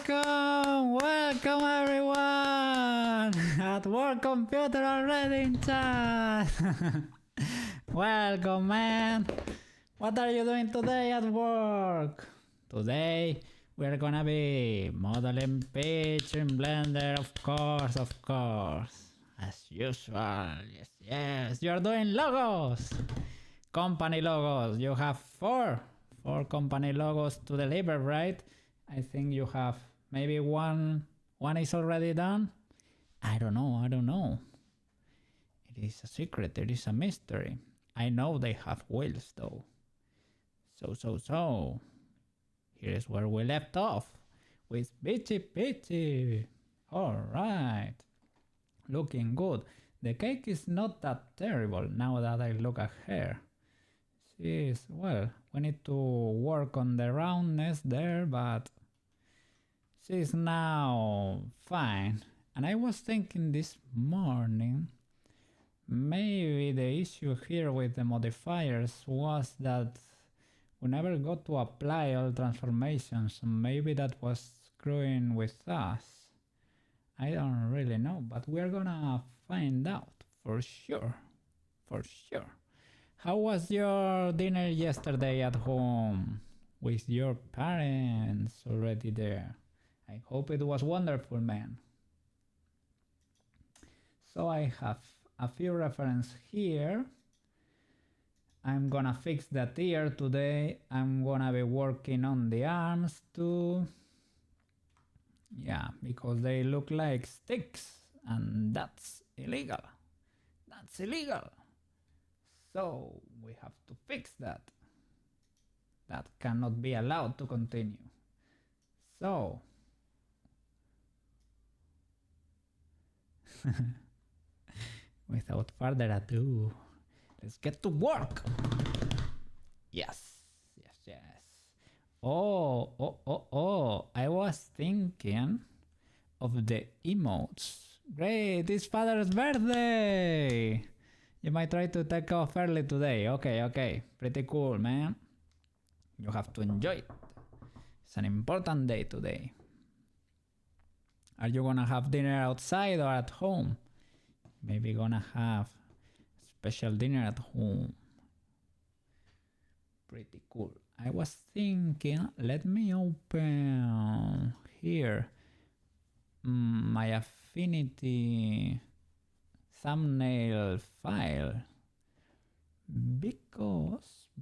Welcome everyone! At work computer already in chat! Welcome man! What are you doing today at work? Today we're gonna be modeling Peach in Blender, of course. As usual, yes, you're doing logos! Company logos, you have four company logos to deliver, right? I think you have maybe one is already done. I don't know. It is a secret, it is a mystery. I know they have wheels though. So here is where we left off with Peachy. Alright, looking good. The cake is not that terrible now that I look at her. She is, well, we need to work on the roundness there, but she's now fine. And I was thinking this morning, maybe the issue here with the modifiers was that we never got to apply all transformations. Maybe that was screwing with us. I don't really know, but we're gonna find out for sure. How was your dinner yesterday at home? With your parents already there? I hope it was wonderful, man. So I have a few references here. I'm gonna fix that ear today. I'm gonna be working on the arms too. Yeah, because they look like sticks and that's illegal. So we have to fix that. That cannot be allowed to continue. So without further ado, let's get to work. Yes. Oh, I was thinking of the emotes. Great, it's Father's birthday. You might try to take off early today. Okay. Pretty cool, man. You have to enjoy it. It's an important day today. Are you gonna have dinner outside or at home? Maybe gonna have a special dinner at home. Pretty cool. I was thinking, let me open here my Affinity thumbnail file because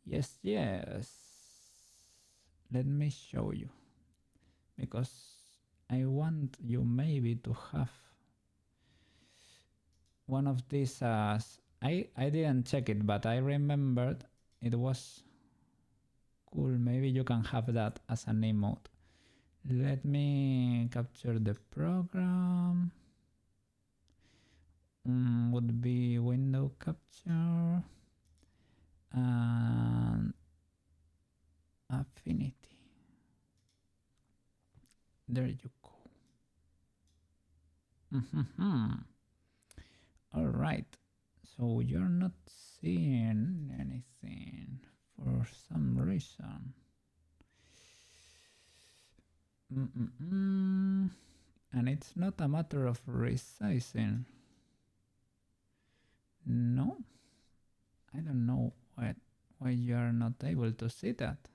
yes, let me show you, because I want you maybe to have one of these as I didn't check it, but I remembered it was cool. Maybe you can have that as an emote. Let me capture the program. Would be window capture and Affinity. There you go. All right, so you're not seeing anything for some reason. And it's not a matter of resizing. No, I don't know why you are not able to see that.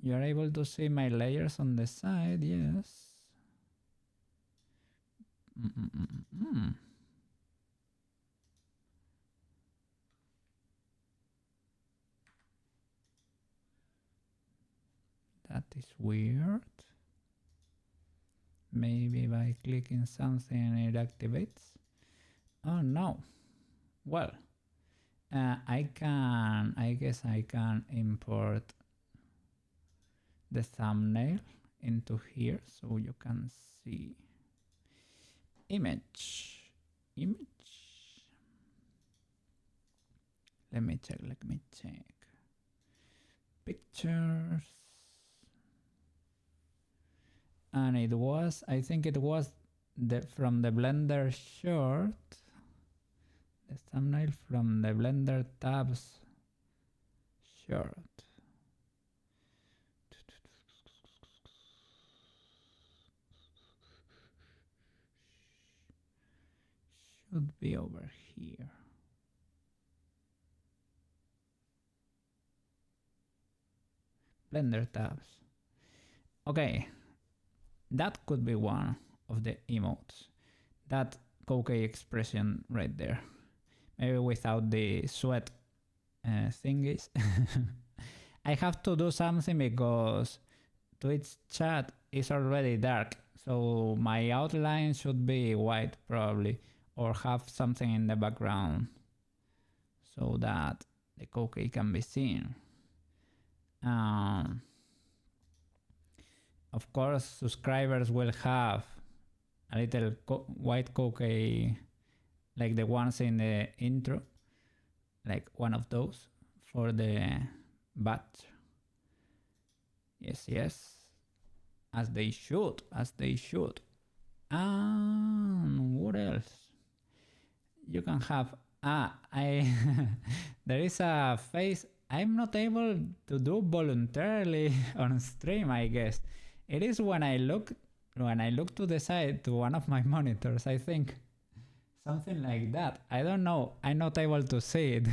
You are able to see my layers on the side, yes. That is weird. Maybe by clicking something it activates. Oh no. Well, I guess I can import the thumbnail into here so you can see image. Let me check. Pictures. And it was, I think it was from the Blender short, the thumbnail from the Blender tabs shirt. Should be over here. Blender tabs. Okay, that could be one of the emotes. That Kokei expression right there. Maybe without the sweat thingies. I have to do something because Twitch chat is already dark, so my outline should be white probably, or have something in the background so that the Kokei can be seen. Of course, subscribers will have a little white Kokei like the ones in the intro, like one of those for the batch. Yes, yes, as they should, as they should. What else? You can have there is a face I'm not able to do voluntarily on stream, I guess. It is when I look to the side to one of my monitors, I think. Something like that. I don't know. I'm not able to see it,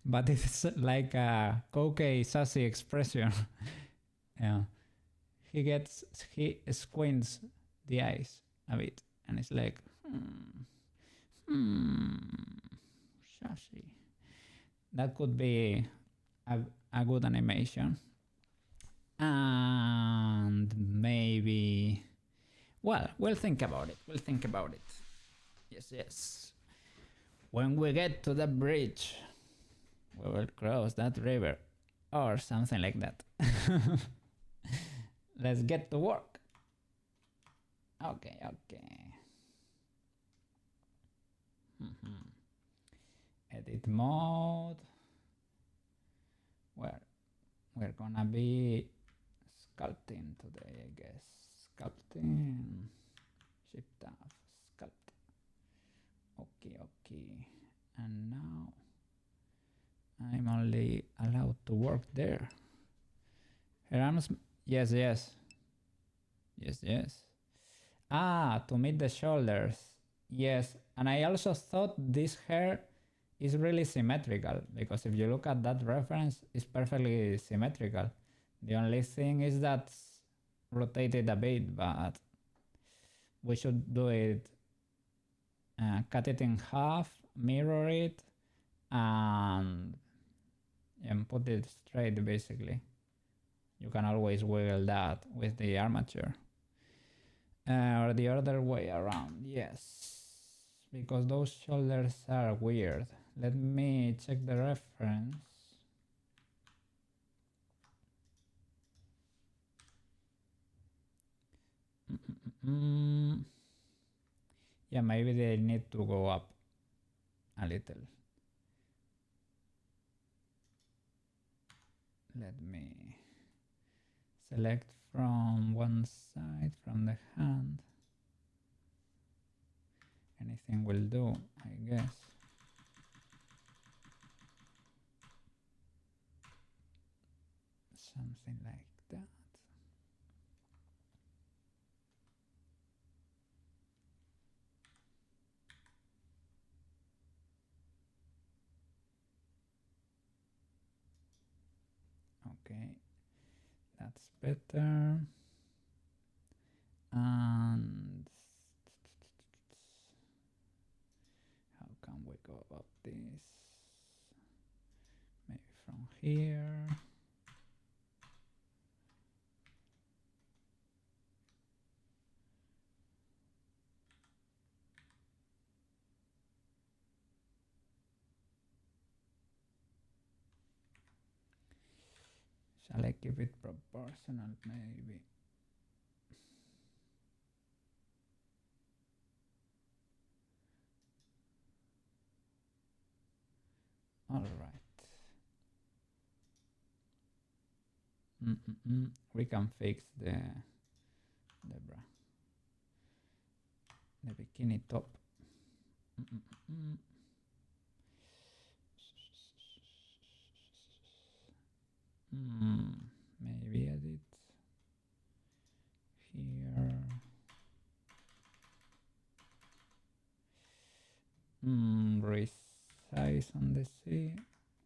but it's like a Kokei sassy expression. Yeah. He squints the eyes a bit and it's like, sassy. That could be a good animation. And maybe, well, we'll think about it. We'll think about it. Yes, yes. When we get to the bridge, we will cross that river or something like that. Let's get to work. Okay, okay. Edit mode. We're gonna be sculpting today, I guess. Sculpting. Shift tab. Sculpt. Okay, okay. And now I'm only allowed to work there. Her arms. Yes, yes. Yes, yes. To meet the shoulders. Yes, and I also thought this hair is really symmetrical, because if you look at that reference, it's perfectly symmetrical. The only thing is that rotated a bit, but we should do it, cut it in half, mirror it, and put it straight basically. You can always wiggle that with the armature. Or the other way around, yes, because those shoulders are weird. Let me check the reference. Yeah, maybe they need to go up a little. Let me select from one side, from the hand. Anything will do, I guess. Something like that. Okay, that's better. And how can we go about this? Maybe from here. Shall I keep it proportional maybe? All right. We can fix the bra, the bikini top. on the sea.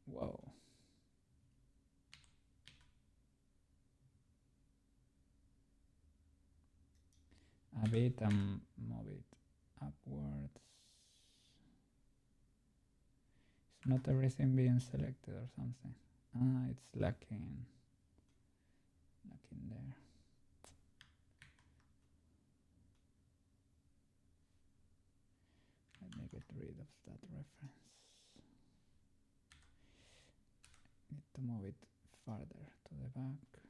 Whoa. A bit and move it upwards. It's not everything being selected or something. Ah, it's lacking there. Let me get rid of that reference. Need to move it farther to the back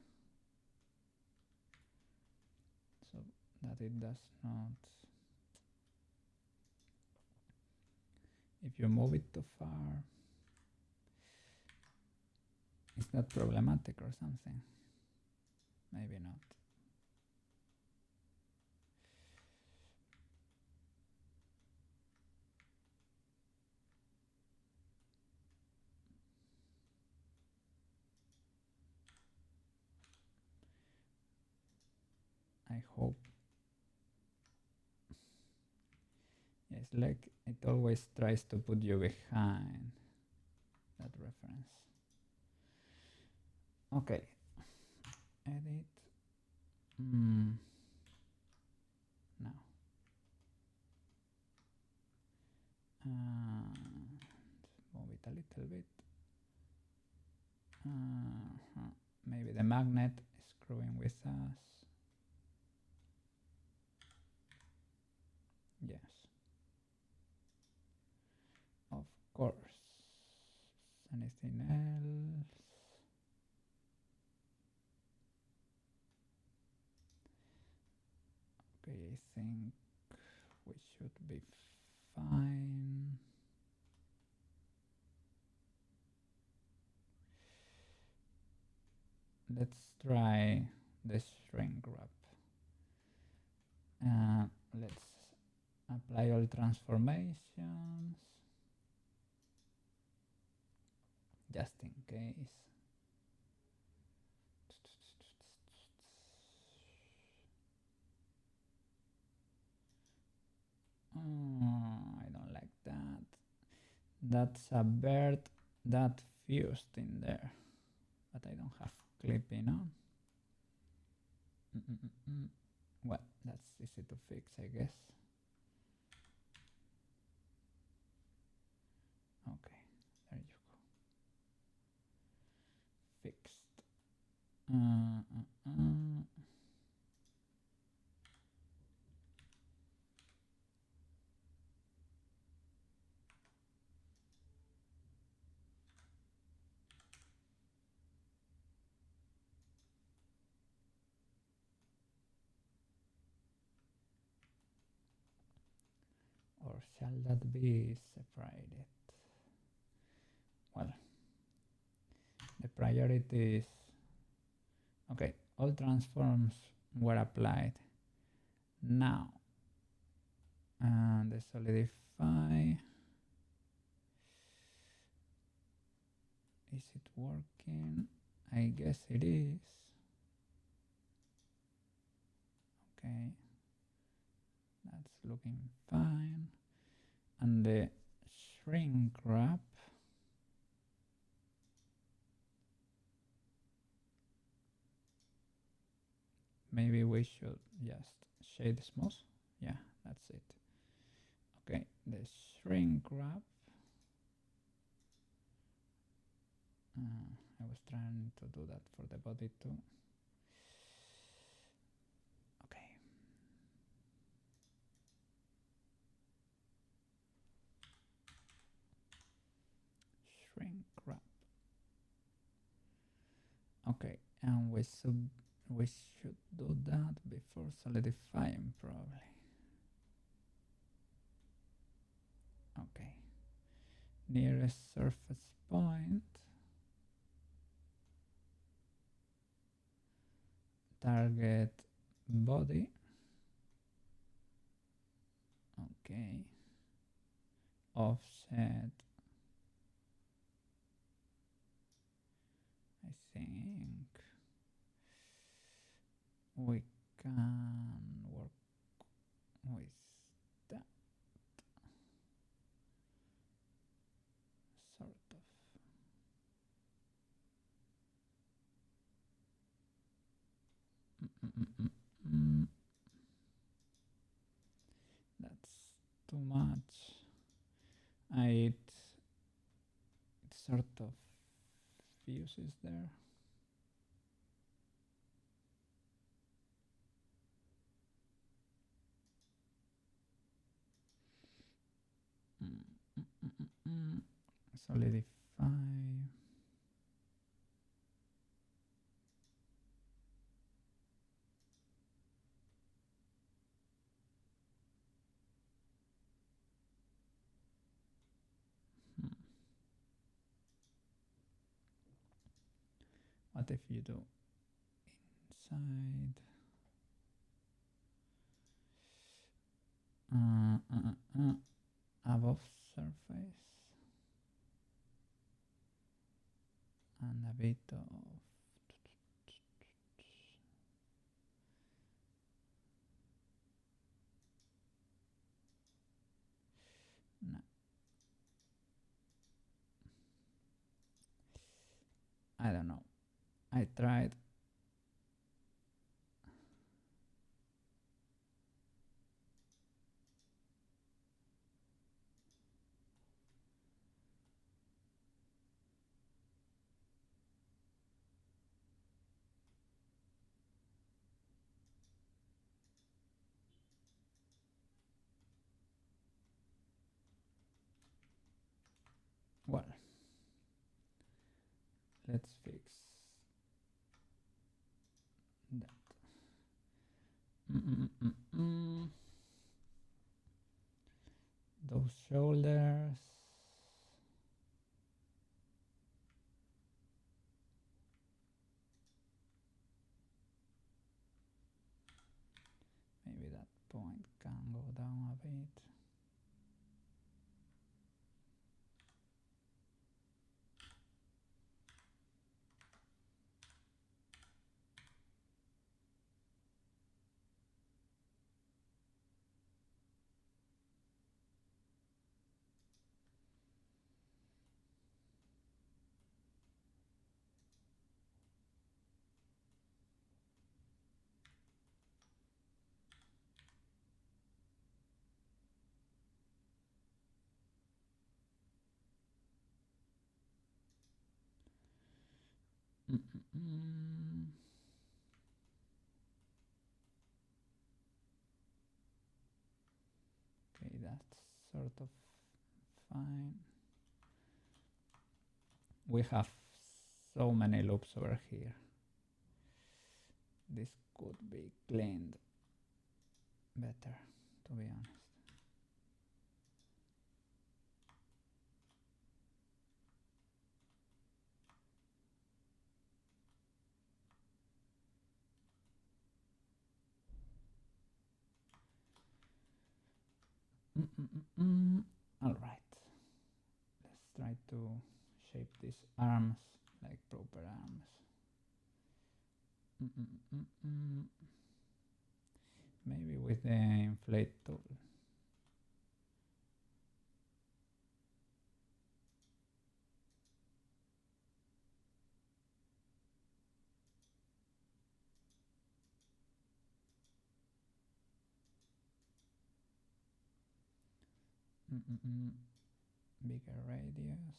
so that it does not. If you move it too far, it's not problematic or something. Maybe not. I hope. Yes, like it always tries to put you behind that reference. Okay. Edit. Now. Move it a little bit. Maybe the magnet is screwing with us. Yes. Of course. Anything else? Okay, I think we should be fine. Let's try the shrink wrap. Let's apply all transformations just in case. I don't like that. That's a bird that fused in there, but I don't have clipping on. Well, that's easy to fix, I guess. Okay, there you go. Fixed. Or shall that be separated? Well, the priority is, okay, all transforms were applied. Now, the solidify, is it working? I guess it is. Okay, that's looking fine. And the shrink wrap, maybe we should just shade smooth. Yeah, that's it. Okay, the shrink wrap. I was trying to do that for the body too. Okay. Shrink wrap. Okay, and we should do that before solidifying probably. Okay. Nearest surface point. Target body. Okay. Offset. I think we can work with that. That's too much. It sort of fuses there. Solidify. What if you do inside? Above surface and a bit of no. I don't know. I tried. Well, let's fix that. Those shoulders. Maybe that point can go down a bit. Okay, that's sort of fine. We have so many loops over here. This could be cleaned better, to be honest. All right, let's try to shape these arms like proper arms. Maybe with the inflate tool. Bigger radius.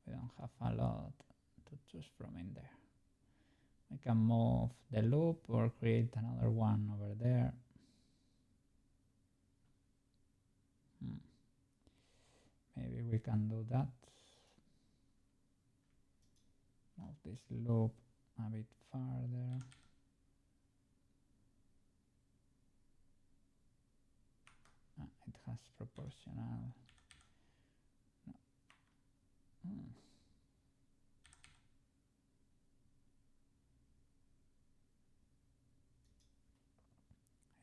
We don't have a lot to choose from in there. I can move the loop or create another one over there. Maybe we can do that. Move this loop a bit farther. It has proportional. No.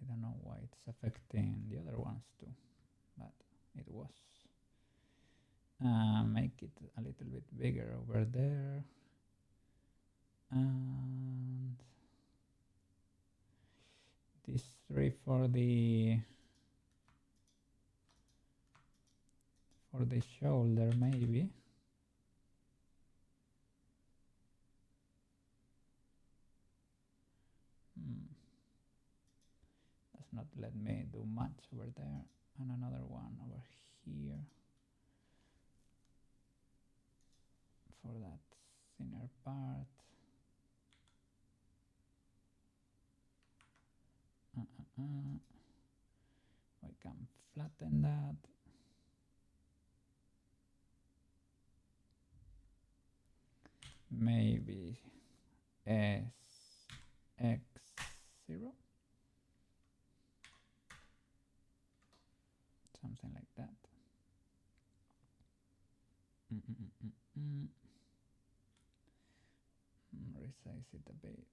I don't know why it's affecting the other ones too, but it was. Make it a little bit bigger over there. And this 3 for the for the shoulder maybe. Does not let me do much over there. And another one over here for that thinner part. We can flatten that. Maybe SX0, something like that. Resize it a bit.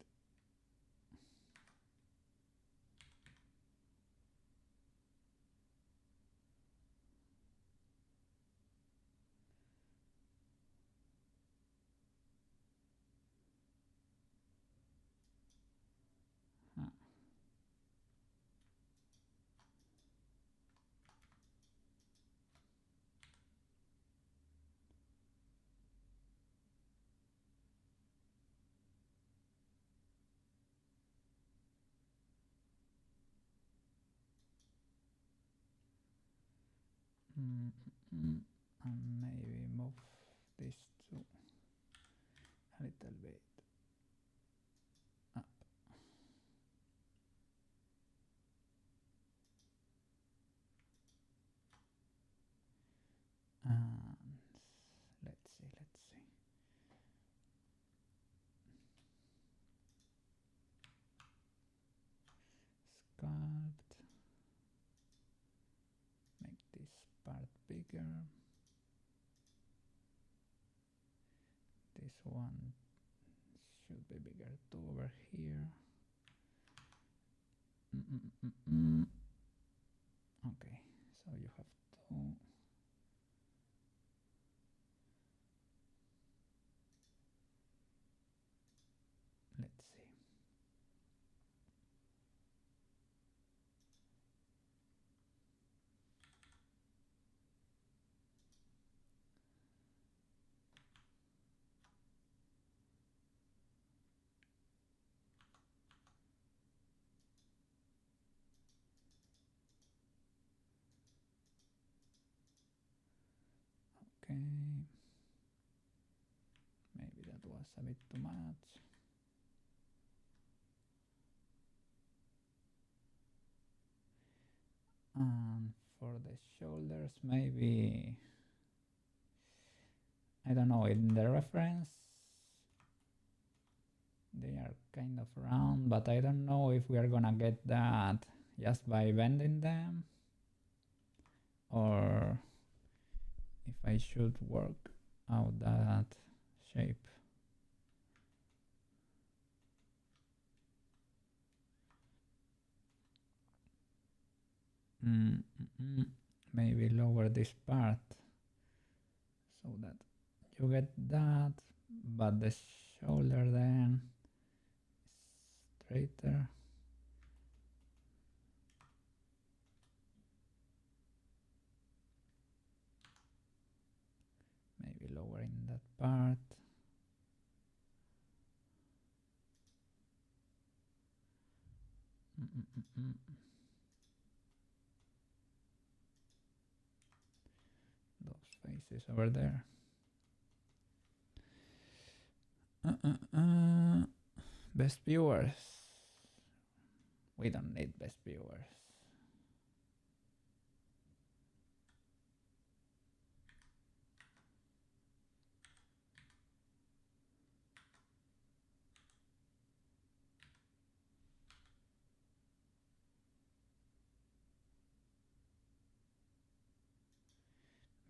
And maybe move this to a little bit up. And let's see. Sculpt. Make this part bigger. This one should be bigger too over here. Okay, so you have to let's see. Okay, maybe that was a bit too much. And for the shoulders, maybe, I don't know, in the reference they are kind of round, but I don't know if we are gonna get that just by bending them, or if I should work out that shape. Maybe lower this part so that you get that, but the shoulder then is straighter. Maybe lowering that part. Those faces over there. Best viewers. We don't need best viewers.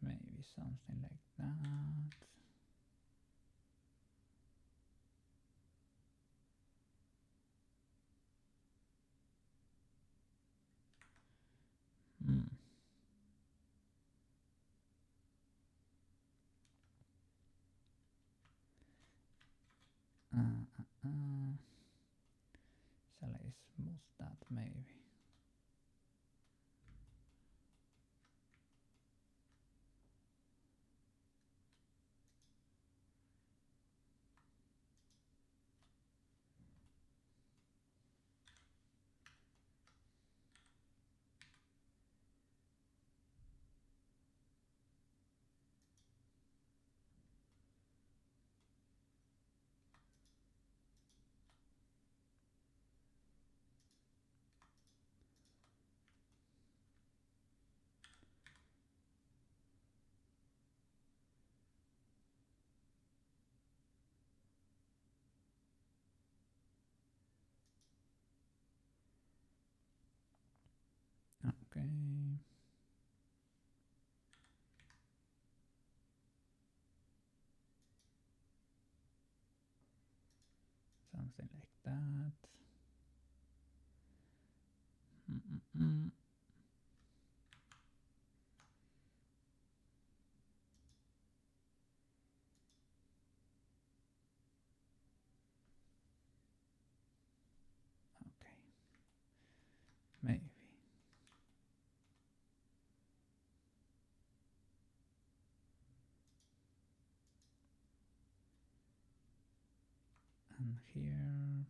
Maybe something like that. Shall I smooth that maybe? something like that. Mm-mm-mm. Okay, maybe. And here.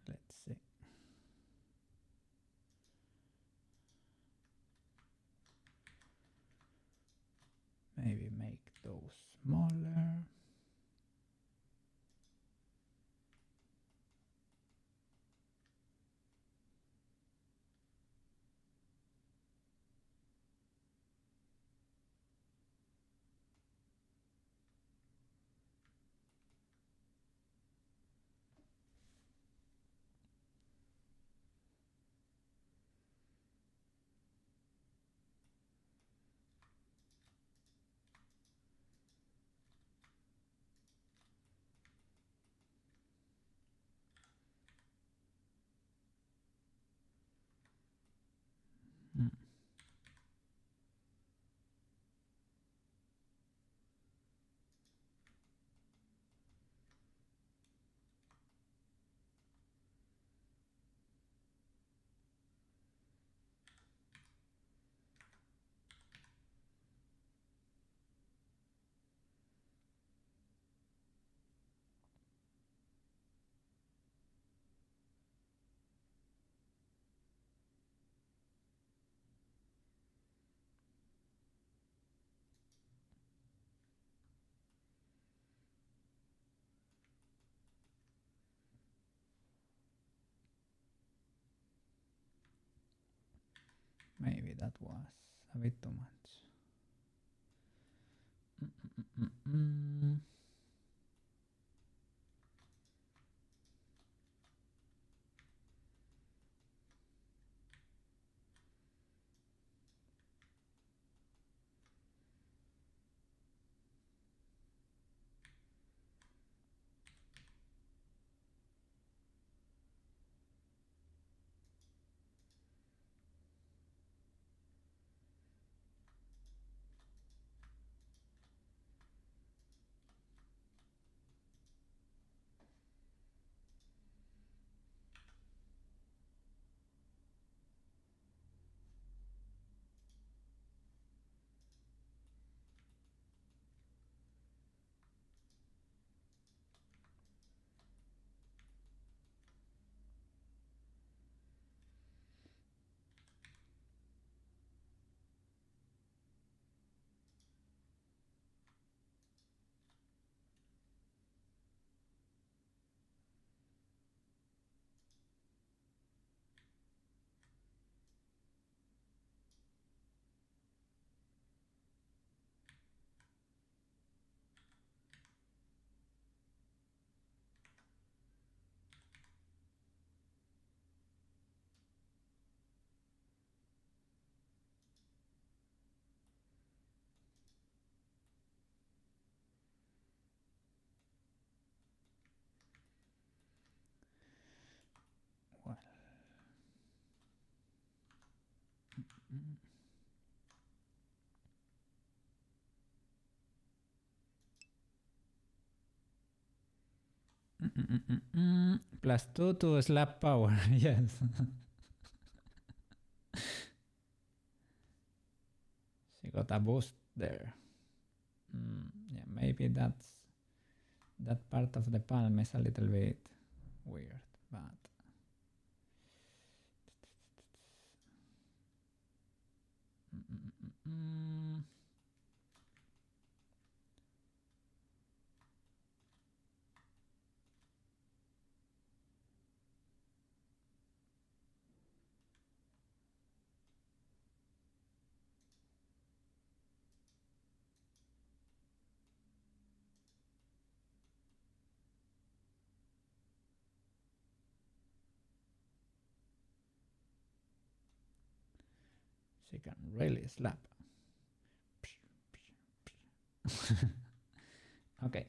Let's see. Maybe make those smaller. Mm. Maybe that was a bit too much. Mm-mm-mm-mm. +2 to slap power, yes. She got a boost there. Yeah, maybe that part of the palm is a little bit weird, but she can really slap. Okay.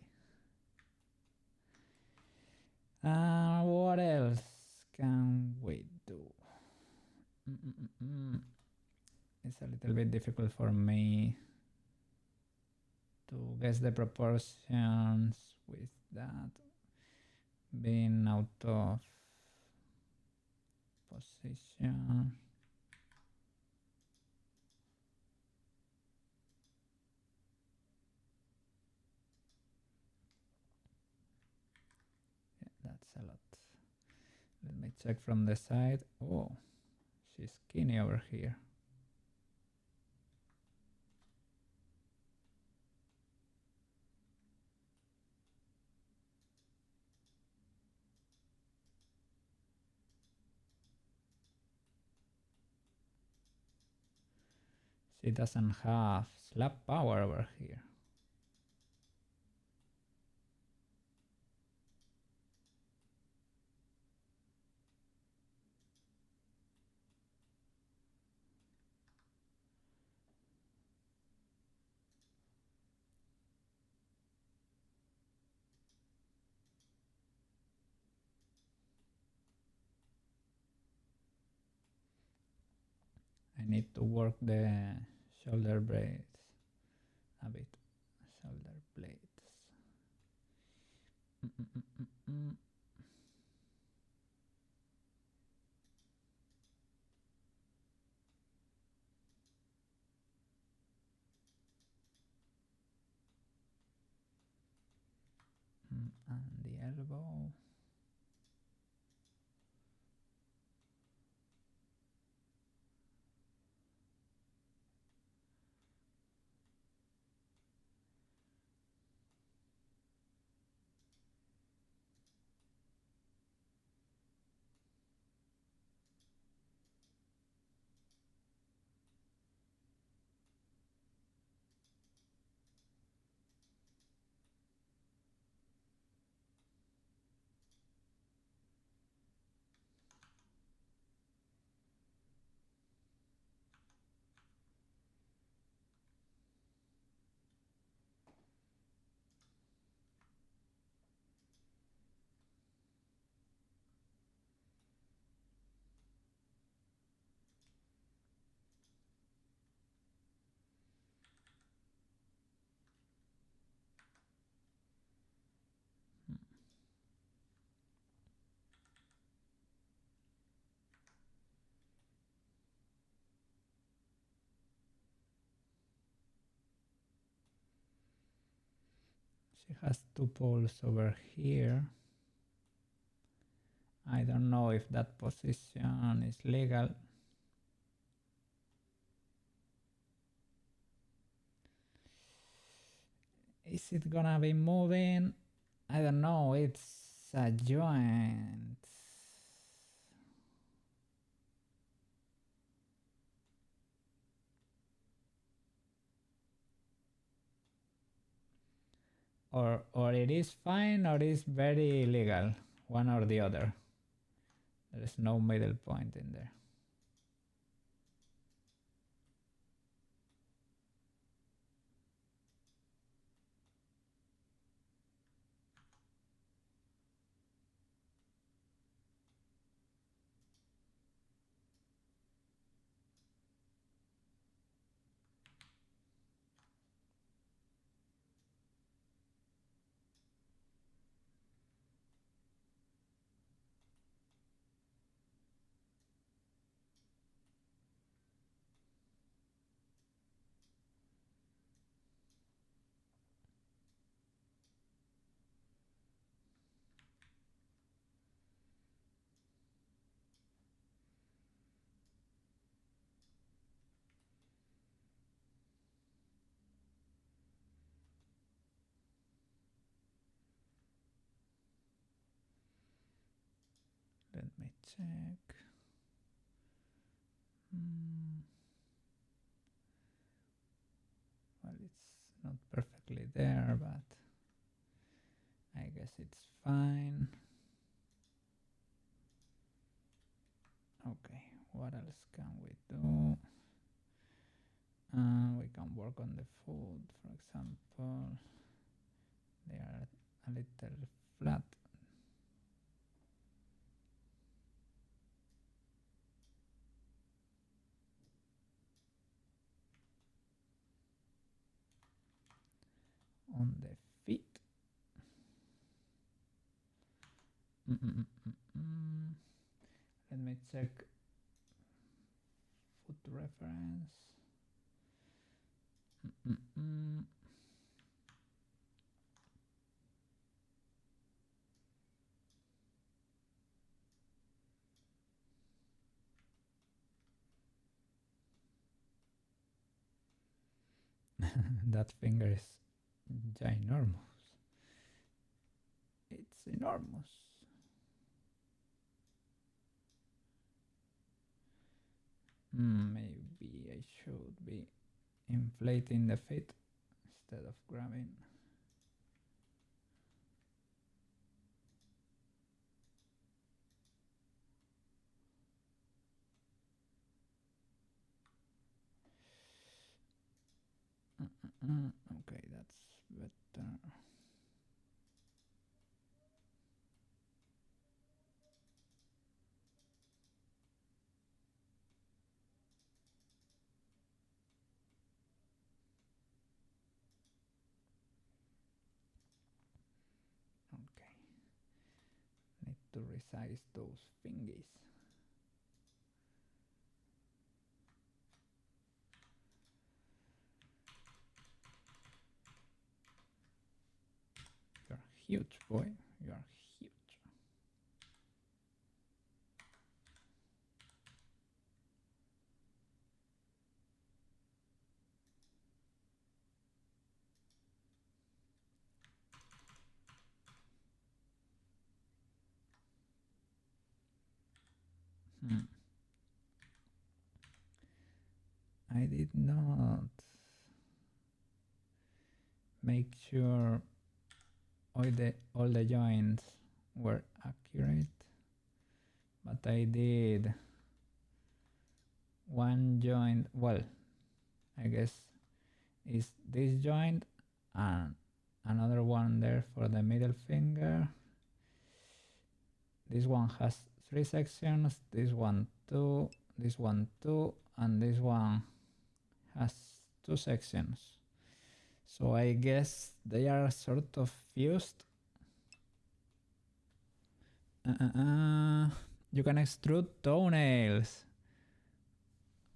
What else can we do? It's a little bit difficult for me to guess the proportions with that being out of position. Yeah, that's a lot. Let me check from the side. Oh, she's skinny over here. She doesn't have slap power over here. I need to work the shoulder blades a bit. Shoulder blades. And the elbow. She has two poles over here. I don't know if that position is legal. Is it gonna be moving? I don't know, it's a joint. Or it is fine or it's very illegal, one or the other. There is no middle point in there. me check. Well, it's not perfectly there, but I guess it's fine. Okay, what else can we do? We can work on the food, for example. They are a little flat. On the feet. Let me check foot reference. That finger is ginormous. It's enormous. Maybe I should be inflating the feet instead of grabbing. Okay, that's better. Okay, need to resize those fingies. You're huge, boy. You're huge. I did not make sure all the joints were accurate, but I did one joint. Well, I guess is this joint and another one there for the middle finger. This one has 3 sections, this one 2, this one 2, and this one has 2 sections. So I guess they are sort of fused. You can extrude toenails.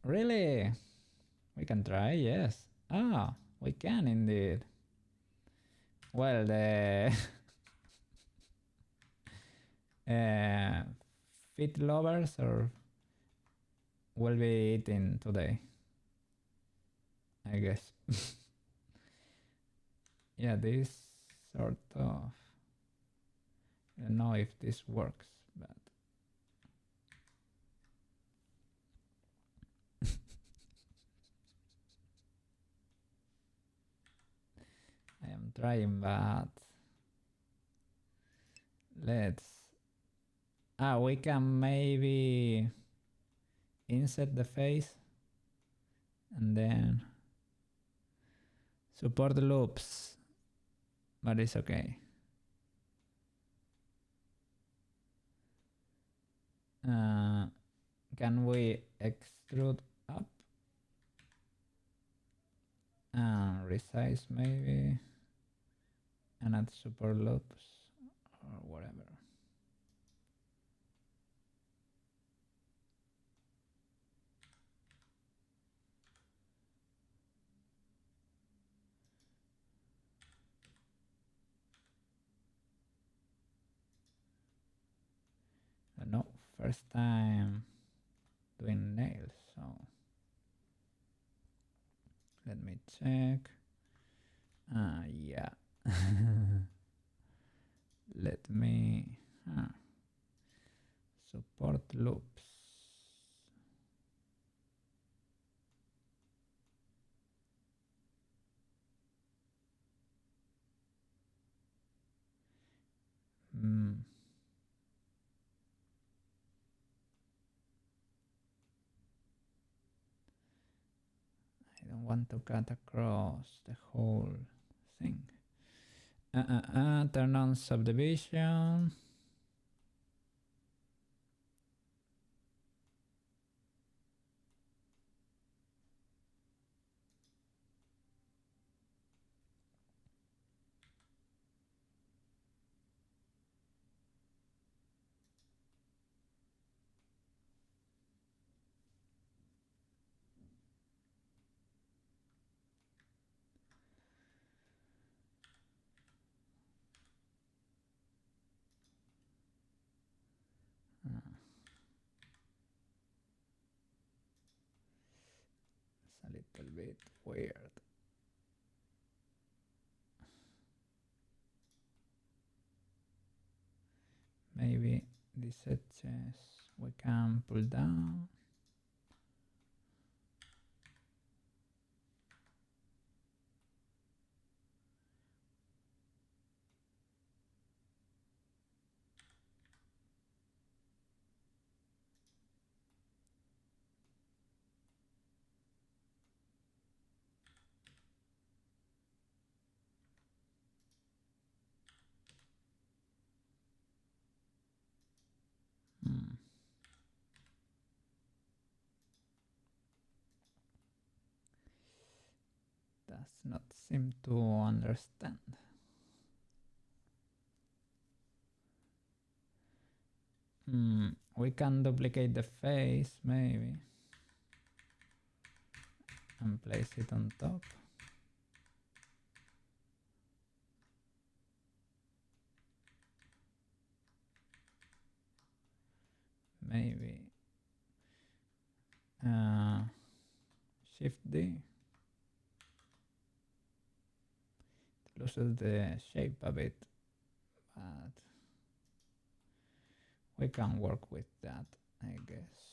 Really? We can try, yes. Ah, we can indeed. Well, the feet lovers will be eating today, I guess. Yeah, this sort of, I don't know if this works, but I am trying, but we can maybe insert the face and then support the loops, but it's okay. Can we extrude up and resize maybe and add support loops or whatever? No, first time doing nails, so let me check. Yeah. Let me Import loops. I don't want to cut across the whole thing. Turn on subdivision. It's a little bit weird. Maybe these edges we can pull down. Does not seem to understand. We can duplicate the face maybe and place it on top. Maybe Shift D. It loses the shape a bit, but we can work with that, I guess.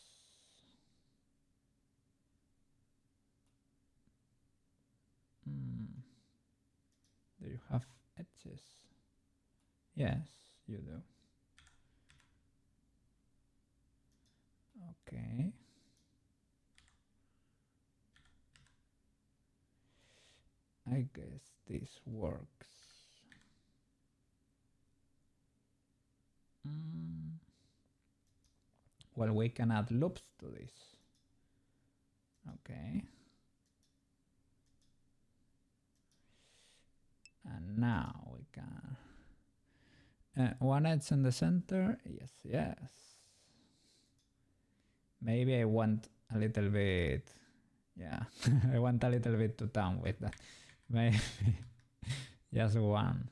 Do you have edges? Yes, you do. Okay. I guess this works. Well, we can add loops to this. Okay. And now we can... one edge in the center. Yes, yes. Maybe I want a little bit... Yeah, I want a little bit to town with that. Maybe just one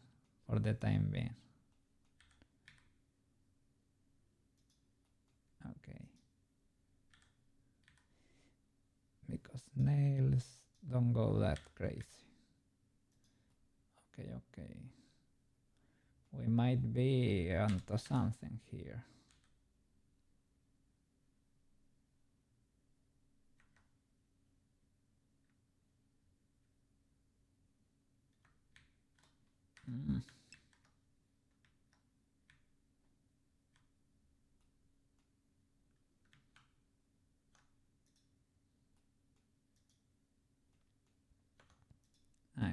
for the time being. Okay. Because nails don't go that crazy. Okay, okay. We might be onto something here.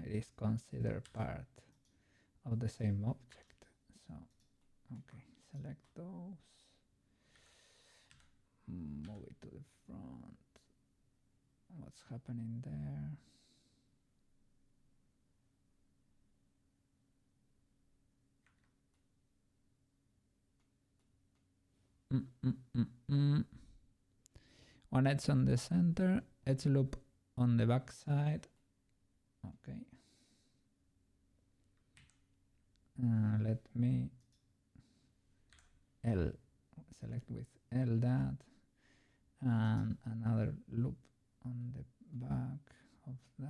It is considered part of the same object. So, okay, select those. Move it to the front. What's happening there? One edge on the center, edge loop on the back side. Okay. Let me select with L that, and another loop on the back of that.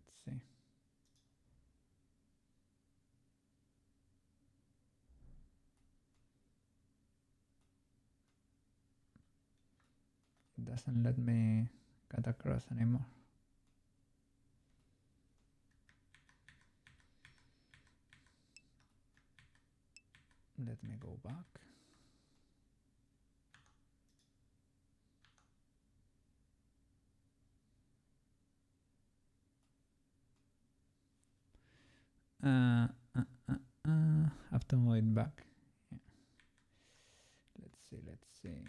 Let's see. It doesn't let me cut across anymore. Let me go back. Have to move it back. Yeah. Let's see.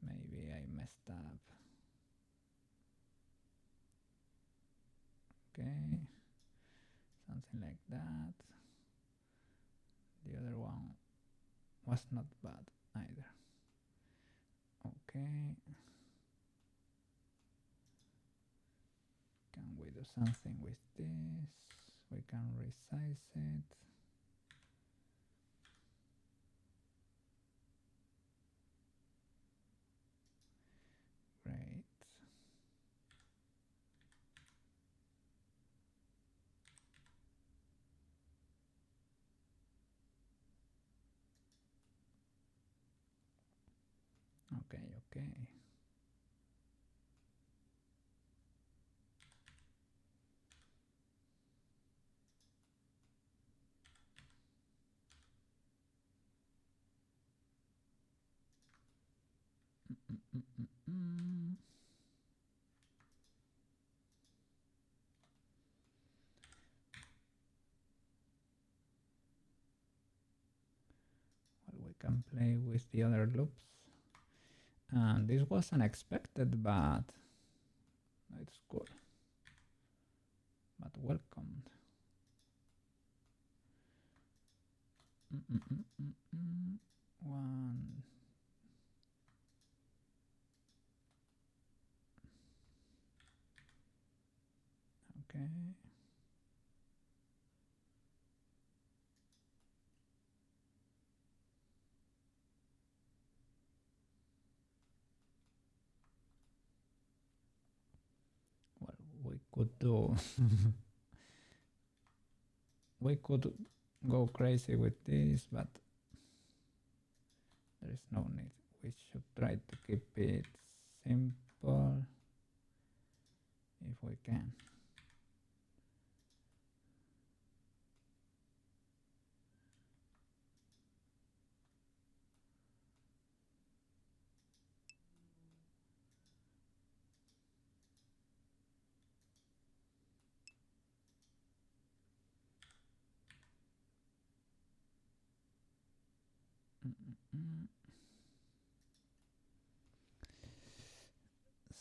Maybe I messed up. Okay, something like that. The other one was not bad either. Okay. Can we do something with this? We can resize it. Great. Okay. Well, we can play with the other loops. And this was unexpected, but it's cool. But welcomed. One. Okay. Well, we could do we could go crazy with this, but there is no need. We should try to keep it simple if we can.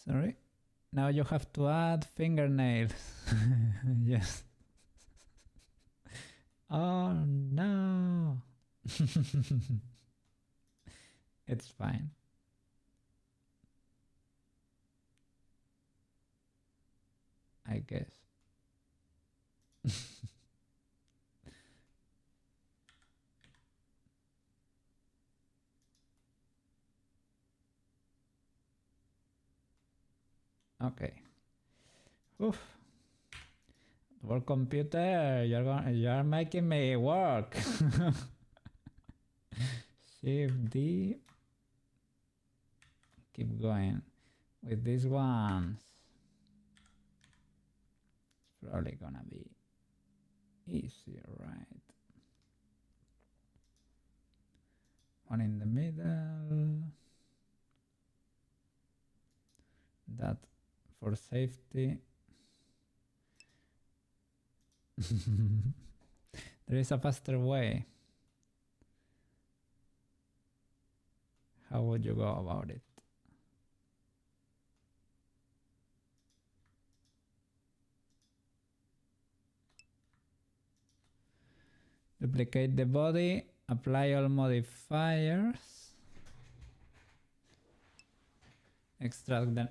Sorry. Now you have to add fingernails. Yes. Oh no. It's fine. I guess. Okay. Oof. Work computer, you're making me work. Shift D. Keep going with these ones. It's probably gonna be easier, right? One in the middle. That for safety. There is a faster way. How would you go about it? Duplicate the body, apply all modifiers, extract them.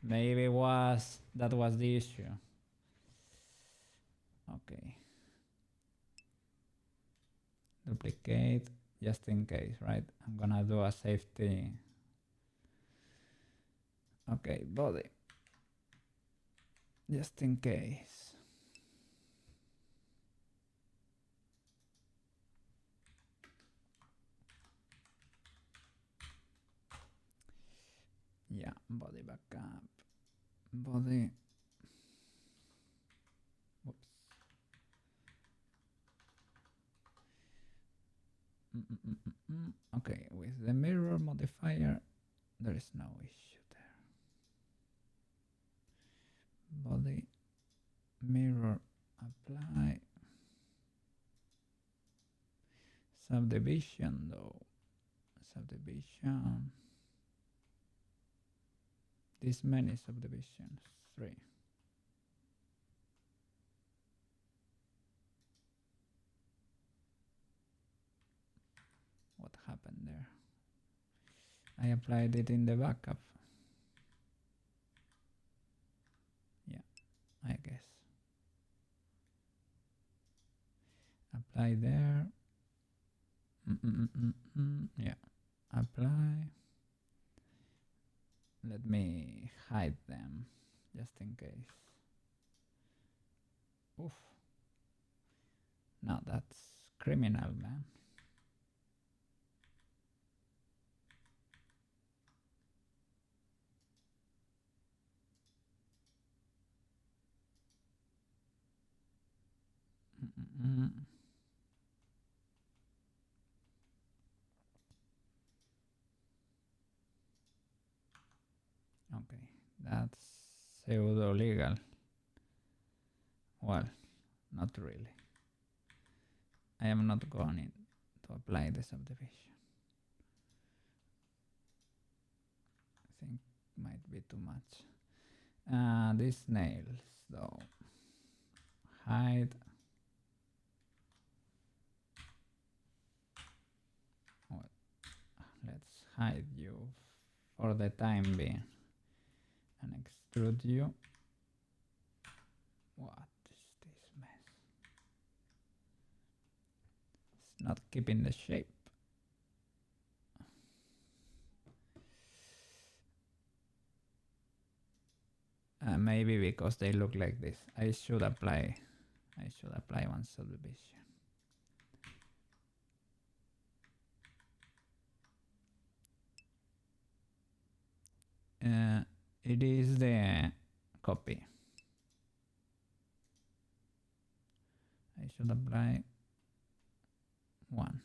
Maybe that was the issue. Okay. Duplicate just in case, right? I'm gonna do a safety. Okay, body. just in case. Yeah, body backup, body. Whoops. Okay, with the mirror modifier, there is no issue there. Body, mirror, apply. Subdivision though. Subdivision. This many subdivisions. 3. What happened there? I applied it in the backup. Yeah, I guess. Apply there. Yeah, apply. Let me hide them just in case. Oof. Now that's criminal, man. Okay, that's pseudo legal. Well, not really. I am not going to apply the subdivision. I think might be too much. These nails though. Hide. Well, let's hide you for the time being and extrude you. What is this mess? It's not keeping the shape. Maybe because they look like this. I should apply one subdivision. It is the copy. I should apply one.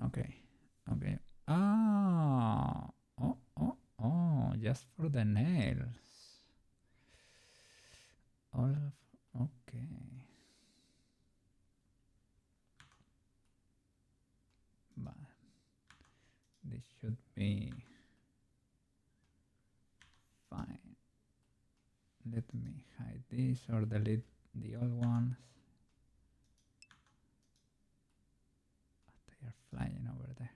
Okay. Oh, just for the nails. Okay. But this should be fine. Let me hide this or delete the old ones. They are flying over there.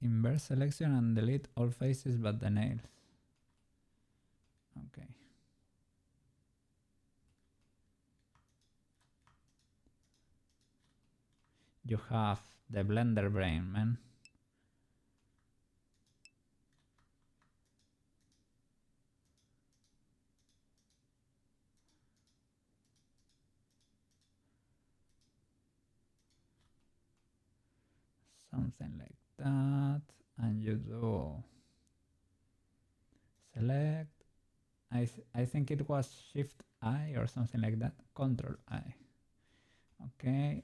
Inverse selection and delete all faces but the nails. Okay. You have the blender brain, man. Something like that, and you do select. I think it was Shift I or something like that. Control I. Okay.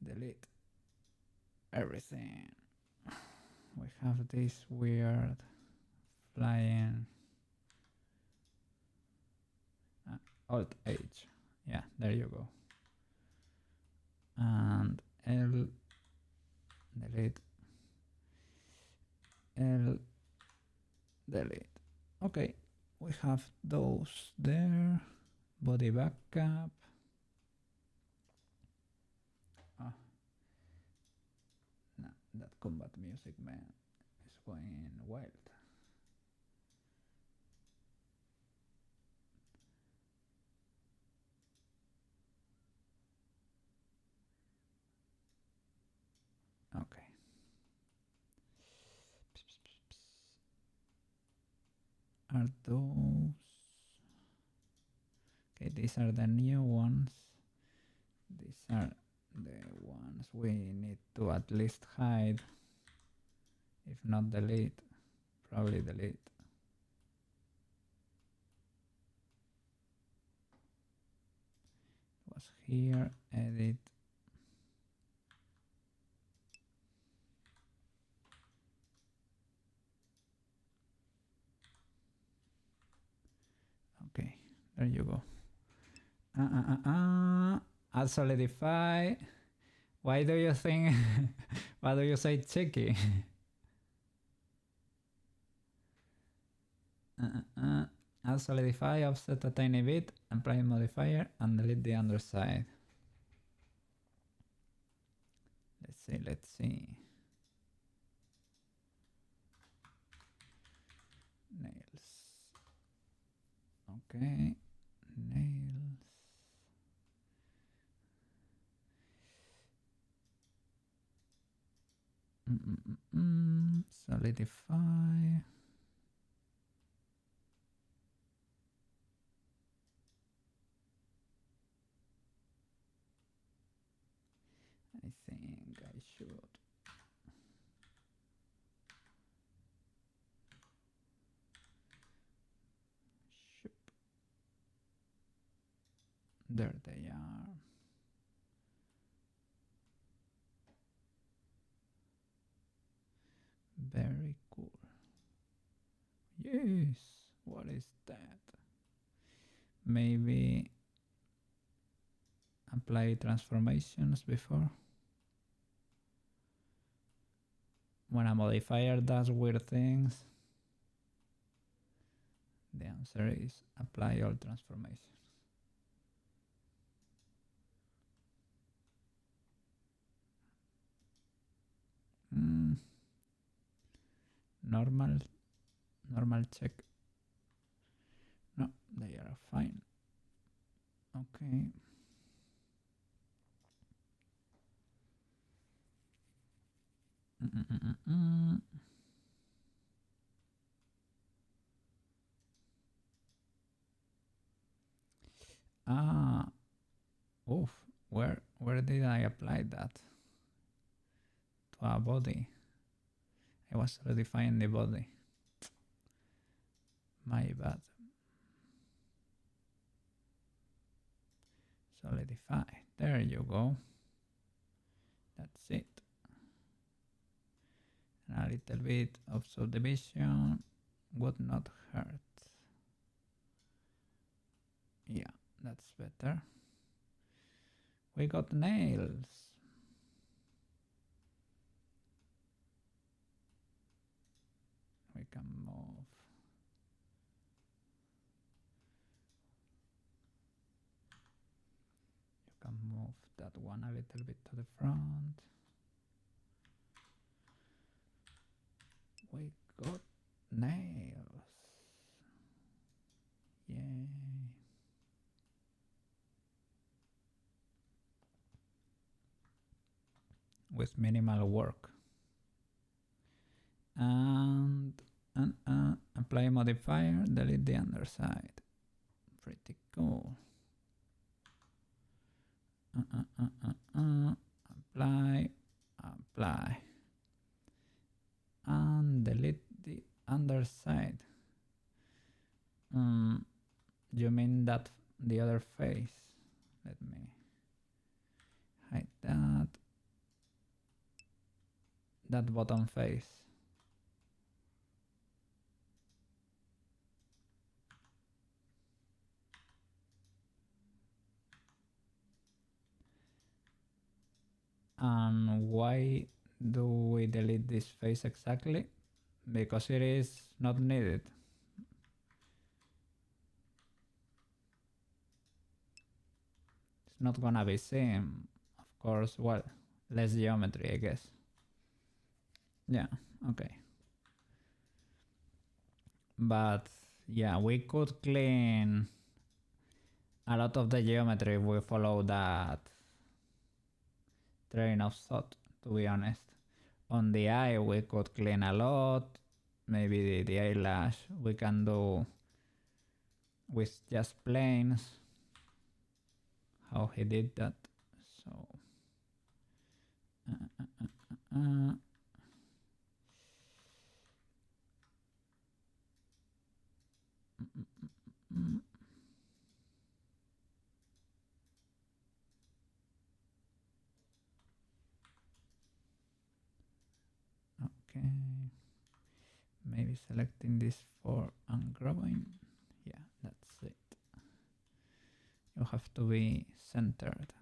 Delete everything. We have this weird flying. Alt H. Yeah, there you go. And L, delete, L, delete. Okay, we have those there. Body backup. No, that combat music, man, is going wild. are those? Okay, these are the new ones. These are the ones we need to at least hide, if not delete, probably delete. It was here, edit. Okay, there you go. Add solidify. Why do you think? Why do you say cheeky? Add solidify, offset a tiny bit, apply modifier, and delete the underside. Let's see. Nails. Okay, nails. Solidify. I think I should. Shoop. There they are. Very cool. Yes. What is that? Maybe apply transformations before. When a modifier does weird things, the answer is apply all transformations. Normal check. No, they are fine. Okay. Oof. Where did I apply that? To a body. I was solidifying the body. My bad. Solidify. There you go. That's it. And a little bit of subdivision would not hurt. Yeah, that's better. We got nails. We can move. You can move that one a little bit to the front. We got nails. Yay. With minimal work. And apply modifier, delete the underside. Pretty cool. Apply. And delete the underside. You mean that the other face? Let me hide that. That bottom face. And why do we delete this face exactly? Because it is not needed. It's not gonna be seen, of course. Well, less geometry, I guess. Yeah, okay. But yeah, we could clean a lot of the geometry if we follow that train of thought, to be honest. On the eye, we could clean a lot. maybe the eyelash we can do with just planes, how he did that. So okay, maybe selecting this for ungrubbing. Yeah, that's it. You have to be centered.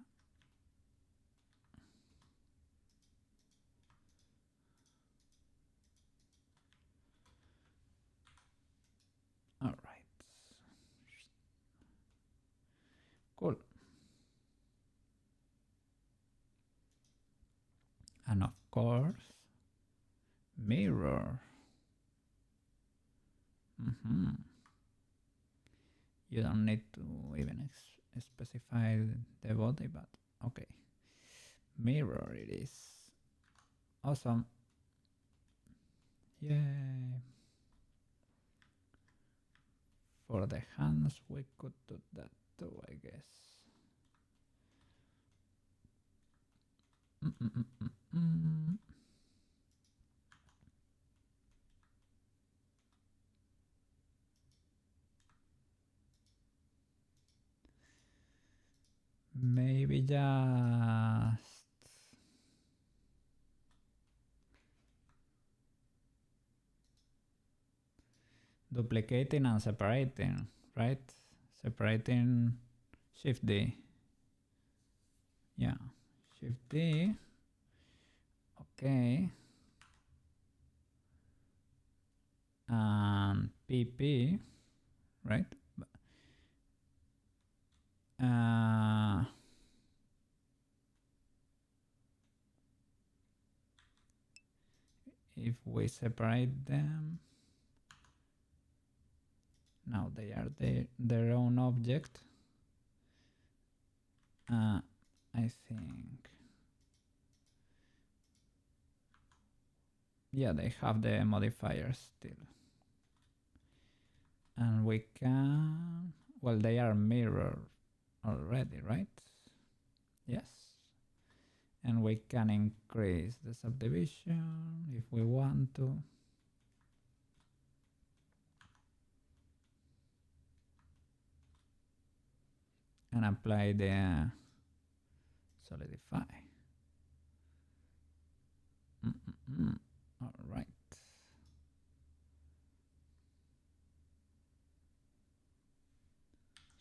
All right. Cool. And of course, mirror. You don't need to even specify the body, but okay. Mirror it is. Awesome. Yay. For the hands, we could do that too, I guess. Maybe just duplicating and separating, right? Separating Shift D. Yeah, Shift D. Okay. And PP, right? If we separate them, now they are their own object. I think, yeah, they have the modifiers still. And we can, well, they are mirrored already, right? Yes. And we can increase the subdivision if we want to. And apply the solidify. All right.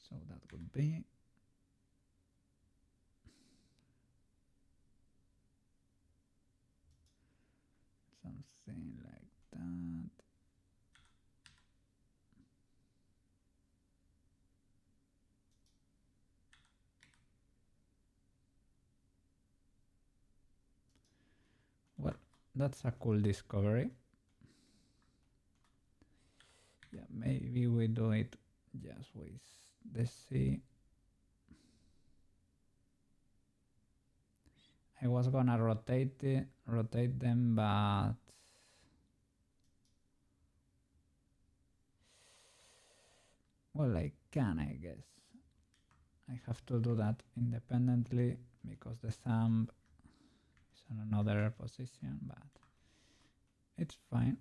So that would be something like that. Well, that's a cool discovery. Yeah, maybe we do it just with the C. I was gonna rotate them, but well, I can, I guess. I have to do that independently because the thumb is on another position, but it's fine.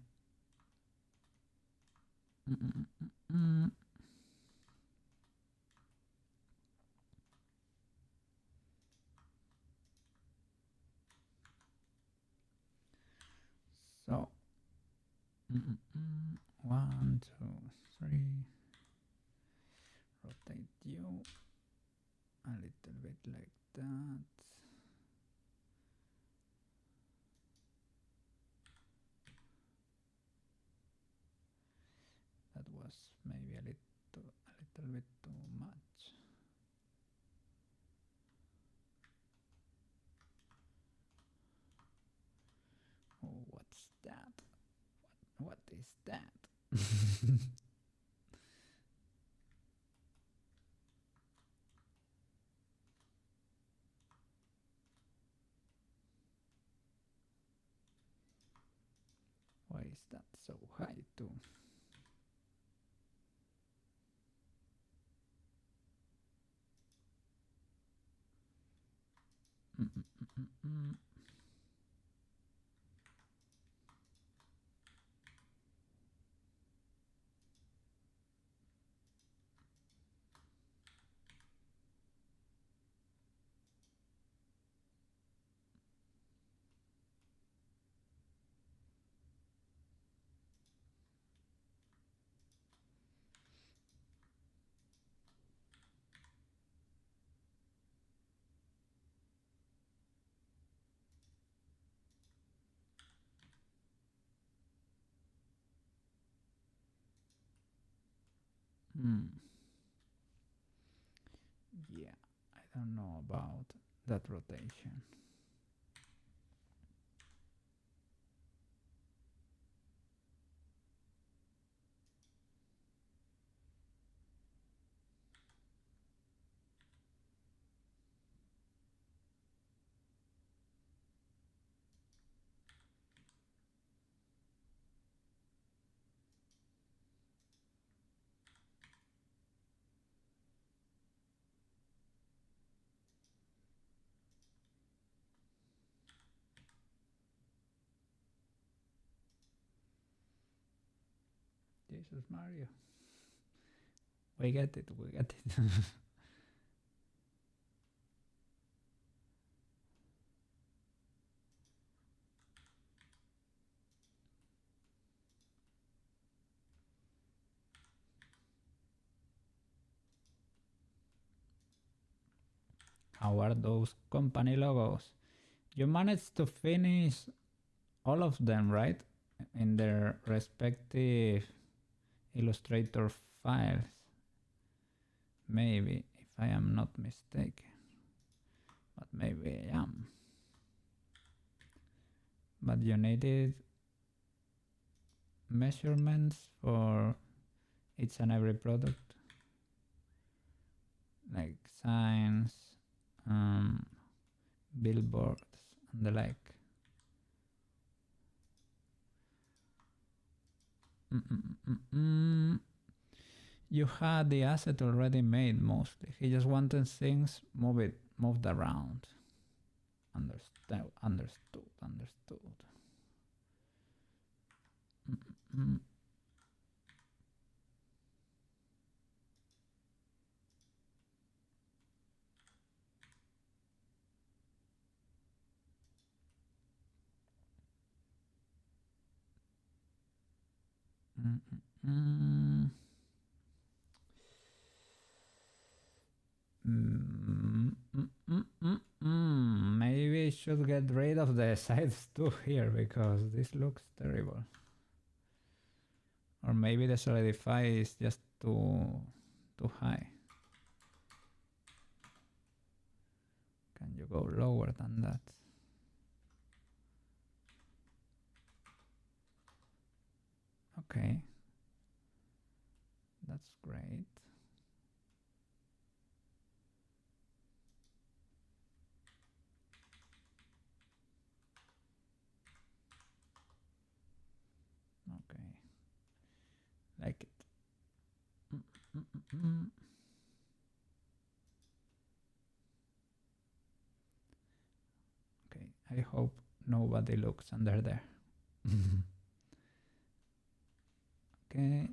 So 1, 2, 3. Rotate you a little bit like that. That was maybe a little bit too much. Oh, what's that? What is that? Why is that so high too? Yeah, I don't know about that rotation. Jesus Mario. We get it, we get it. How are those company logos? You managed to finish all of them, right? In their respective Illustrator files. Maybe, if I am not mistaken. But maybe I am. But you needed measurements for each and every product, like signs, billboards, and the like. You had the asset already made mostly. He just wanted things moved around. Understood. Maybe I should get rid of the sides too here because this looks terrible. Or maybe the solidify is just too high. Can you go lower than that? Okay. That's great. Okay. Like it. Okay, I hope nobody looks under there. Okay,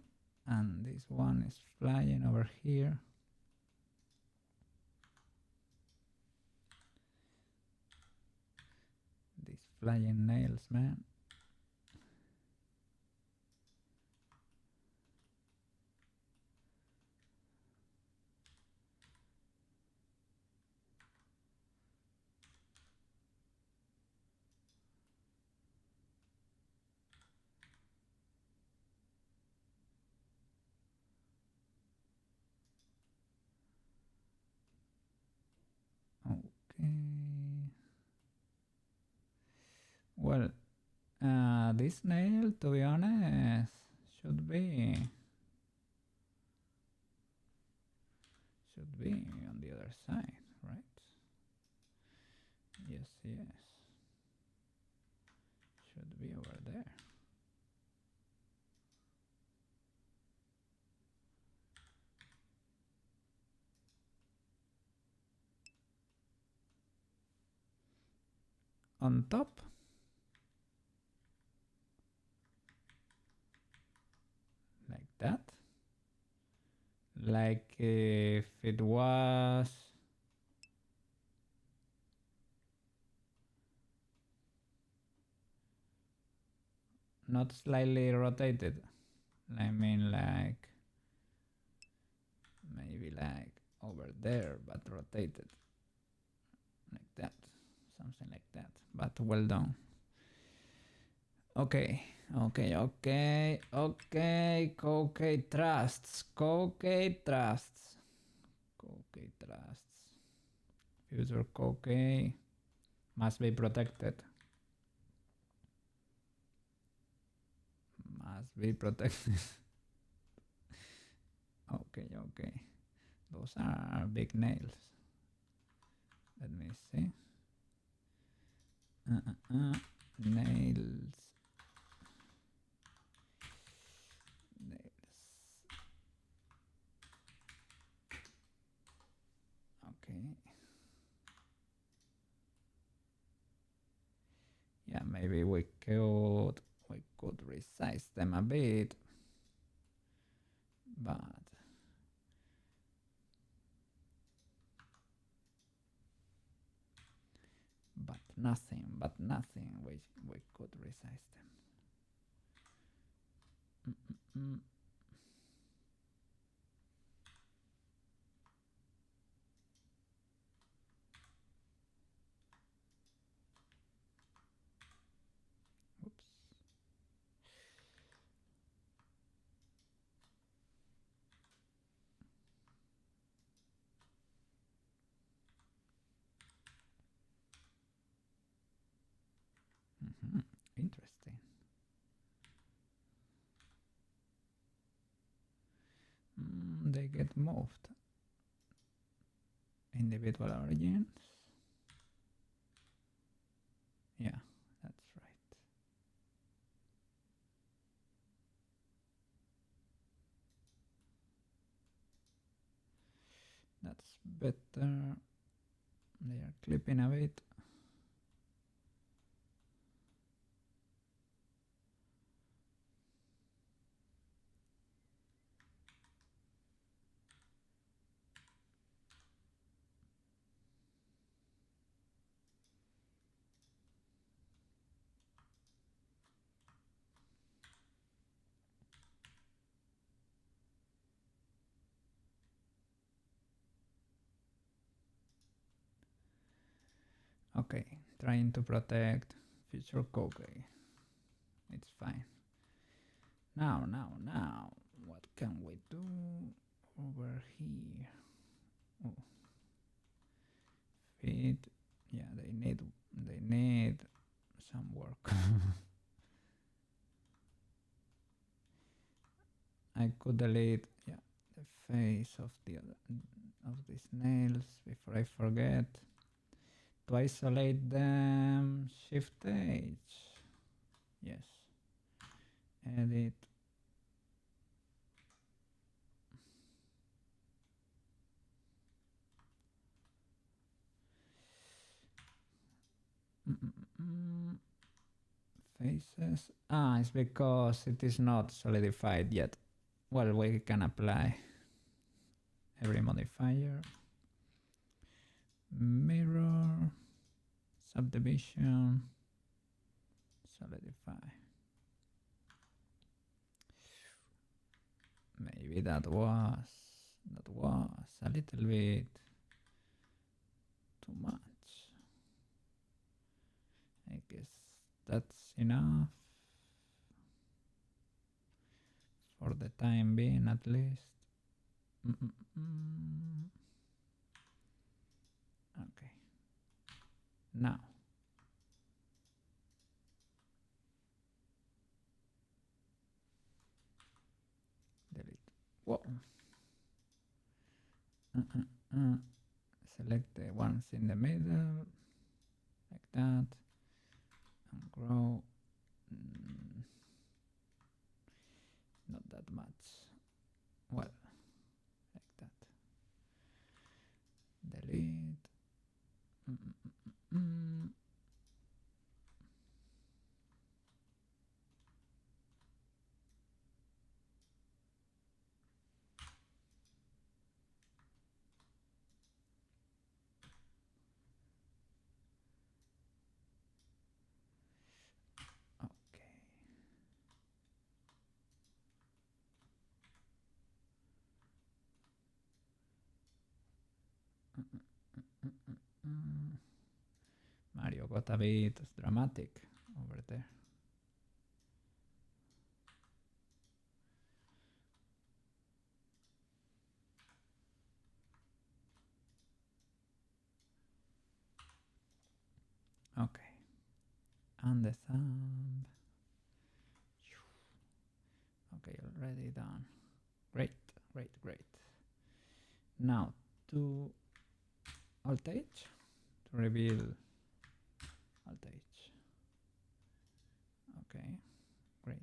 and this one is flying over here. These flying nails, man. Okay. Well, this nail, to be honest, should be on the other side, right? Yes, should be over there. on top. Like that. Like if it was not slightly rotated. I mean like maybe like over there but rotated. Like that. Something like that. But well done. Okay. Trusts. Future Koke must be protected. Must be protected. Okay. Those are big nails. Let me see. Nails. Okay. Yeah, maybe we could resize them a bit, but nothing. We could resize them. Oops. Interesting. They get moved. Individual origins. Yeah, that's right. That's better. They are clipping a bit. Okay, trying to protect future Koke. It's fine. Now, what can we do over here? Oh, feet. Yeah, they need some work. I could delete the face of these nails before I forget. To isolate them, Shift H. Yes. Edit. Faces. It's because it is not solidified yet. Well, we can apply every modifier. Mirror. Subdivision. Solidify. Maybe that was a little bit too much. I guess that's enough for the time being, at least. Okay. Now. Delete. Whoa. Select the ones in the middle, like that, and grow. Not that much. Well, like that. Delete. Mario got a bit dramatic over there. Okay, and the thumb. Okay, already done. Great, great, great. Now to Alt H to reveal Alt H. Okay, great.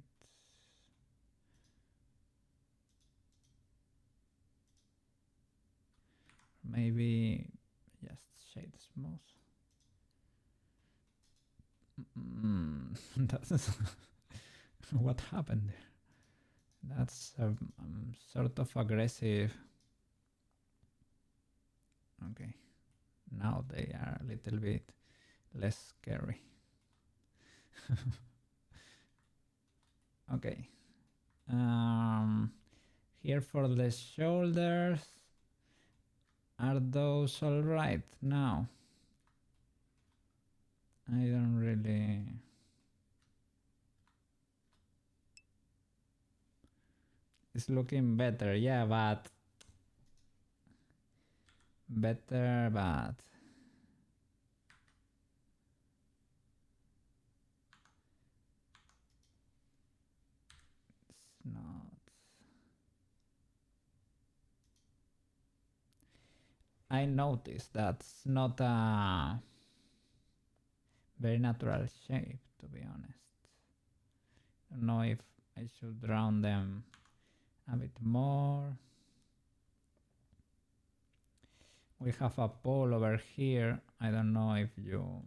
Maybe just shade smooth. That's what happened there. That's sort of aggressive. Okay, now they are a little bit less scary. Okay, here for the shoulders, are those all right now? I don't really. It's looking better, yeah, but better, but it's not. I noticed that's not a very natural shape, to be honest. I don't know if I should round them a bit more. We have a pole over here. I don't know if you.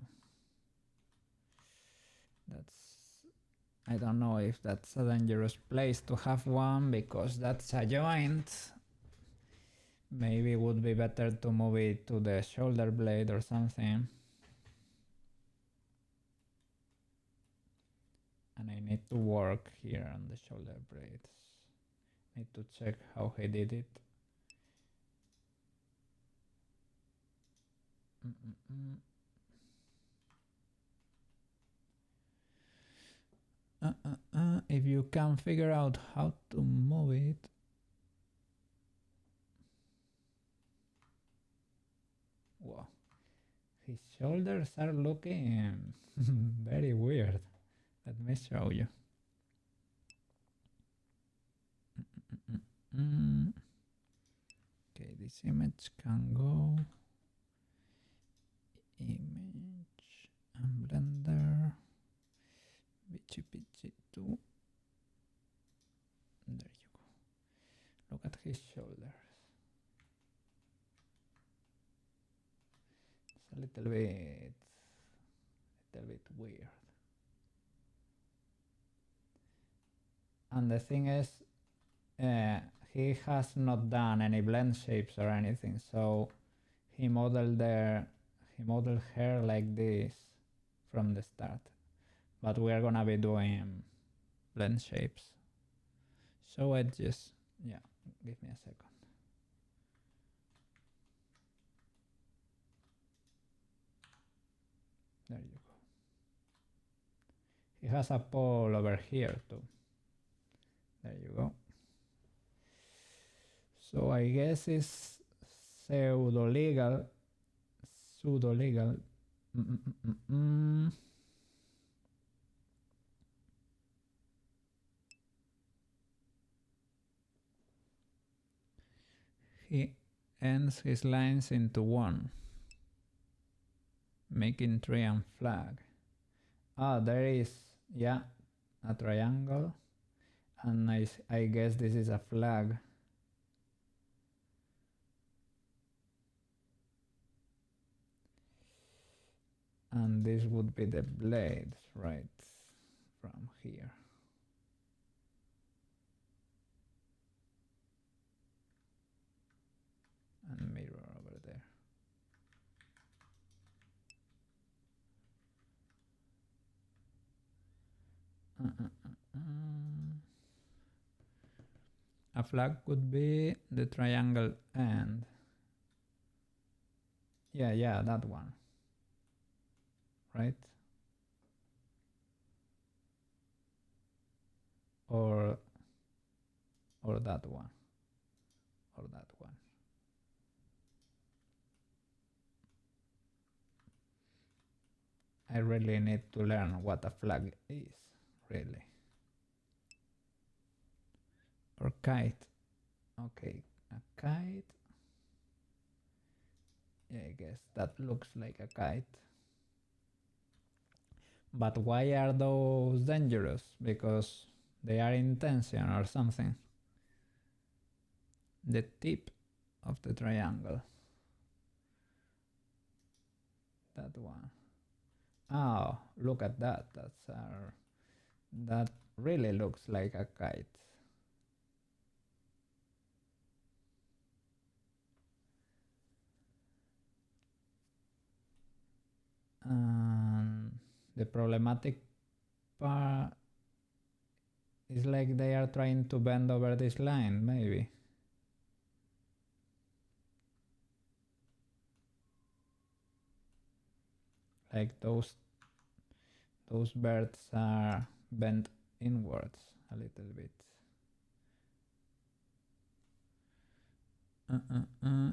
I don't know if that's a dangerous place to have one because that's a joint. Maybe it would be better to move it to the shoulder blade or something. And I need to work here on the shoulder blades. Need to check how he did it. If you can figure out how to move it. Wow, his shoulders are looking very weird. Let me show you. Okay, this image can go image and Blender BEACHY 2. There you go. Look at his shoulders. It's a little bit weird. And the thing is, he has not done any blend shapes or anything, so he modeled her like this from the start. But we are gonna be doing blend shapes. Show edges. Yeah, give me a second. There you go. He has a pole over here too. There you go. So I guess it's pseudo legal. He ends his lines into one, making triumph flag. Ah, there is, yeah, a triangle, and I guess this is a flag. And this would be the blades, right, from here. And mirror over there. A flag could be the triangle end. Yeah, that one, right? Or that one, or that one. I really need to learn what a flag is, really. Or kite. Okay, a kite. Yeah, I guess that looks like a kite. But why are those dangerous? Because they are in tension or something. The tip of the triangle. That one. Oh, look at that. That really looks like a kite. The problematic part is like they are trying to bend over this line, maybe. Like those birds are bent inwards a little bit.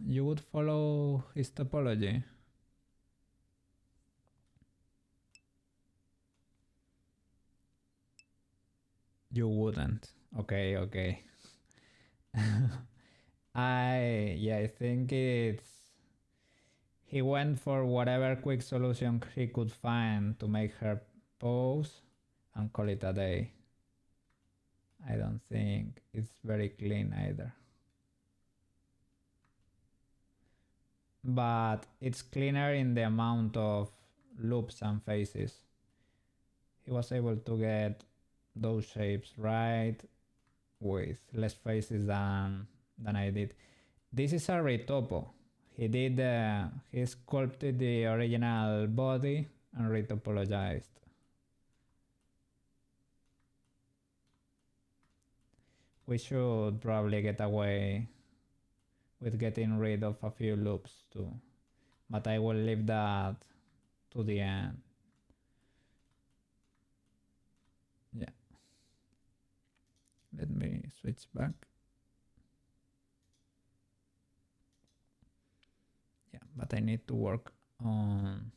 You would follow his topology. You wouldn't. Okay. I think he went for whatever quick solution he could find to make her pose and call it a day. I don't think it's very clean either. But it's cleaner in the amount of loops and faces. He was able to get those shapes right with less faces than I did. This is a retopo. He sculpted the original body and retopologized. We should probably get away with getting rid of a few loops too, but I will leave that to the end. Yeah. Let me switch back. Yeah, but I need to work on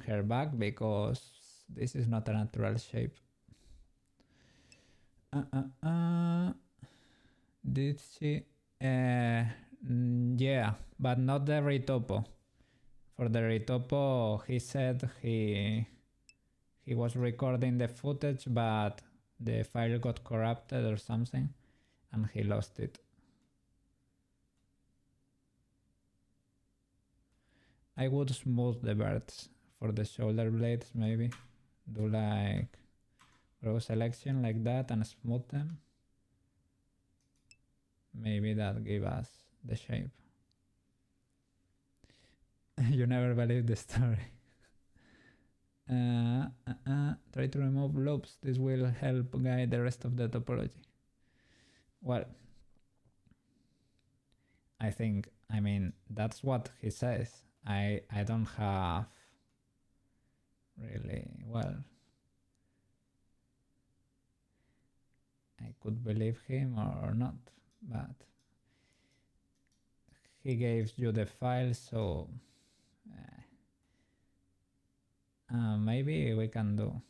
her back because this is not a natural shape. Did she? Yeah, but not the retopo. For the retopo, he said he was recording the footage, but the file got corrupted or something, and he lost it. I would smooth the birds for the shoulder blades, maybe. Do like row selection like that and smooth them. Maybe that give us the shape. You never believe the story. Try to remove loops. This will help guide the rest of the topology. Well, I mean, that's what he says. I don't have really, well, I could believe him or not, but he gave you the file, so maybe we can do.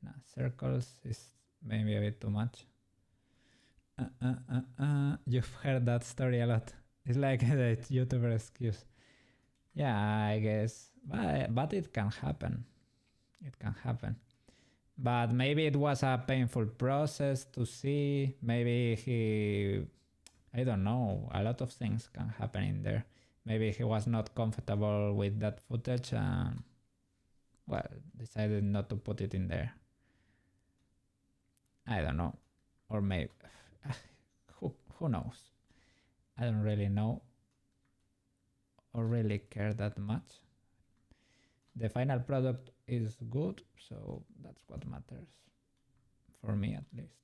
No, circles is maybe a bit too much. You've heard that story a lot. It's like the YouTuber excuse. Yeah, I guess, but it can happen. It can happen. But maybe it was a painful process to see. Maybe I don't know, a lot of things can happen in there. Maybe he was not comfortable with that footage and, well, decided not to put it in there. I don't know. Or maybe, who knows? I don't really know or really care that much. The final product is good, so that's what matters. For me at least.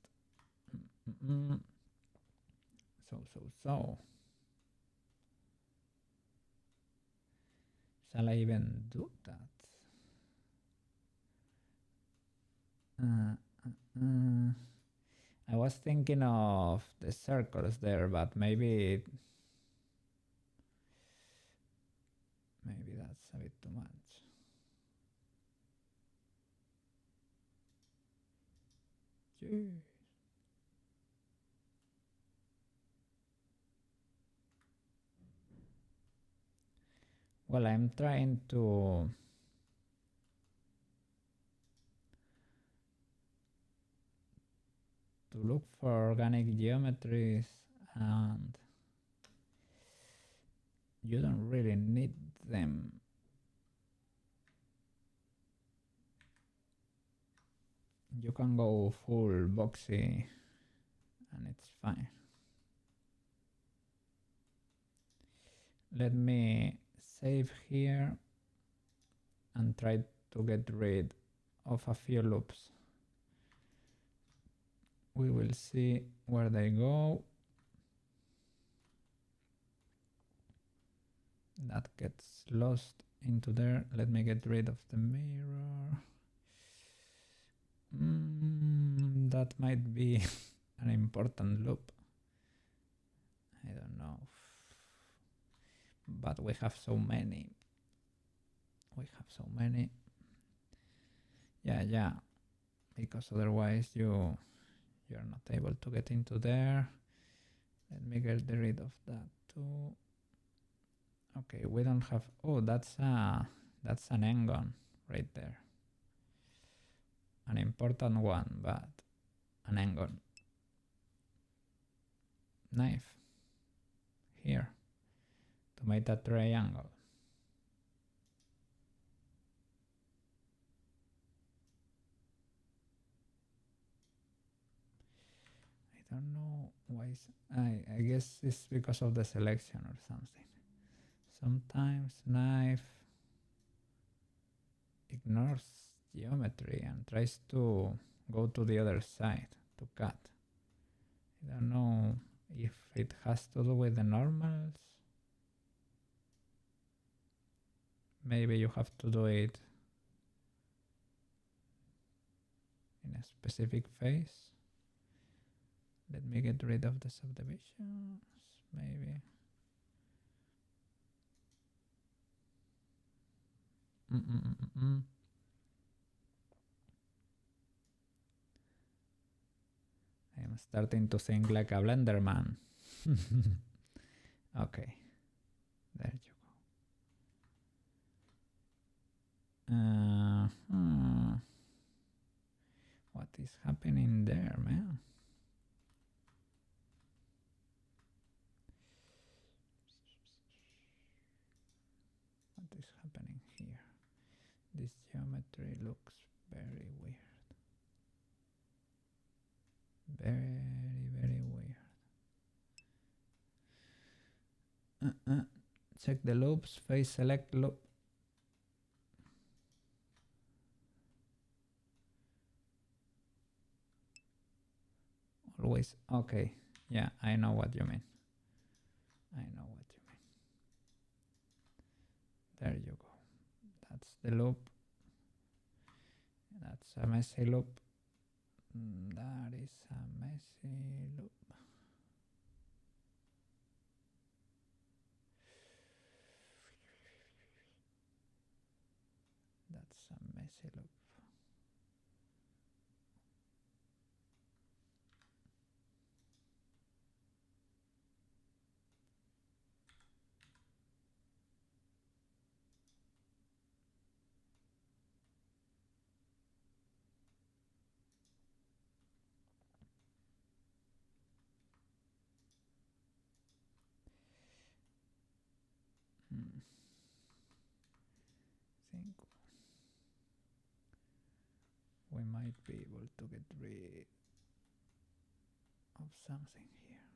So. Shall I even do that? I was thinking of the circles there, but maybe that's a bit too much. Jeez. Well, I'm trying to look for organic geometries, and you don't really need them. You can go full boxy and it's fine. Let me save here and try to get rid of a few loops. We will see where they go. That gets lost into there. Let me get rid of the mirror. That might be an important loop. I don't know. But we have so many. Yeah. Because otherwise you're not able to get into there. Let me get rid of that too. Okay, we don't have. Oh, that's an engon right there. An important one, but an engon. Knife here to make a triangle. I don't know why. I guess it's because of the selection or something. Sometimes knife ignores geometry and tries to go to the other side to cut. I don't know if it has to do with the normals. Maybe you have to do it in a specific phase. Let me get rid of the subdivisions, maybe. I'm starting to think like a blender man. Okay, there you go. What is happening there, man? What is happening here? This geometry looks very weird. Very weird. Check the loops, face select loop. Always, okay, yeah, I know what you mean. There you go. That's the loop. That's a messy loop. That is a messy loop. That's a messy loop. Think we might be able to get rid of something here.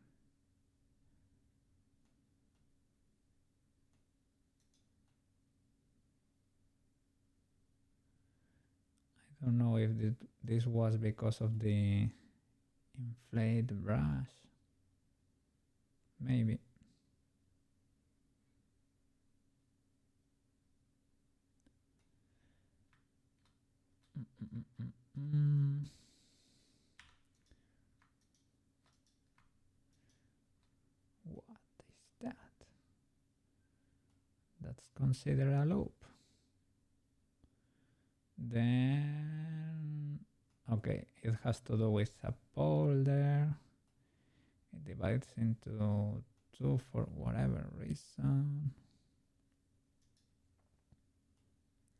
I don't know if this was because of the inflated brush. Maybe. What is that? That's considered a loop. Then, okay, it has to do with a pole there. It divides into two for whatever reason.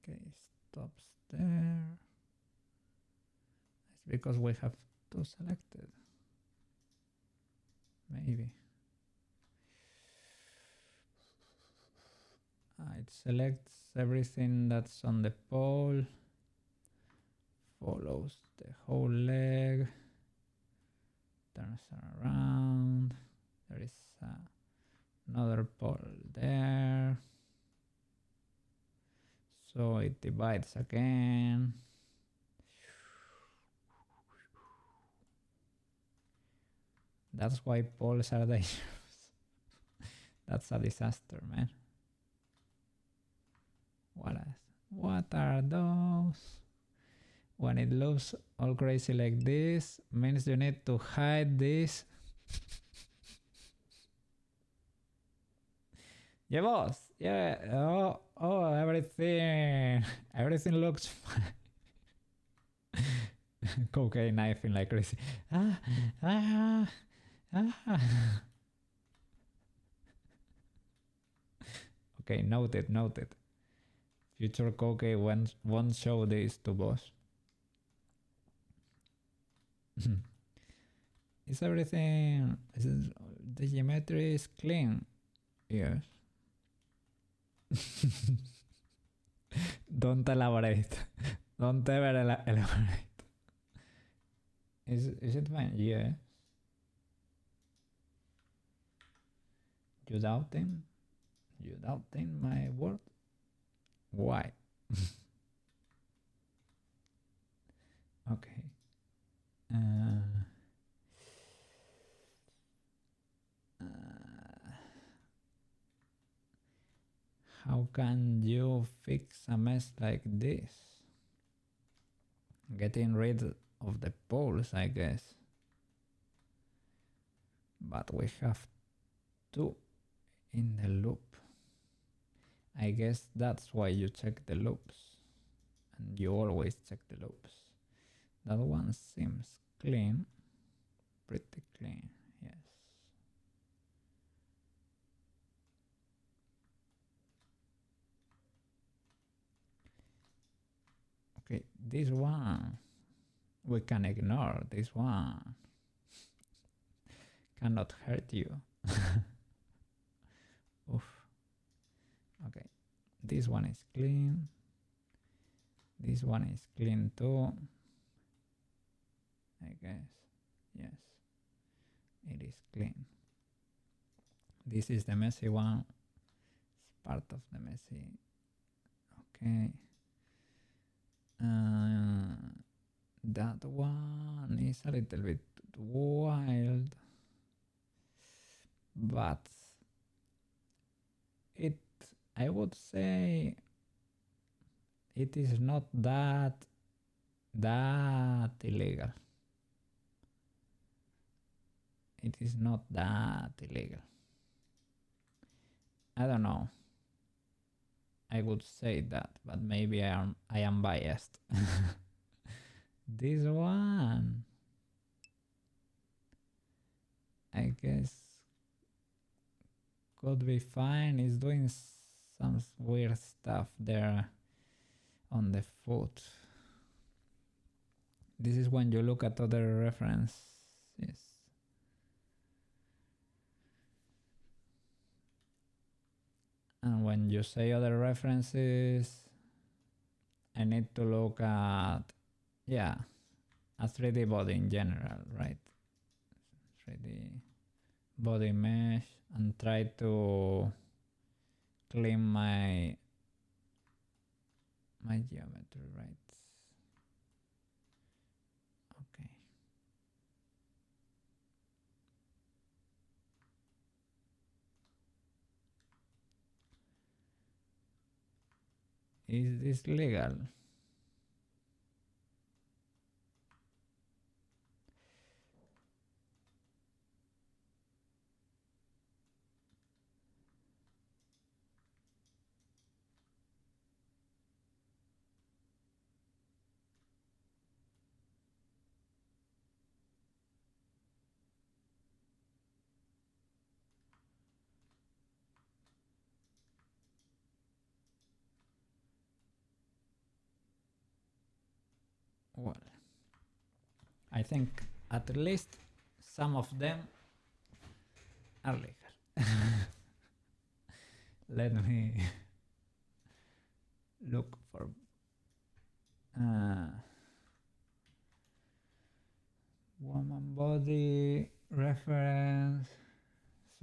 Okay, stops there. It's because we have two selected. Maybe. It selects everything that's on the pole, follows the whole leg, turns around. There is another pole there. So it divides again. That's why poles are dangerous. That's a disaster, man. What are those? When it looks all crazy like this, means you need to hide this. Yeah, boss. Yeah. Oh, everything looks fine. Cocaine knifing like crazy. Okay, noted. Future Koke won't show this to boss. Is everything... the geometry is clean? Yes. Don't elaborate. Don't ever elaborate. Is it fine? Yes. You doubting? You doubting my word? Why? Okay. How can you fix a mess like this? Getting rid of the poles, I guess. But we have two in the loop. I guess that's why you check the loops. And you always check the loops. That one seems clean. Pretty clean, yes. Okay, this one we can ignore. This one cannot hurt you. Oof. Okay, this one is clean. This one is clean too. I guess. Yes, it is clean. This is the messy one. It's part of the messy. Okay. That one is a little bit wild, but I would say it is not that illegal. It is not that illegal. I don't know. I would say that, but maybe I am biased. This one, I guess, could be fine. It's doing some weird stuff there on the foot. This is when you look at other references. And when you say other references, I need to look at, yeah, a 3D body in general, right? 3D body mesh, and try to clean my geometry, right? Okay. Is this legal? Well, I think at least some of them are legal. Let me look for woman body reference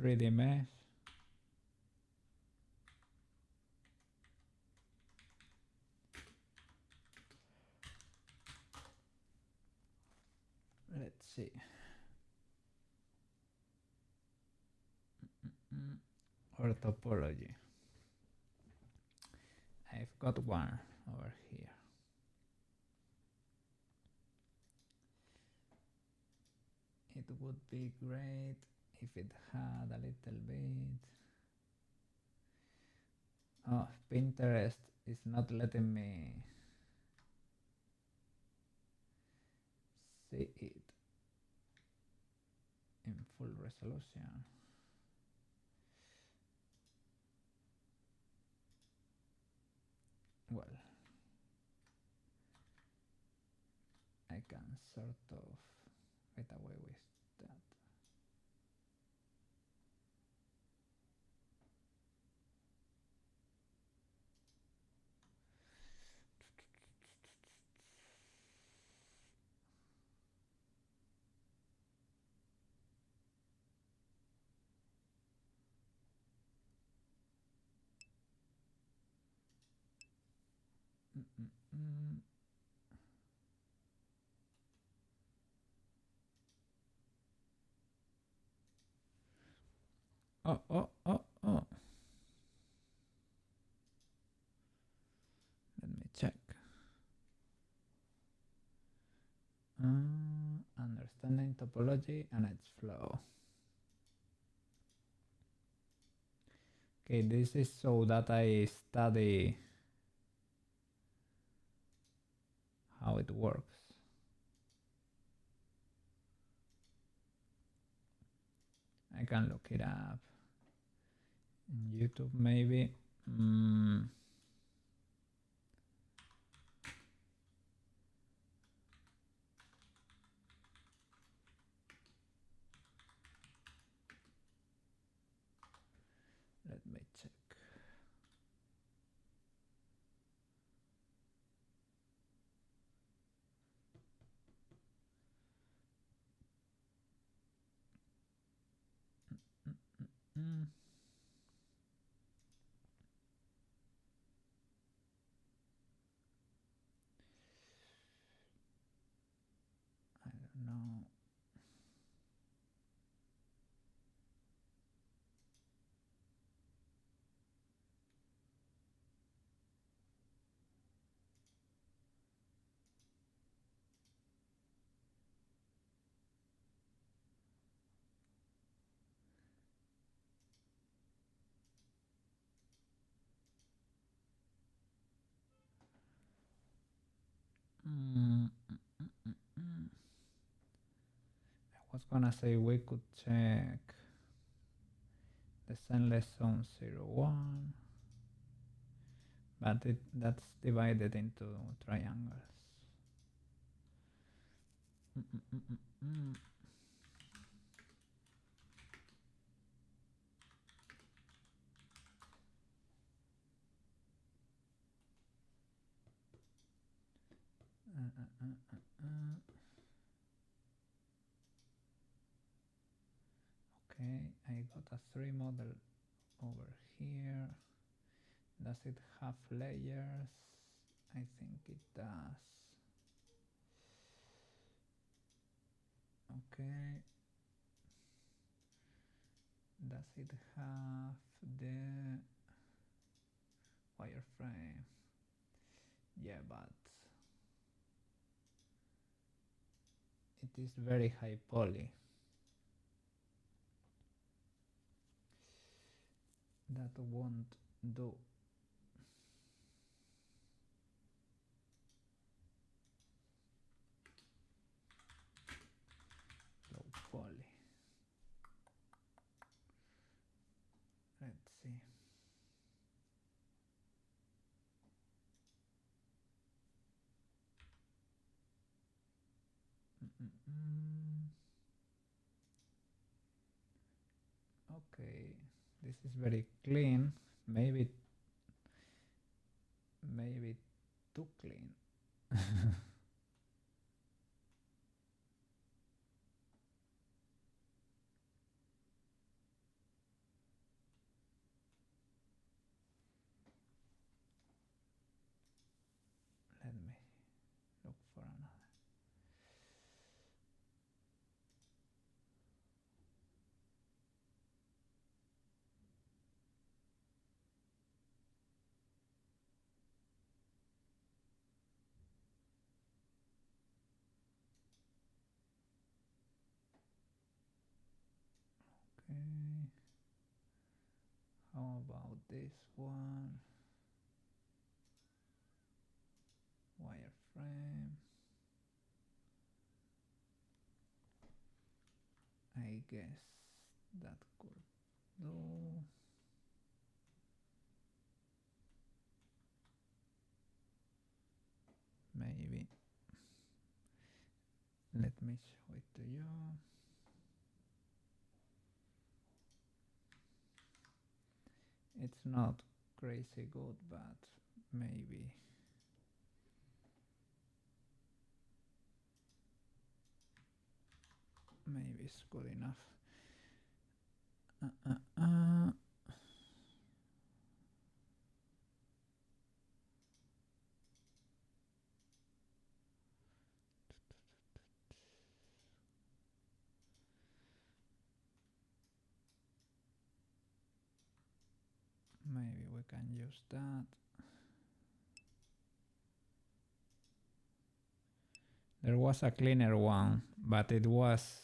3D mesh. Let's see. Or topology. I've got one over here. It would be great if it had a little bit. Oh, Pinterest is not letting me see it in full resolution. Well, I can sort of get away with that. Oh. Let me check. Understanding topology and its flow. Okay, this is so that I study how it works. I can look it up in YouTube maybe. Let me check. I don't know. I was gonna say we could check the Zenless Zone 01, but that's divided into triangles. Okay, I got a 3 model over here. Does it have layers? I think it does. Okay. Does it have the wireframe? Yeah, but it is very high poly. That won't do. Low poly. Let's see. Okay, this is very clean. Maybe too clean. Let me look for another. Okay. How about this one? Wireframe. I guess that could do. Maybe. Let me show it to you. It's not crazy good, but maybe it's good enough. Maybe we can use that. There was a cleaner one, but it was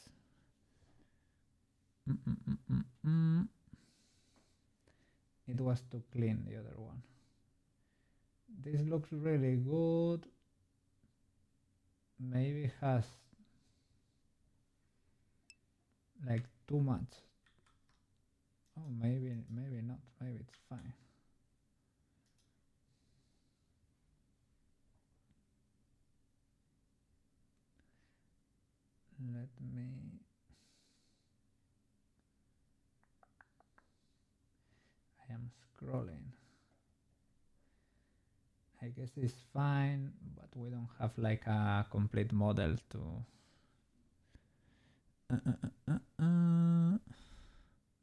it was too clean, the other one. This looks really good. Maybe has like too much. Oh, maybe not. Maybe it's fine. Let me. I am scrolling. I guess it's fine, but we don't have like a complete model to.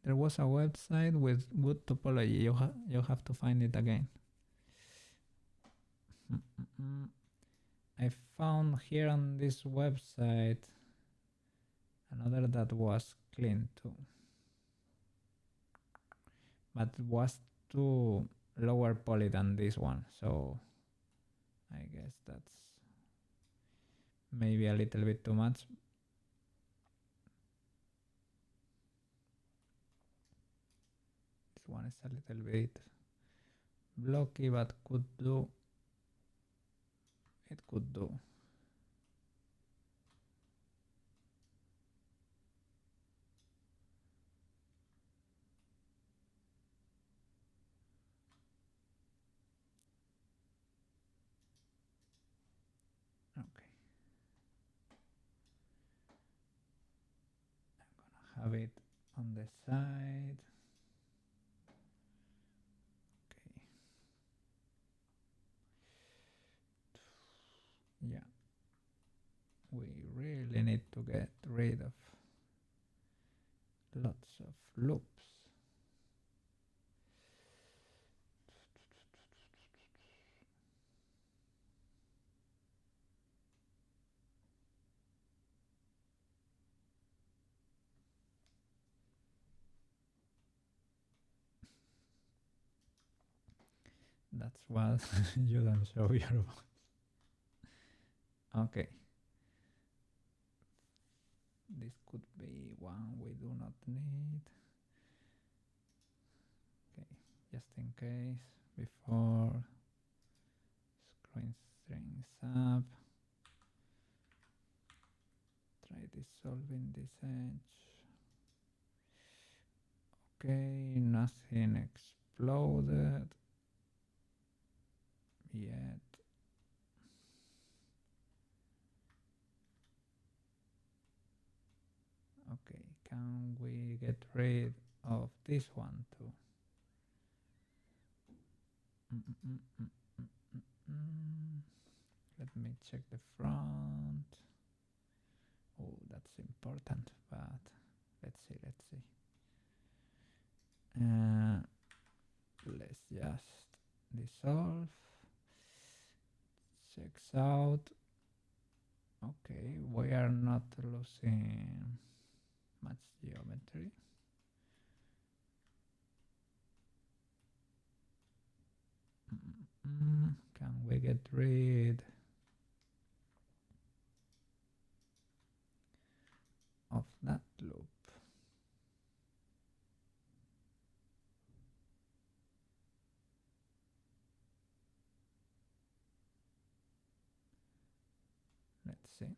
There was a website with good topology. You have to find it again. I found here on this website another that was clean too, but was too lower poly than this one, so I guess that's maybe a little bit too much. This one is a little bit blocky, but could do. It could do. Okay. I'm gonna have it on the side. Okay. Yeah. We really need to get rid of lots of loops. That's what you don't show your boss. Okay. This could be one we do not need. Okay, just in case, before screwing strings up, try dissolving this edge. Okay, nothing exploded yet. Can we get rid of this one too? Let me check the front. Oh, that's important, but let's see. Let's just dissolve. Checks out. Okay, we are not losing much geometry. Can we get rid of that loop? Let's see.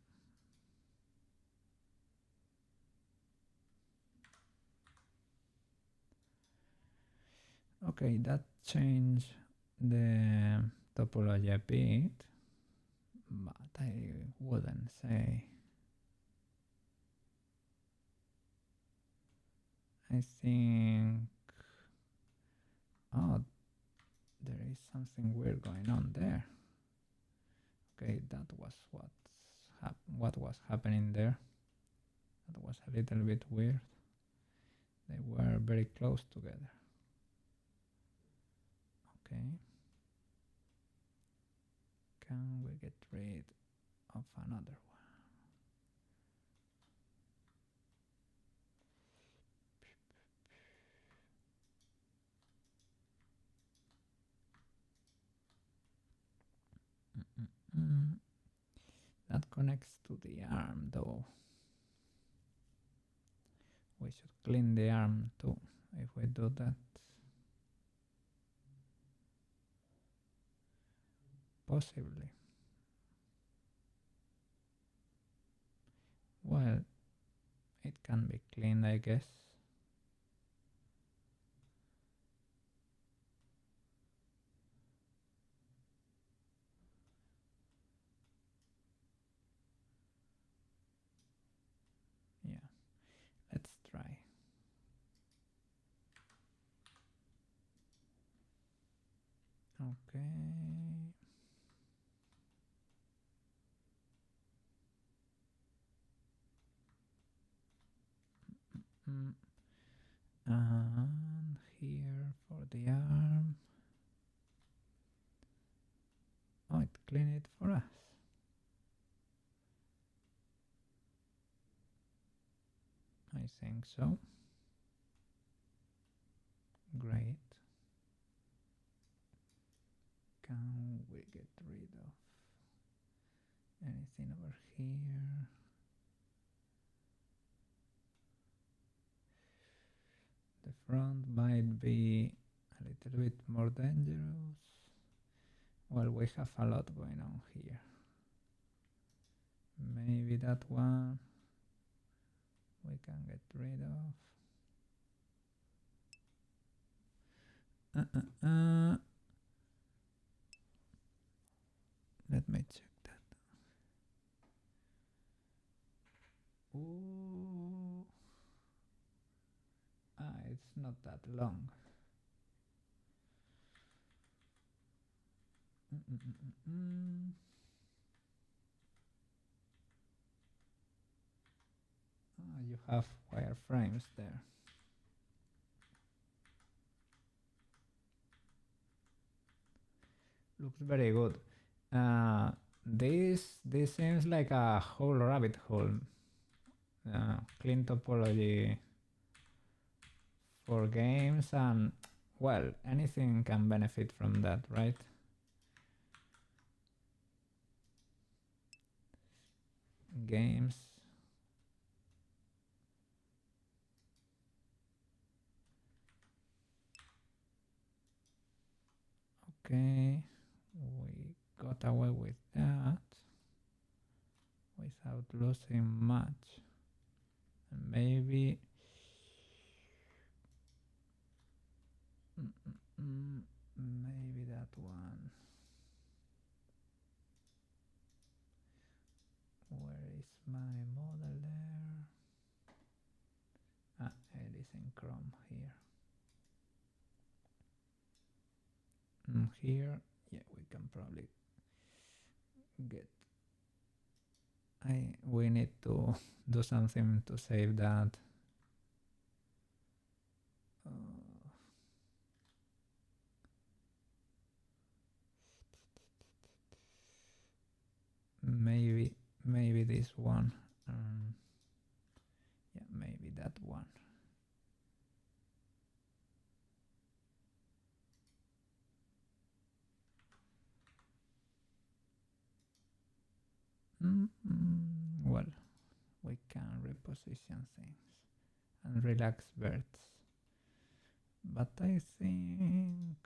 Okay, that changed the topology a bit, but I wouldn't say. I think, oh, there is something weird going on there. Okay, that was what was happening there. That was a little bit weird. They were very close together. Okay. Can we get rid of another one? That connects to the arm though. We should clean the arm too if we do that. Possibly. Well, it can be cleaned, I guess. Yeah, let's try. Okay. And here for the arm. Oh, it cleaned it for us. I think so. Great. Can we get rid of anything over here? The front might be a little bit more dangerous. Well, we have a lot going on here. Maybe that one we can get rid of. Let me check that. Ooh. It's not that long. You have wireframes there. Looks very good. This seems like a whole rabbit hole. Clean topology for games, and well, anything can benefit from that, right? Games. Okay, we got away with that without losing much. And maybe maybe that one. Where is my model there? in Chrome here. Here, yeah, we can probably get. We need to do something to save that. Maybe this one. Yeah, maybe that one. Well, we can reposition things and relax birds, but I think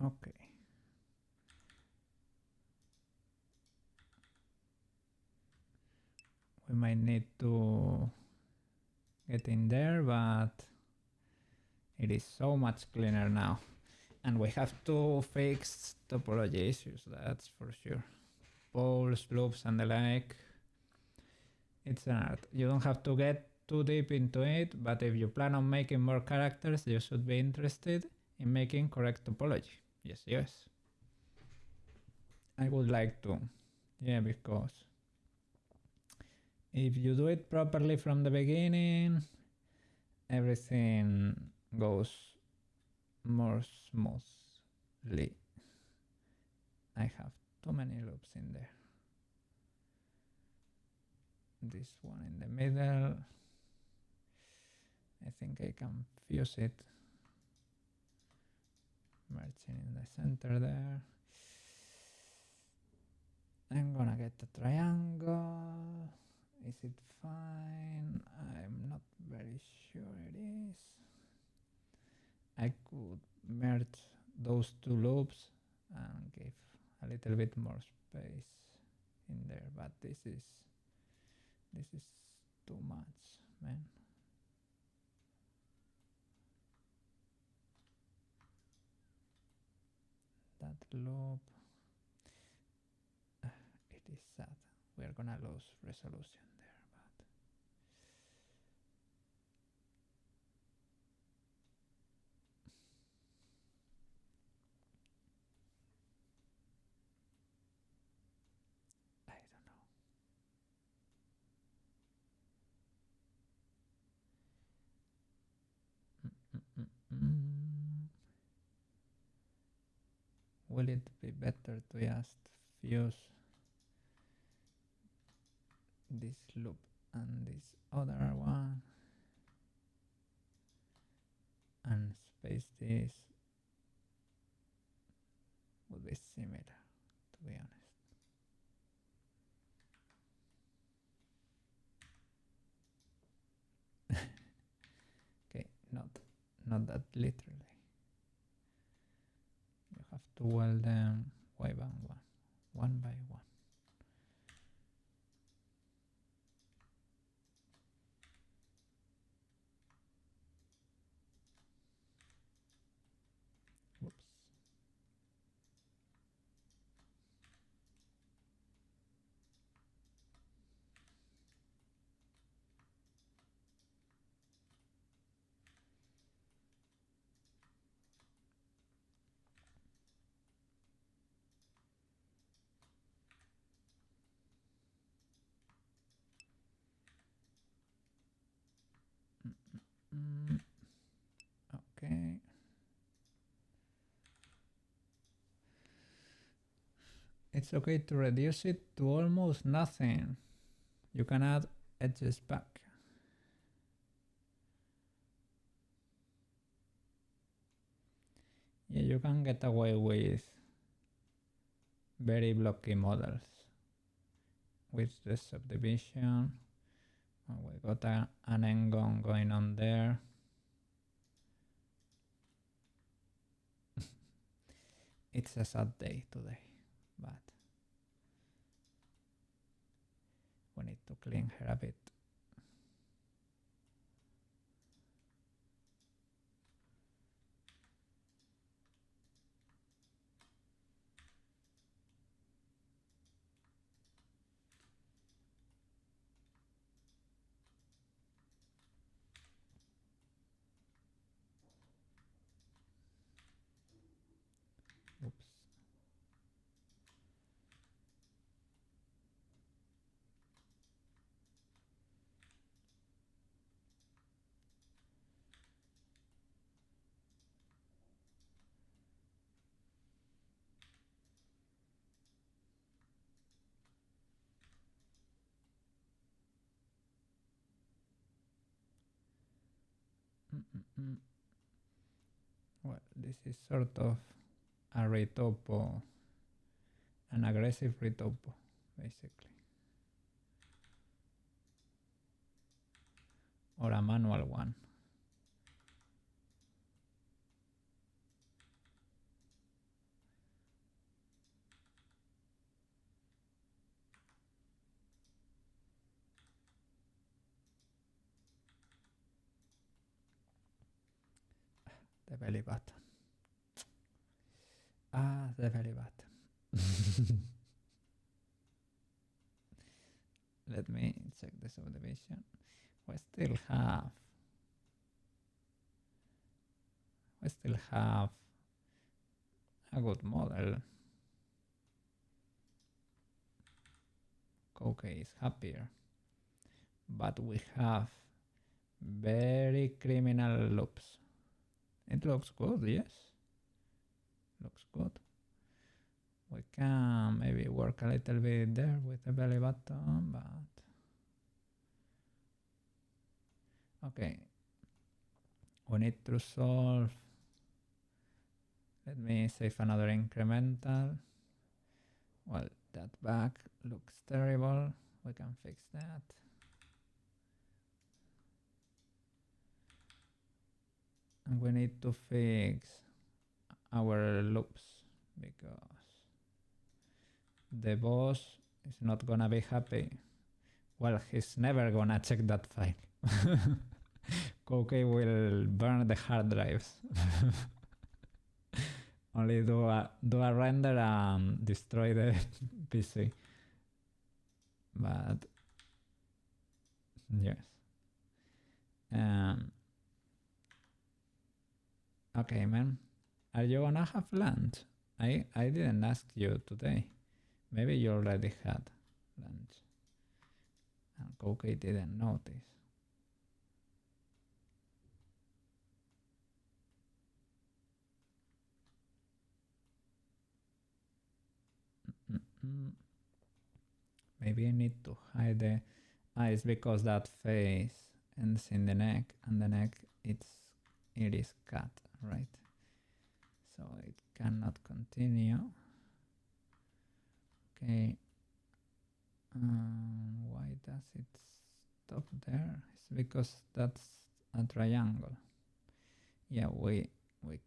okay. We might need to get in there, but it is so much cleaner now. And we have to fix topology issues, that's for sure. Poles, loops, and the like. It's an art. You don't have to get too deep into it, but if you plan on making more characters, you should be interested in making correct topology. Yes, yes. I would like to. Yeah, because if you do it properly from the beginning, everything goes more smoothly. I have too many loops in there. This one in the middle. I think I can fuse it. Merging in the center there. I'm gonna get a triangle. Is it fine? I'm not very sure it is. I could merge those two loops and give a little bit more space in there, but this is too much, man. That loop, it is sad. We are gonna lose resolution there, but I don't know. Will it be better to just fuse this loop and this other one and space this? Would be similar, to be honest. Okay, not that literally. You have to weld them one by one by one. Whoops. Okay. It's okay to reduce it to almost nothing. You can add edges back. Yeah, you can get away with very blocky models with the subdivision. Oh, we got an engon going on there. It's a sad day today, but we need to clean her a bit. Oops. Well, this is sort of a retopo, an aggressive retopo, basically, or a manual one. The belly button. Ah, the belly button. Let me check the subdivision. We still have a good model. Koke is happier, but we have very criminal loops. It looks good, yes. Looks good. We can maybe work a little bit there with the belly button, but okay. We need to solve. Let me save another incremental. Well, that back looks terrible. We can fix that. And we need to fix our loops because the boss is not gonna be happy. Well, he's never gonna check that file. Koke will burn the hard drives. Only do a render and destroy the PC. But yes. Okay, man. Are you gonna have lunch? I didn't ask you today. Maybe you already had lunch. And Koke didn't notice. Maybe I need to hide the eyes because that face ends in the neck, and the neck it is cut, right? So it cannot continue. Okay. Why does it stop there? It's because that's a triangle. Yeah, we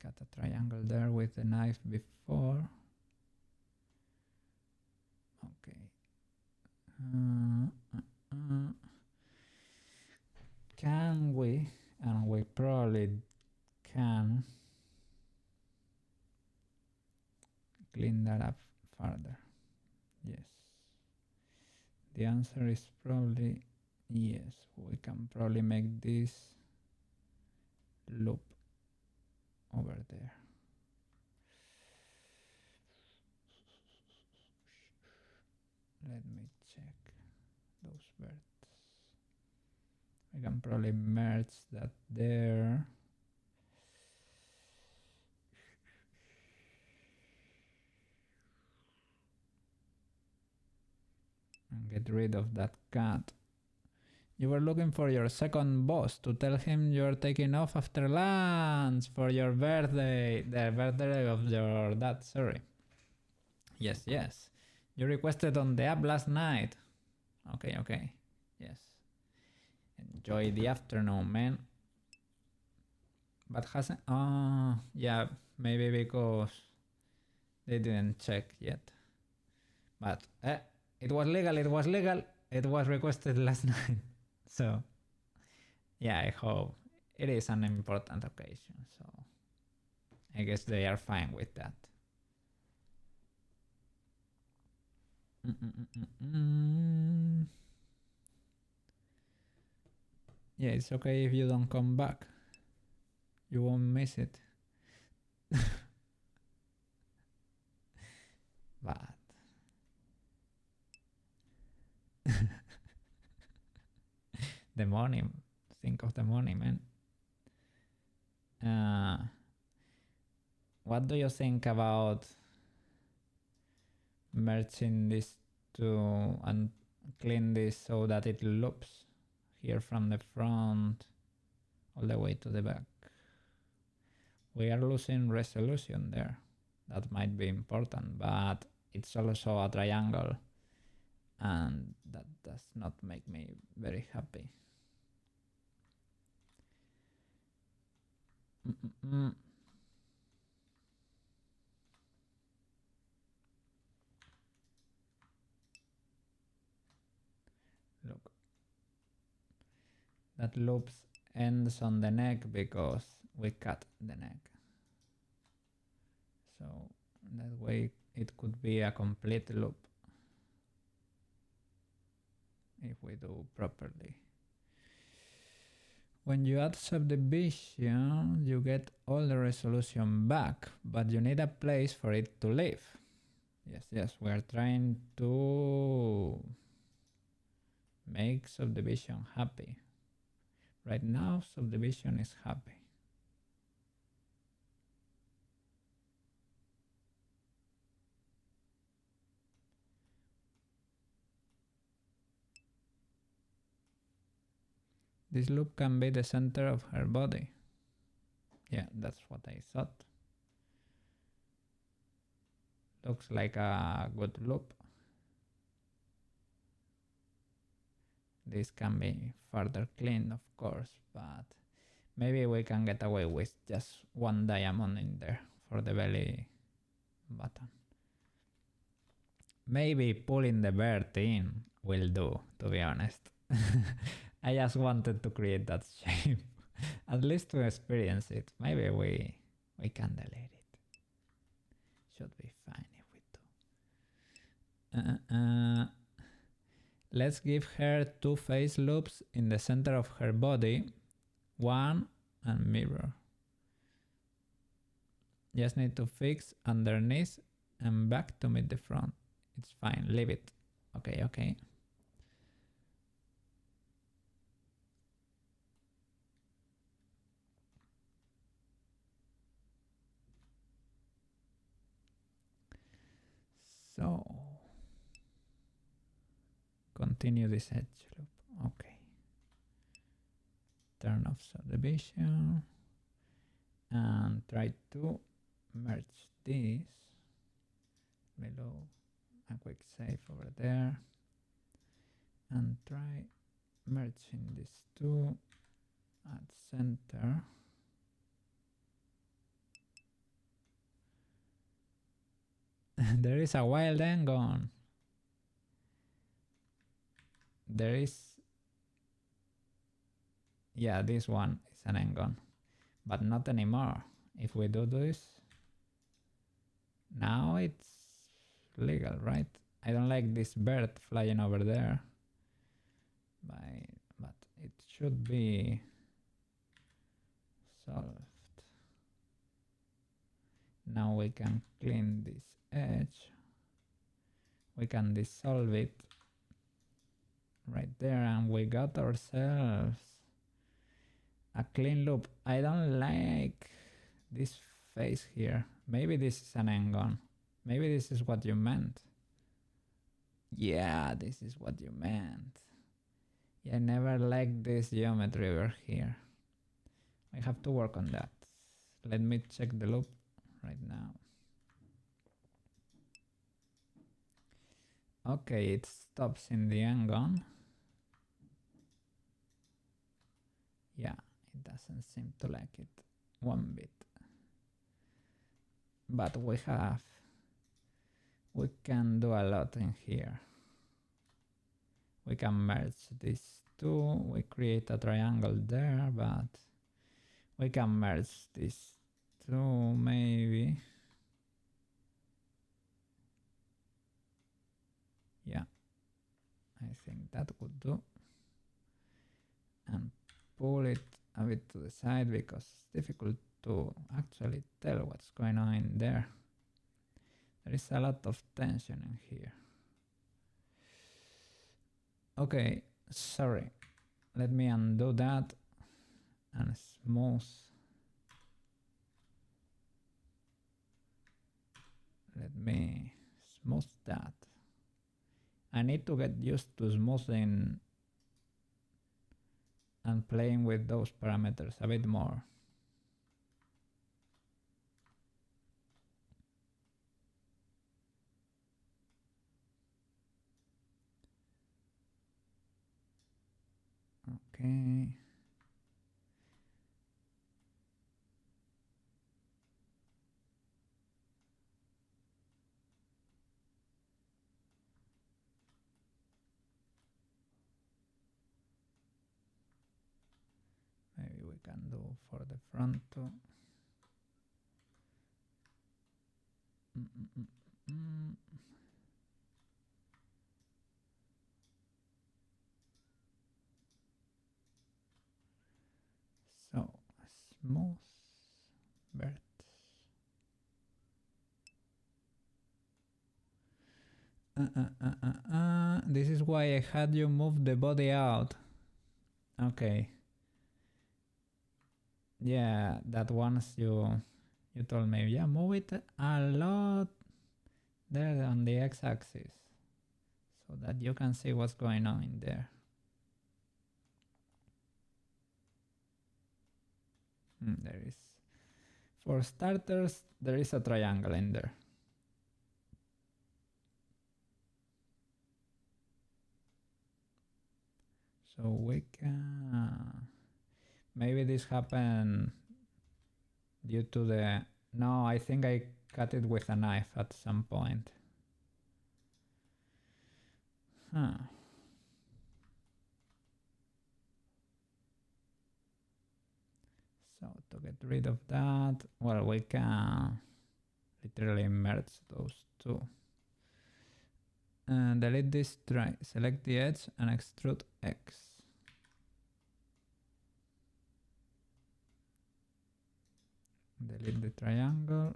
cut a triangle there with the knife before. Okay. Can we, and we probably can, clean that up further? Yes. The answer is probably yes. We can probably make this loop over there. Let me check those birds. We can probably merge that there. And get rid of that cat. You were looking for your second boss to tell him you're taking off after lunch for your birthday. The birthday of your dad, sorry. Yes, yes. You requested on the app last night. Okay, okay. Yes. Enjoy the afternoon, man. But hasn't... Oh, yeah, maybe because they didn't check yet. But it was legal, it was legal. It was requested last night. So, yeah, I hope it is an important occasion. So, I guess they are fine with that. Yeah, it's okay if you don't come back. You won't miss it. But the money, think of the money, man. What do you think about merging this to and clean this so that it loops here from the front all the way to the back? We are losing resolution there. That might be important, but it's also a triangle, and that does not make me very happy. Look, that loops ends on the neck because we cut the neck. So that way it could be a complete loop if we do properly. When you add subdivision, you get all the resolution back, but you need a place for it to live. Yes, yes, we are trying to make subdivision happy. Right now, subdivision is happy. This loop can be the center of her body. Yeah, that's what I thought. Looks like a good loop. This can be further cleaned, of course, but maybe we can get away with just one diamond in there for the belly button. Maybe pulling the bird in will do, to be honest. I just wanted to create that shape, at least to experience it. Maybe we can delete it. Should be fine if we do. Let's give her two face loops in the center of her body, one and mirror. Just need to fix underneath and back to meet the front. It's fine, leave it. Okay, okay. So, continue this edge loop. Okay. Turn off subdivision and try to merge this below. A quick save over there and try merging these two at center. There is a wild engon. There is, yeah, this one is an engon, but not anymore. If we do this, now it's legal, right? I don't like this bird flying over there, but it should be solved. Now we can clean this edge. We can dissolve it right there, and we got ourselves A clean loop. I don't like this face here. Maybe this is an end-on. Maybe this is what you meant. Yeah, this is what you meant. Yeah, I never liked this geometry over here. I have to work on that. Let me check the loop right now. Okay, it stops in the end-on. Yeah, it doesn't seem to like it one bit. But we can do a lot in here. We can merge these two. We create a triangle there, but we can merge these two maybe. Yeah, I think that would do. And pull it a bit to the side because it's difficult to actually tell what's going on in there. There is a lot of tension in here. Okay, sorry. Let me undo that and smooth. Let me smooth that. I need to get used to smoothing and playing with those parameters a bit more. Okay. Maybe we can do for the front too. So smooth birds. This is why I had you move the body out. Okay. Yeah, that once you told me, yeah, move it a lot there on the x-axis so that you can see what's going on in there. There is, for starters, there is a triangle in there. So we can, maybe this happened due to the, no, I think I cut it with a knife at some point. Huh. So to get rid of that, well, we can literally merge those two. And delete this tray, select the edge and extrude X. Delete the triangle.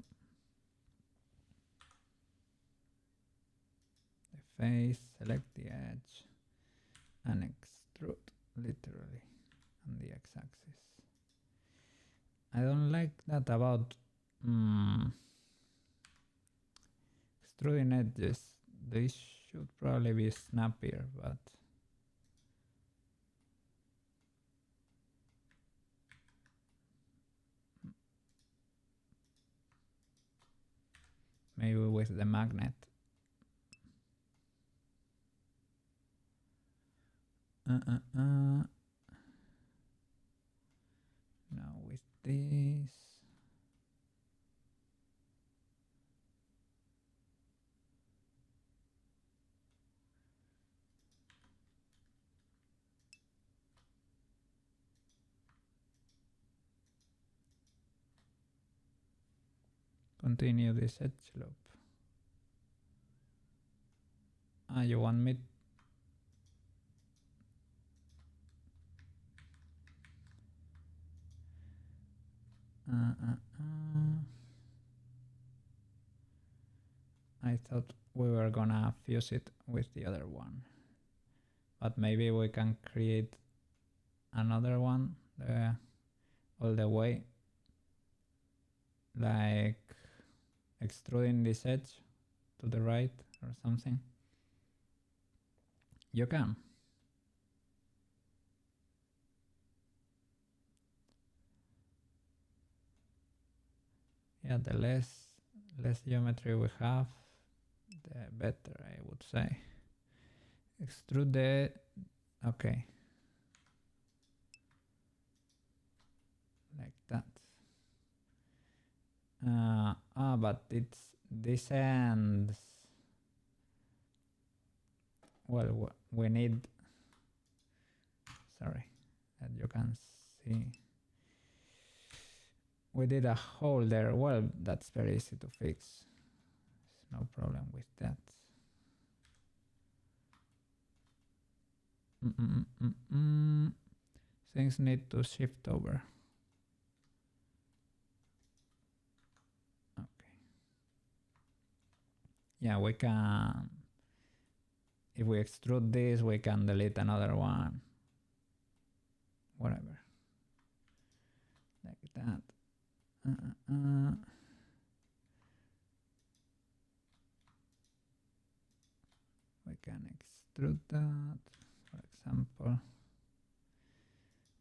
The face, select the edge and extrude literally on the x-axis. I don't like that about extruding edges. They should probably be snappier, but maybe with the magnet. Now with this. Continue this edge loop. You want me? I thought we were gonna fuse it with the other one, but maybe we can create another one. all the way, like extruding this edge to the right or something, you can. Yeah, the less geometry we have, the better, I would say. Extrude the, okay, like that. But it's this ends. Well, we need, sorry, that you can see. We did a hole there. Well, that's very easy to fix. There's no problem with that. Things need to shift over. Okay. Yeah, we can, if we extrude this, we can delete another one. Whatever. Like that. We can extrude that, for example,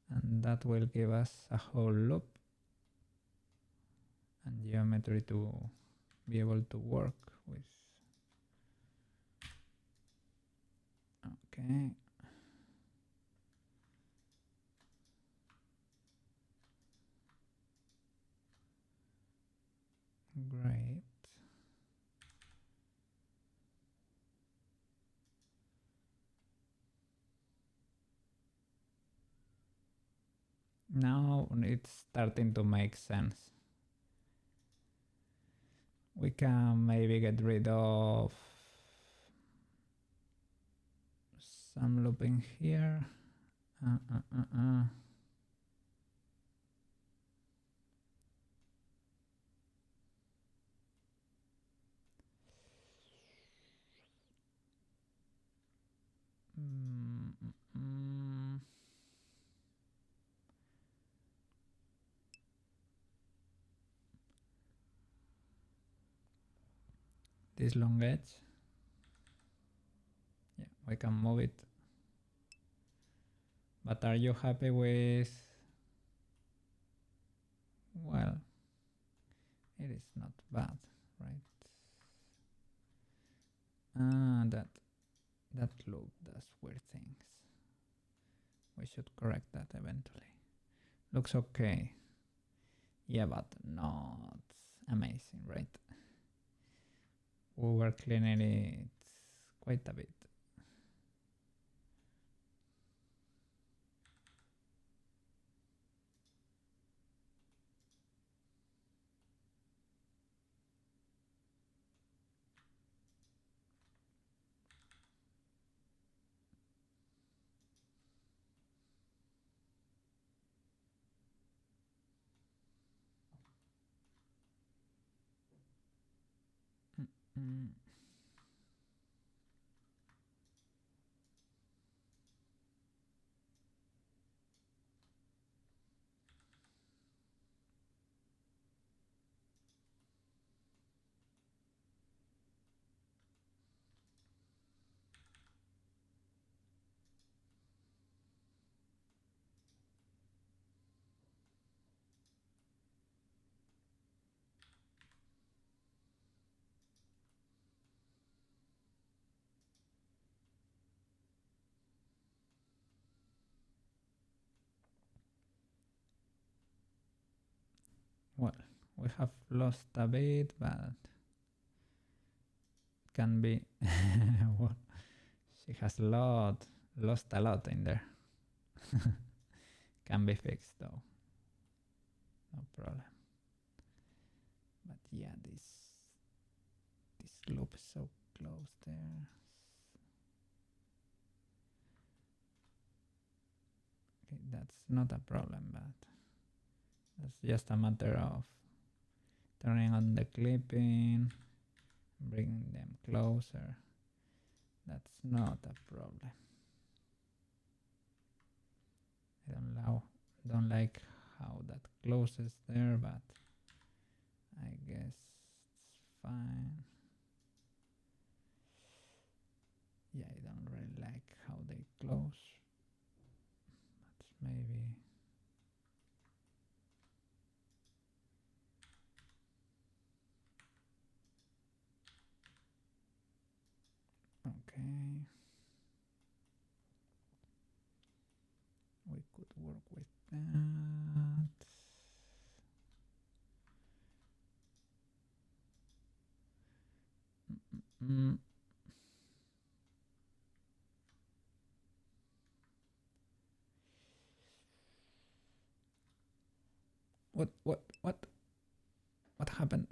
and that will give us a whole loop and geometry to be able to work with. Okay. Great. Now it's starting to make sense. We can maybe get rid of some looping here. This long edge. Yeah, we can move it. But are you happy with? Well, it is not bad, right? That loop does weird things. We should correct that eventually. Looks okay. Yeah, but not amazing, right? We were cleaning it quite a bit. Well, we have lost a bit, but can be. Well, she has lost a lot in there. Can be fixed though, no problem. But yeah, this loop is so close there. Okay, that's not a problem, but that's just a matter of turning on the clipping, bringing them closer. That's not a problem. I don't like how that closes there, but I guess it's fine. Yeah, I don't really like how they close, but maybe. Okay. We could work with that. Mm. What happened?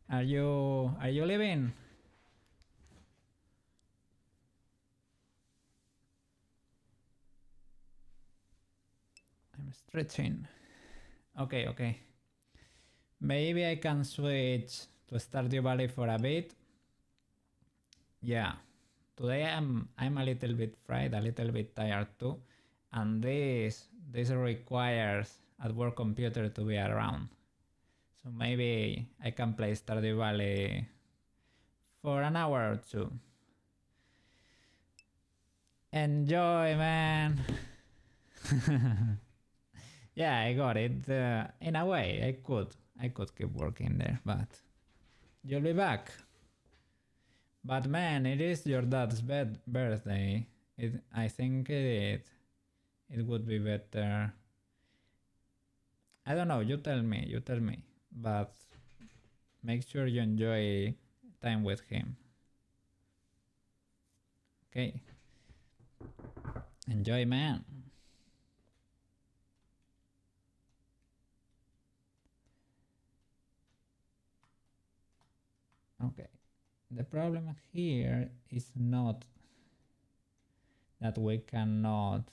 Are you leaving? I'm stretching. Okay. Maybe I can switch to Stardew Valley for a bit. Yeah. Today I'm a little bit fried, a little bit tired too. And this requires a work computer to be around. So maybe I can play Stardew Valley for an hour or two. Enjoy, man. Yeah, I got it. In a way, I could keep working there, but you'll be back. But man, it is your dad's birthday. I think it would be better. I don't know. You tell me. But make sure you enjoy time with him. Okay. Enjoy, man. Okay. The problem here is not that we cannot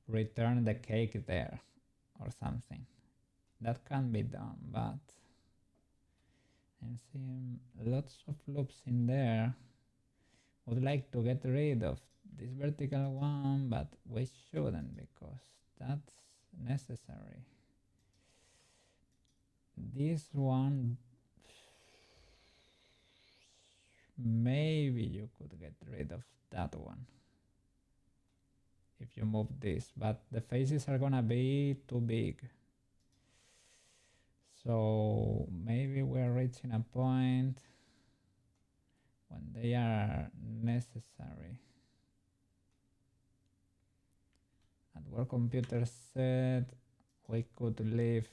return the cake there or something. That can be done, but I'm seeing lots of loops in there. Would like to get rid of this vertical one, but we shouldn't because that's necessary. This one, maybe you could get rid of that one if you move this, but the faces are gonna be too big. So maybe we're reaching a point when they are necessary. At work computer said we could leave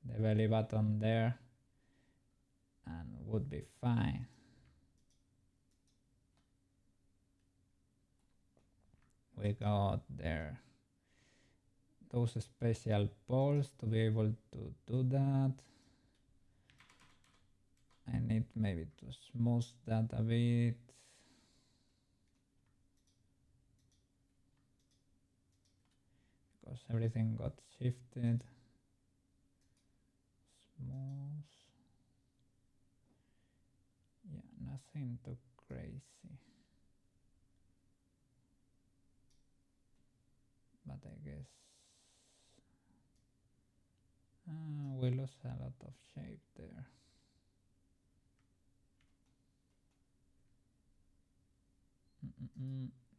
the belly button there and would be fine. We got there those special poles to be able to do that. I need maybe to smooth that a bit. Because everything got shifted. Smooth. Yeah, nothing too crazy. But I guess we lost a lot of shape there.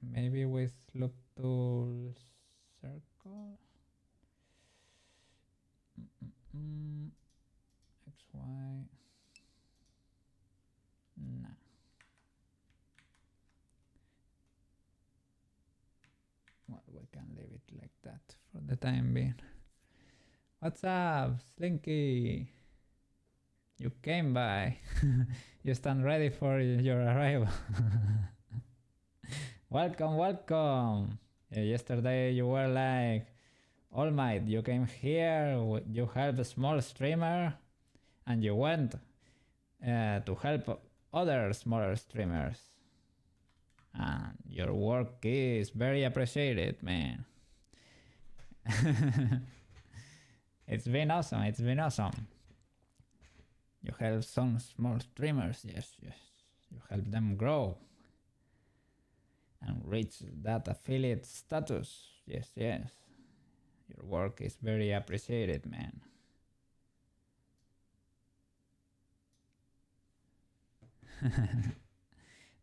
Maybe with loop tool circle. XY. Nah. Well, we can leave it like that for the time being. What's up, Slinky? You came by. You stand ready for your arrival. Welcome. Yesterday you were like, All Might, you came here, you helped a small streamer, and you went to help other smaller streamers. And your work is very appreciated, man. It's been awesome. You help some small streamers, yes. You help them grow and reach that affiliate status, yes. Your work is very appreciated, man.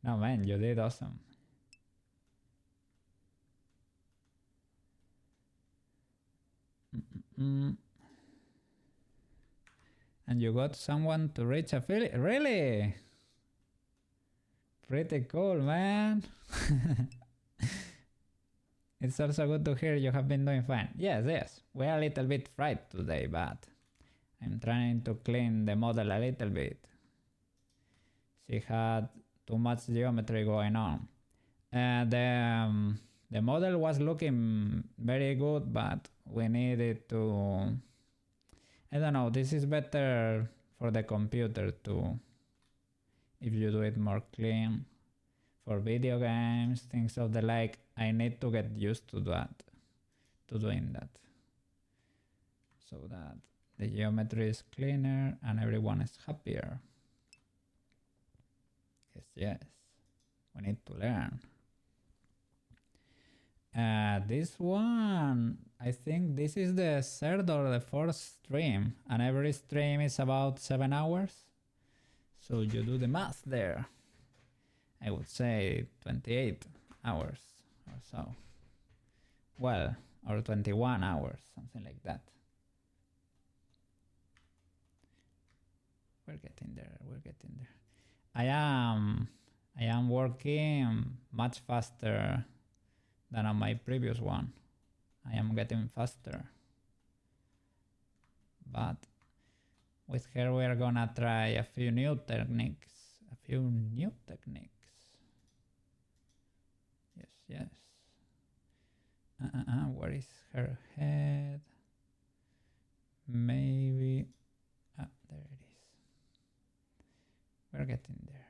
No, man, you did awesome. And you got someone to reach affiliate? Really? Pretty cool, man. It's also good to hear you have been doing fine. Yes. We're a little bit fried today, but I'm trying to clean the model a little bit. She had too much geometry going on. The model was looking very good, but we needed to... I don't know, this is better for the computer too. If you do it more clean. For video games, things of the like, I need to get used to that. To doing that. So that the geometry is cleaner and everyone is happier. Yes. We need to learn. This one, I think this is the third or the fourth stream, and every stream is about 7 hours. So you do the math there. I would say 28 hours or so. Well, or 21 hours, something like that. We're getting there. I am working much faster than on my previous one. I am getting faster. But with her we are gonna try a few new techniques. Yes. Where is her head? Maybe... there it is. We're getting there.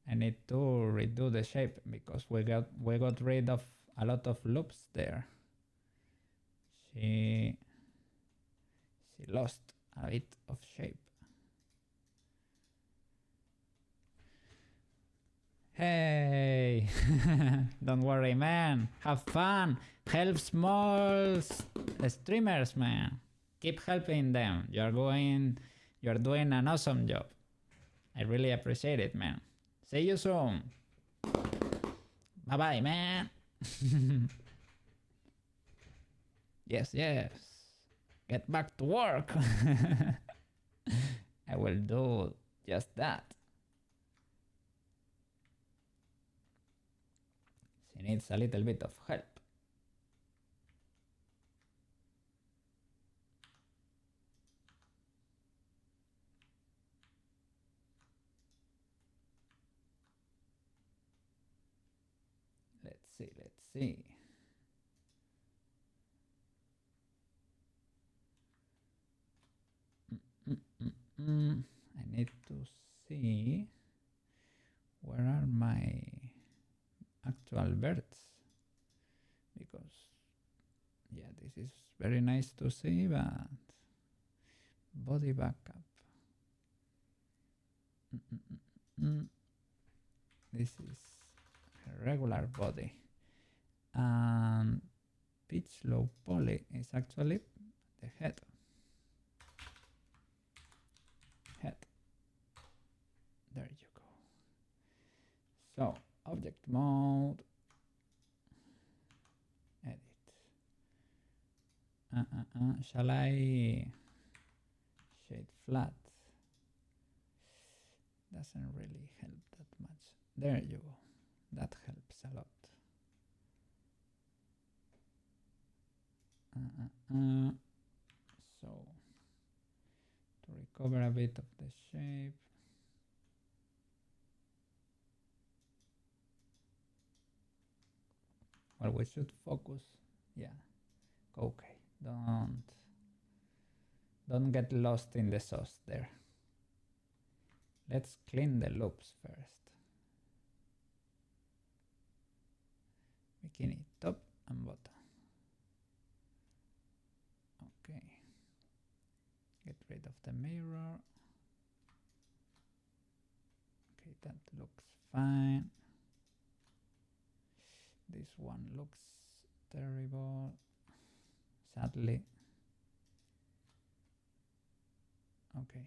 I need to redo the shape because we got rid of a lot of loops there. She lost a bit of shape. Hey, don't worry, man. Have fun. Help small streamers, man. Keep helping them. You're doing an awesome job. I really appreciate it, man. See you soon. Bye-bye, man. Yes. Get back to work. I will do just that. She needs a little bit of help. Let's see. I need to see where are my actual birds, because yeah, this is very nice to see, but body backup. This is a regular body, and pitch low poly is actually the head. There you go. So object mode, edit. Shall I shade flat? Doesn't really help that much. There you go. That helps a lot. So to recover a bit of the shape, well, we should focus. Yeah. Okay. Don't get lost in the sauce there. Let's clean the loops first. Bikini top and bottom. Okay. Get rid of the mirror. Okay, that looks fine. This one looks terrible, sadly. Okay,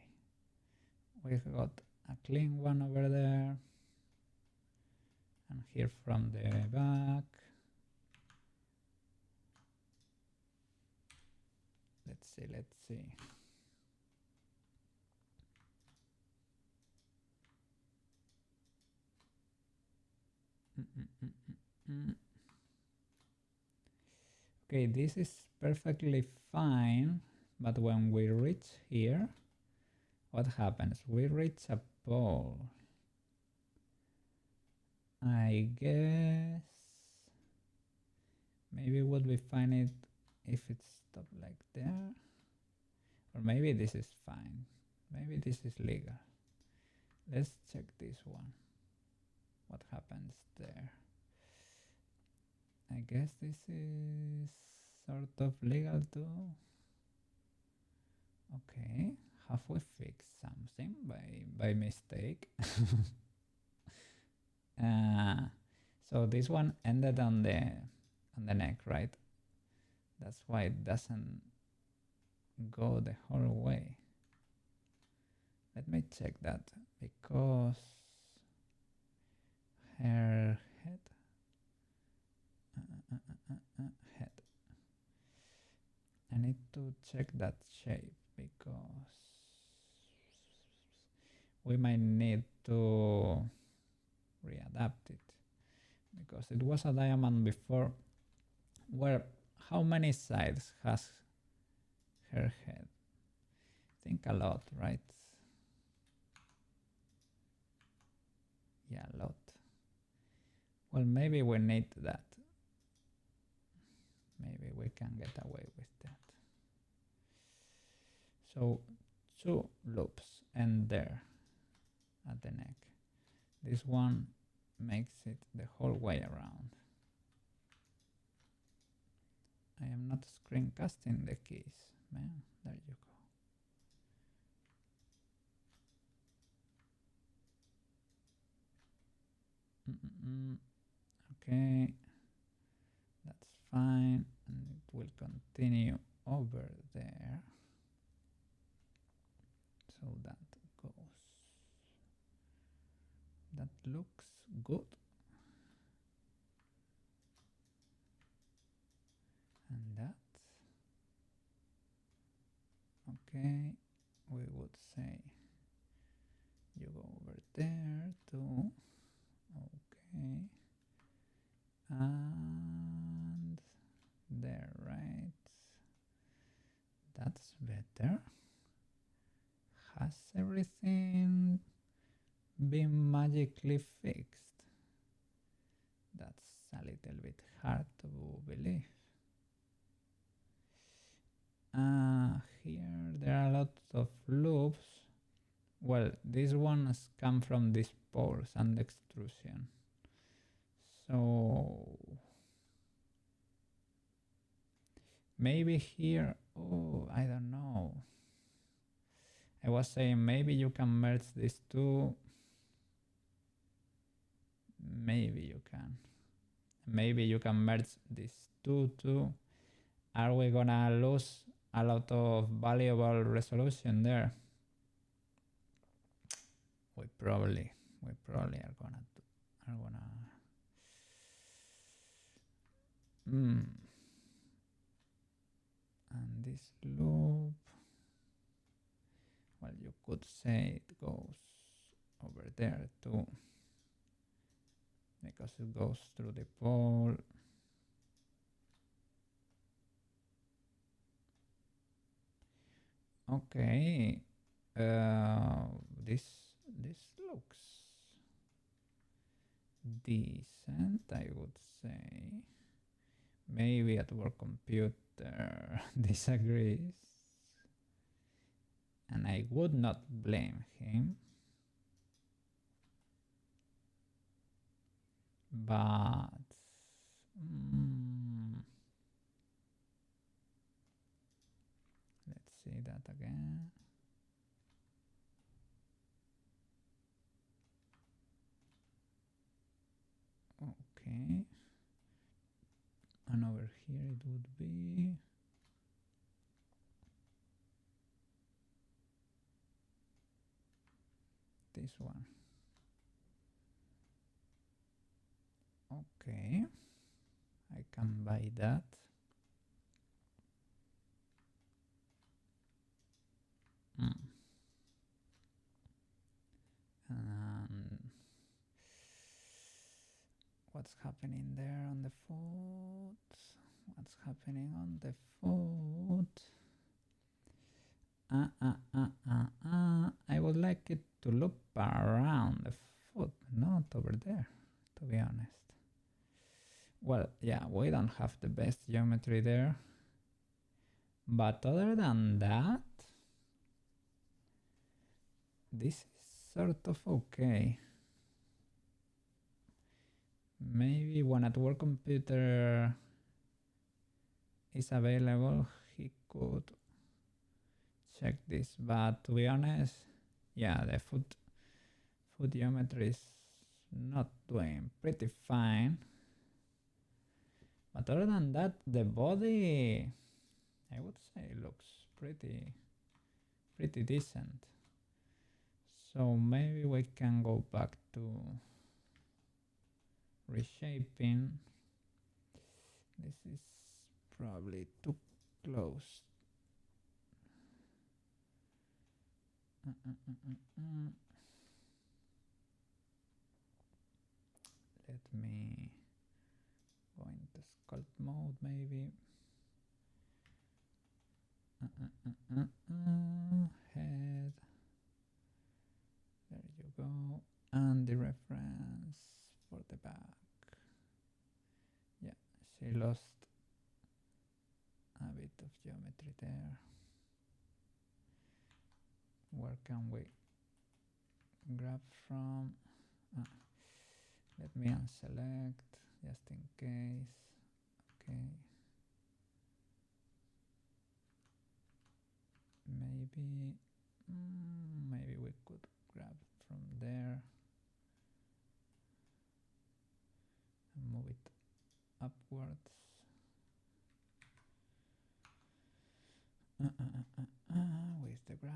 we've got a clean one over there, and here from the back. Let's see, let's see. Okay, this is perfectly fine, but when we reach here, what happens? We reach a pole. I guess maybe would be fine it if it's stopped like there, or maybe this is fine. Maybe this is legal. Let's check this one. What happens there? I guess this is sort of legal too. Okay, have we fixed something by mistake? So this one ended on the neck, right? That's why it doesn't go the whole way. Let me check that, because her head, head. I need to check that shape, because we might need to readapt it, because it was a diamond before. Where, how many sides has her head? Think a lot, right? Yeah, a lot. Well, maybe we need that. Maybe we can get away with that. So 2 loops and there at the neck. This one makes it the whole way around. I am not screencasting the keys, man. There you go. Okay, that's fine, and it will continue over there. So that goes. That looks good. And that. Okay, we would say you go over there too. Okay. And there, right? That's better. Has everything been magically fixed? That's a little bit hard to believe. Here there are a lot of loops. Well, these ones come from these poles and extrusion. So maybe here, oh, I don't know. I was saying maybe you can merge these two. Maybe you can. Maybe you can merge these two too. Are we gonna lose a lot of valuable resolution there? We probably are gonna and this loop, well, you could say it goes over there too, because it goes through the pole. Okay, this looks decent, I would say. Maybe at work computer disagrees, and I would not blame him, but let's see that again. Okay, And over here it would be this one. Okay, I can buy that. And what's happening there on the foot? What's happening on the foot? I would like it to loop around the foot, not over there, to be honest. Well, yeah, we don't have the best geometry there. But other than that, this is sort of okay. Maybe when at work computer is available, he could check this. But to be honest, yeah, the foot geometry is not doing pretty fine. But other than that, the body, I would say, looks pretty decent. So maybe we can go back to reshaping. This is probably too close. Let me go into sculpt mode maybe. Head. There you go. And the reference for the back. Yeah, she lost a bit of geometry there. Where can we grab from? Let me unselect just in case. Okay. Maybe we could grab from there and move it upwards. Where's the grab?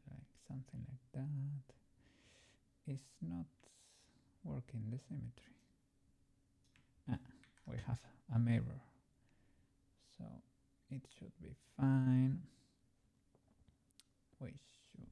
Like something like that. It's not working the symmetry. We have a mirror, so it should be fine. We should.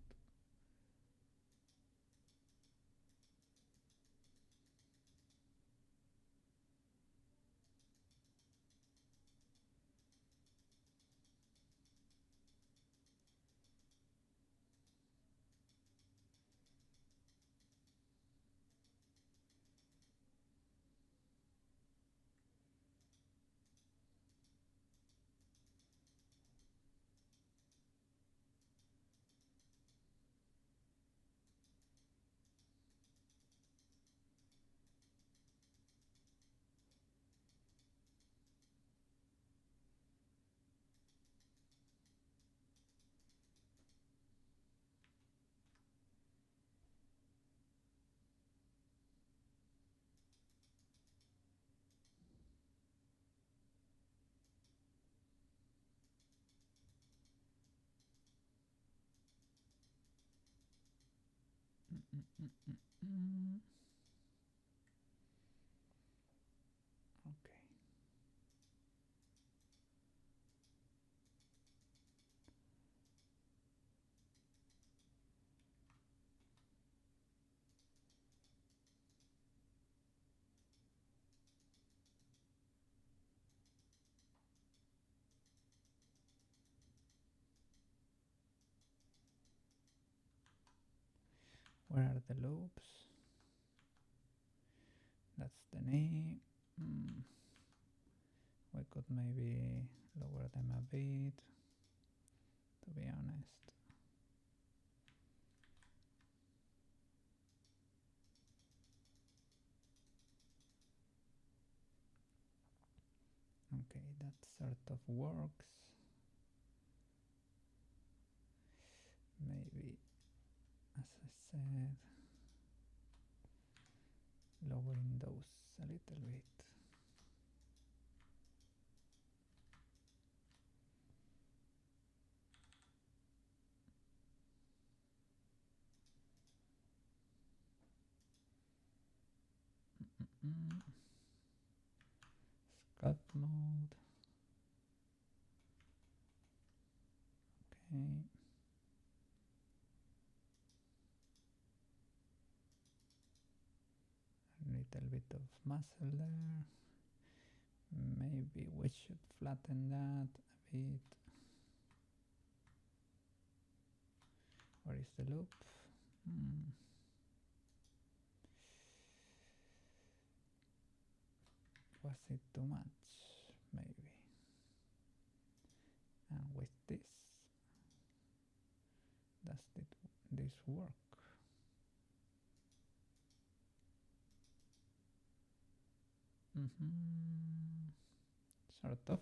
Okay. Where are the loops? That's the knee. We could maybe lower them a bit, to be honest. Okay, that sort of works. Maybe, as I said, lowering those a little bit. Sculpt mode. Okay. A little bit of muscle there. Maybe we should flatten that a bit. Where is the loop? Was it too much? Maybe. And with this, does this work? Sort of.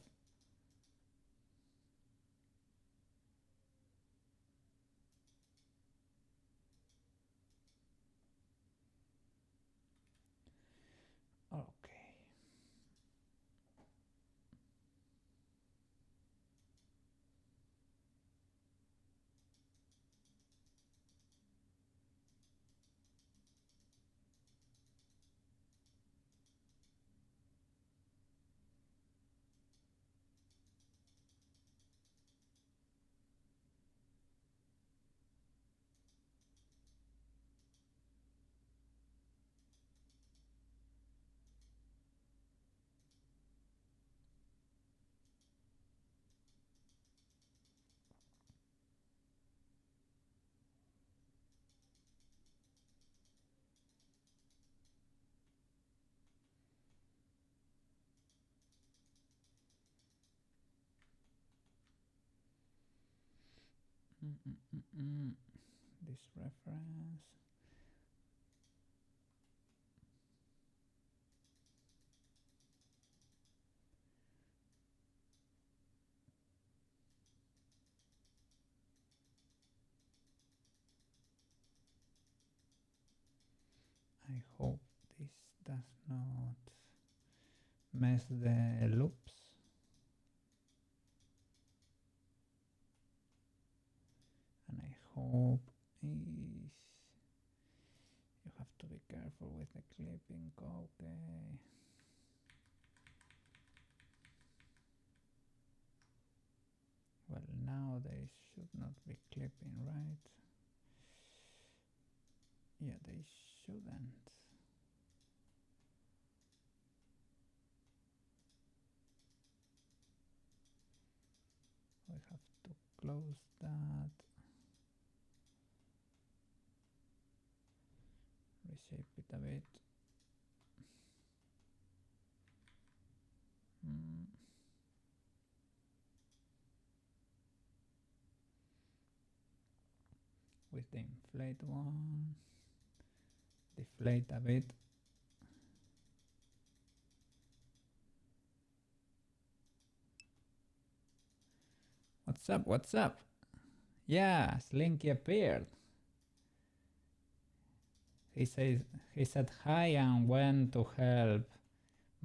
Okay. This reference. I hope this does not mess the loops. And I hope you have to be careful with the clipping. Okay. Well, now they should not be clipping, right? Yeah, they shouldn't. We have to close that. Reshape it a bit. With the inflate one, deflate a bit. What's up? What's up? Yeah, Slinky appeared. He said hi and went to help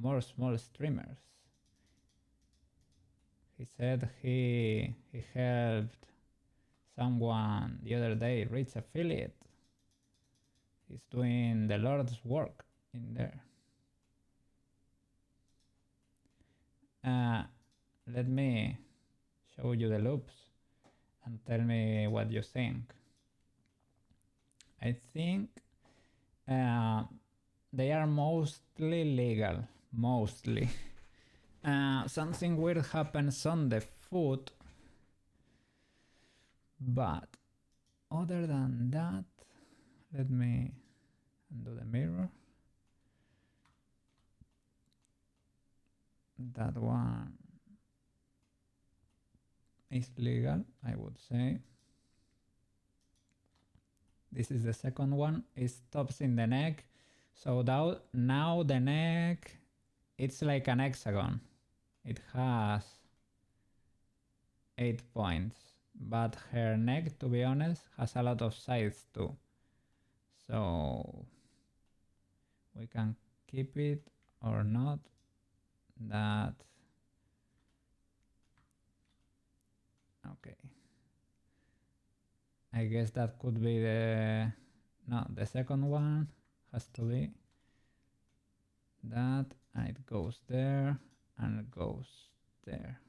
more small streamers. He said he helped someone the other day reach affiliate. He's doing the Lord's work in there. Let me show you the loops and tell me what you think. I think they are mostly legal, mostly. Something weird happens on the foot, but other than that, let me undo the mirror. That one is legal, I would say. This is the second one. It stops in the neck. So now the neck, it's like an hexagon it has 8 points, but her neck, to be honest, has a lot of sides too. So we can keep it or not. That okay. I guess that could be the the second one has to be that, and it goes there and it goes there.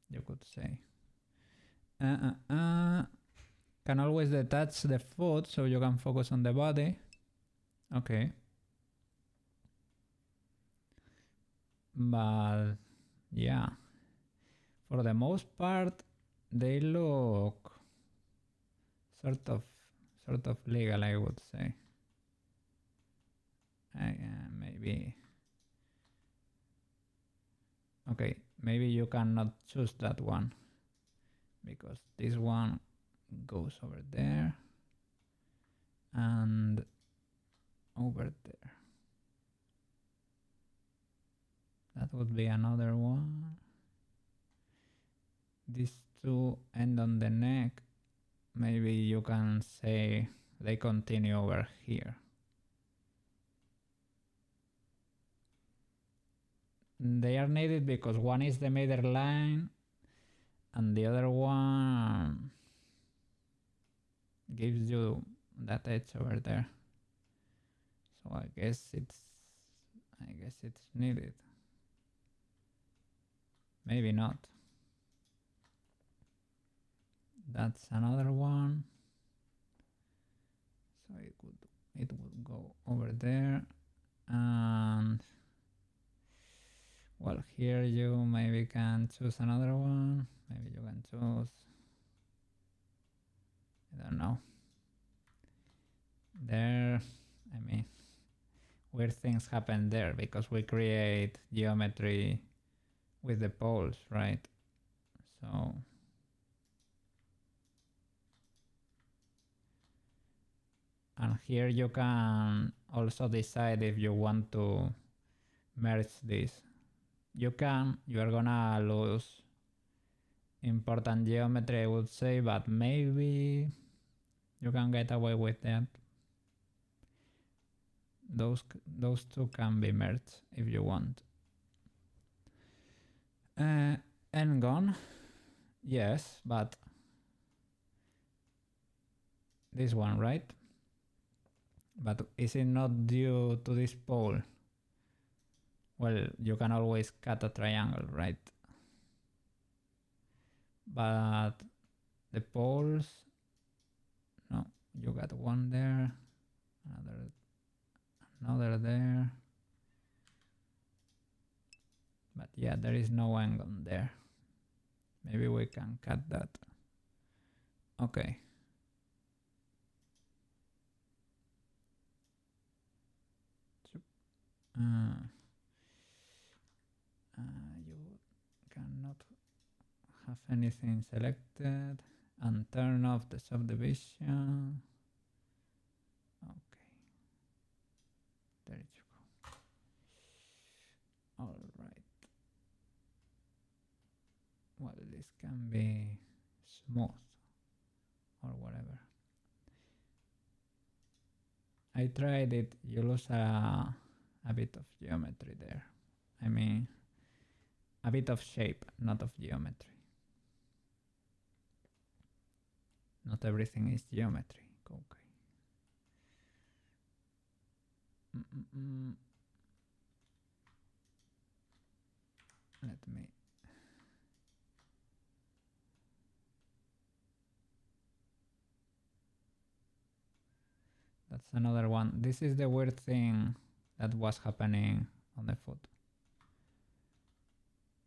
You could say. Can always detach the foot so you can focus on the body. Okay. But yeah, for the most part, they look sort of legal, I would say. Maybe. Okay, maybe you cannot choose that one because this one goes over there and over there. That would be another one. These two end on the neck. Maybe you can say they continue over here. They are needed because one is the middle line and the other one gives you that edge over there. So I guess it's needed. Maybe not. That's another one. So it would go over there, and well, here you maybe can choose another one. Maybe you can choose, I don't know. There, I mean, weird things happen there because we create geometry with the poles, right? So and here you can also decide if you want to merge this. You are gonna lose important geometry, I would say, but maybe you can get away with that. Those two can be merged if you want. And gone, yes, but this one, right? But is it not due to this pole? Well, you can always cut a triangle, right? But the poles, no, you got one there, another there. But yeah, there is no angle there. Maybe we can cut that. Okay. You cannot have anything selected and turn off the subdivision. Okay. There you go. All right. Well, this can be smooth or whatever. I tried it. You lose a bit of geometry there. I mean, a bit of shape, not of geometry. Not everything is geometry. Okay. Let me. That's another one. This is the weird thing that was happening on the foot.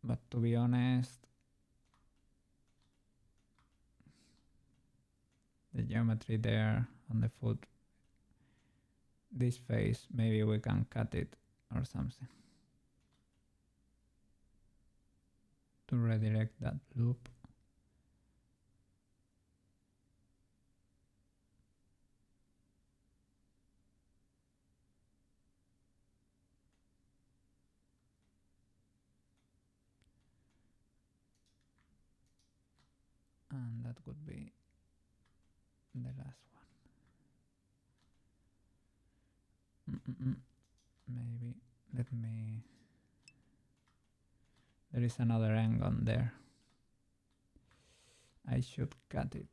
But to be honest, the geometry there on the foot, this face, maybe we can cut it or something to redirect that loop. that would be the last one. Maybe let me. There is another end on there. I should cut it.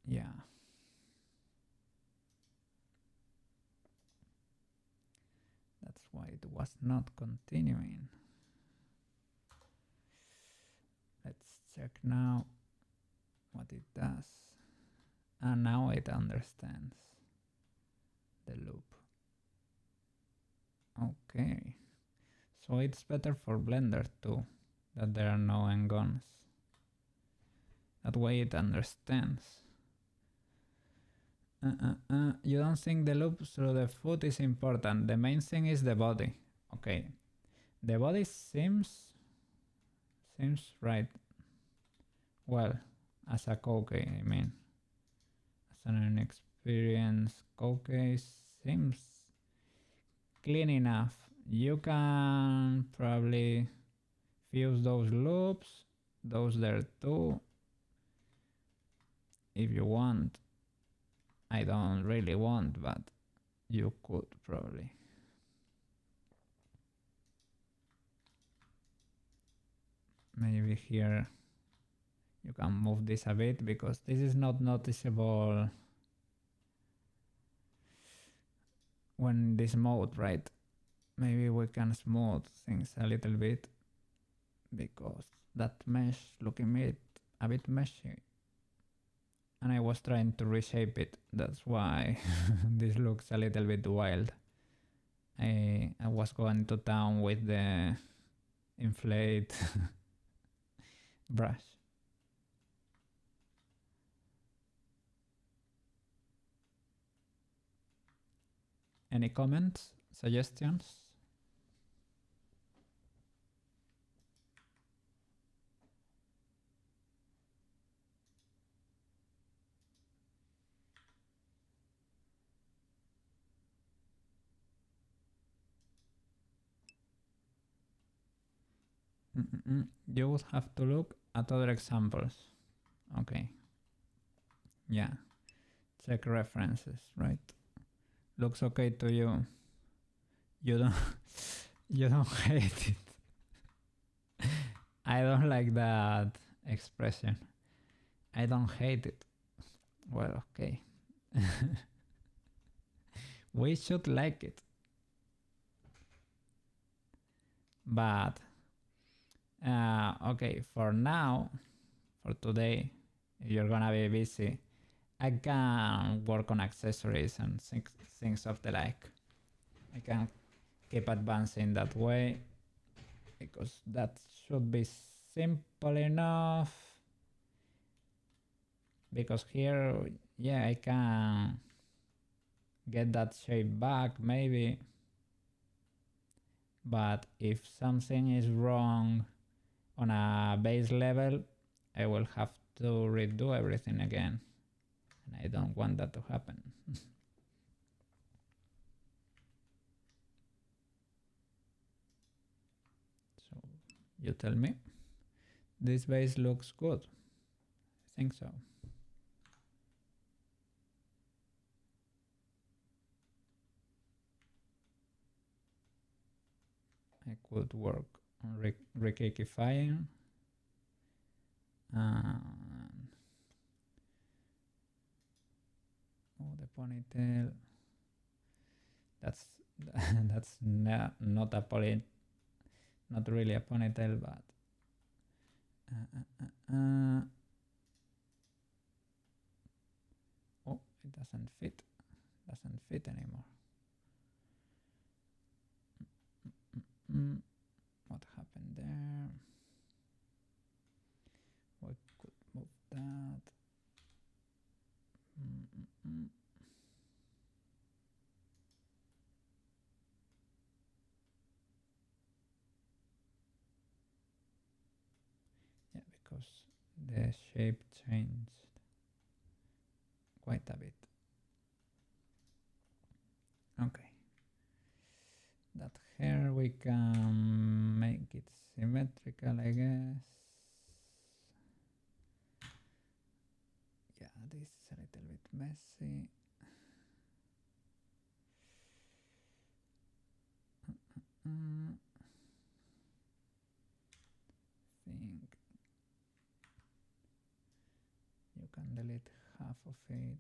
Yeah. That's why it was not continuing. Let's check now what it does. And now it understands the loop. Okay. So it's better for Blender too, that there are no n-gons. That way it understands. You don't think the loop through the foot is important. The main thing is the body. Okay. The body seems right. Well, as a cookie, I mean. As an inexperienced cookie seems clean enough. You can probably fuse those loops, those there too, if you want. I don't really want, but you could probably. Maybe here you can move this a bit because this is not noticeable when this mode, right? Maybe we can smooth things a little bit because that mesh looking a bit meshy. And I was trying to reshape it. That's why this looks a little bit wild. I was going to town with the inflate brush. Any comments, suggestions? You would have to look at other examples. Okay. Yeah. Check references, right? Looks okay to you. You don't you don't hate it. I don't like that expression. I don't hate it. Well, okay. We should like it. But okay, for now, for today, if you're gonna be busy, I can work on accessories and things of the like. I can keep advancing that way because that should be simple enough. Because here, yeah, I can get that shape back maybe. But if something is wrong on a base level, I will have to redo everything again. And I don't want that to happen. So you tell me. This base looks good. I think so. I could work on recakifying. Oh, the ponytail. That's not not really a ponytail, but oh, it doesn't fit anymore. What happened there? We could move that. Yeah, because the shape changed quite a bit. Okay. That hair we can make it symmetrical, I guess. This is a little bit messy. Think you can delete half of it.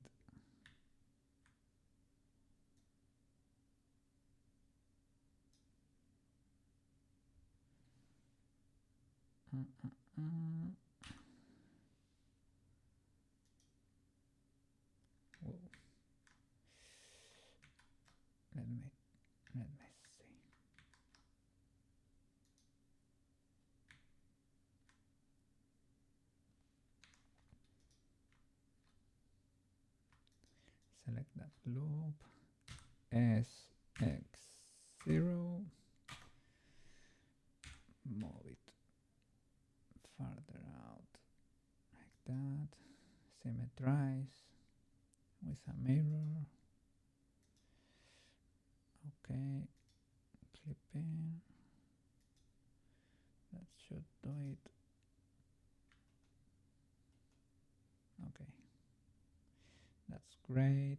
Whoa. Let me see. Select that loop. SX0. Move it farther out like that. Symmetrize with a mirror. Okay, clip in. That should do it. Okay, that's great.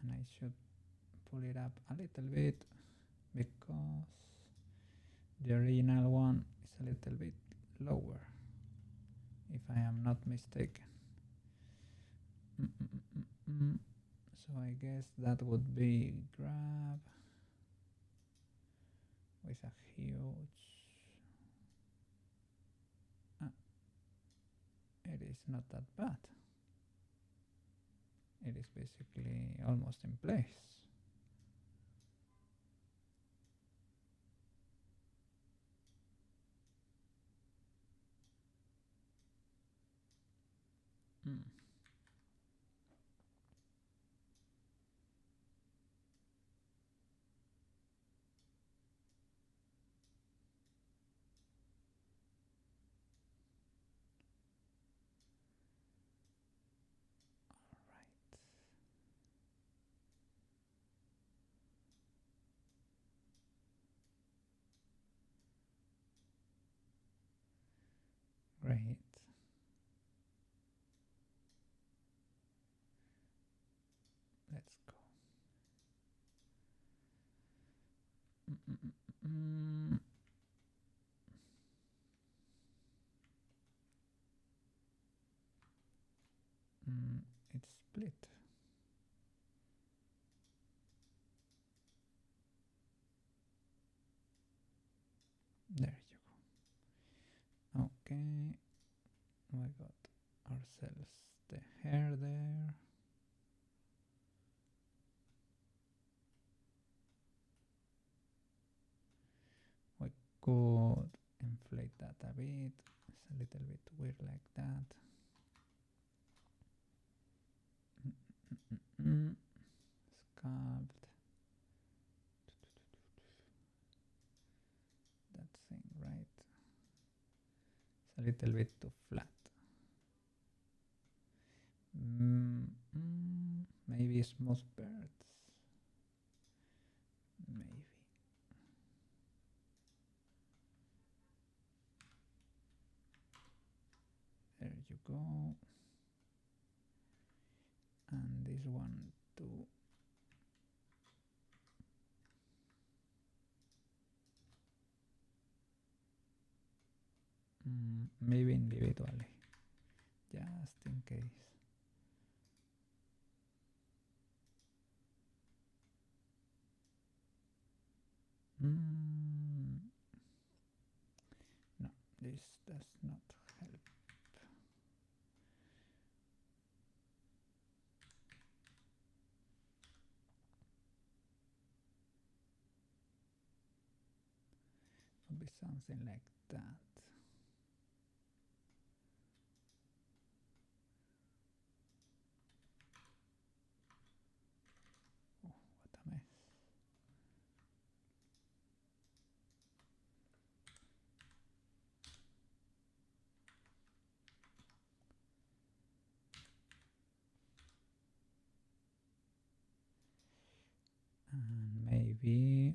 And I should pull it up a little bit because the original one is a little bit lower, if I am not mistaken. So I guess that would be grab with a huge... it is not that bad. It is basically almost in place. Great. Let's go. It's split. There you go. Okay, we got ourselves the hair there. We could inflate that a bit. It's a little bit weird like that. Sculpt. That thing, right? It's a little bit too flat. Maybe smooth birds. Maybe. There you go. And this one too. Maybe individually, just in case. No, this does not help. Would be something like that. Oh, what a mess. And maybe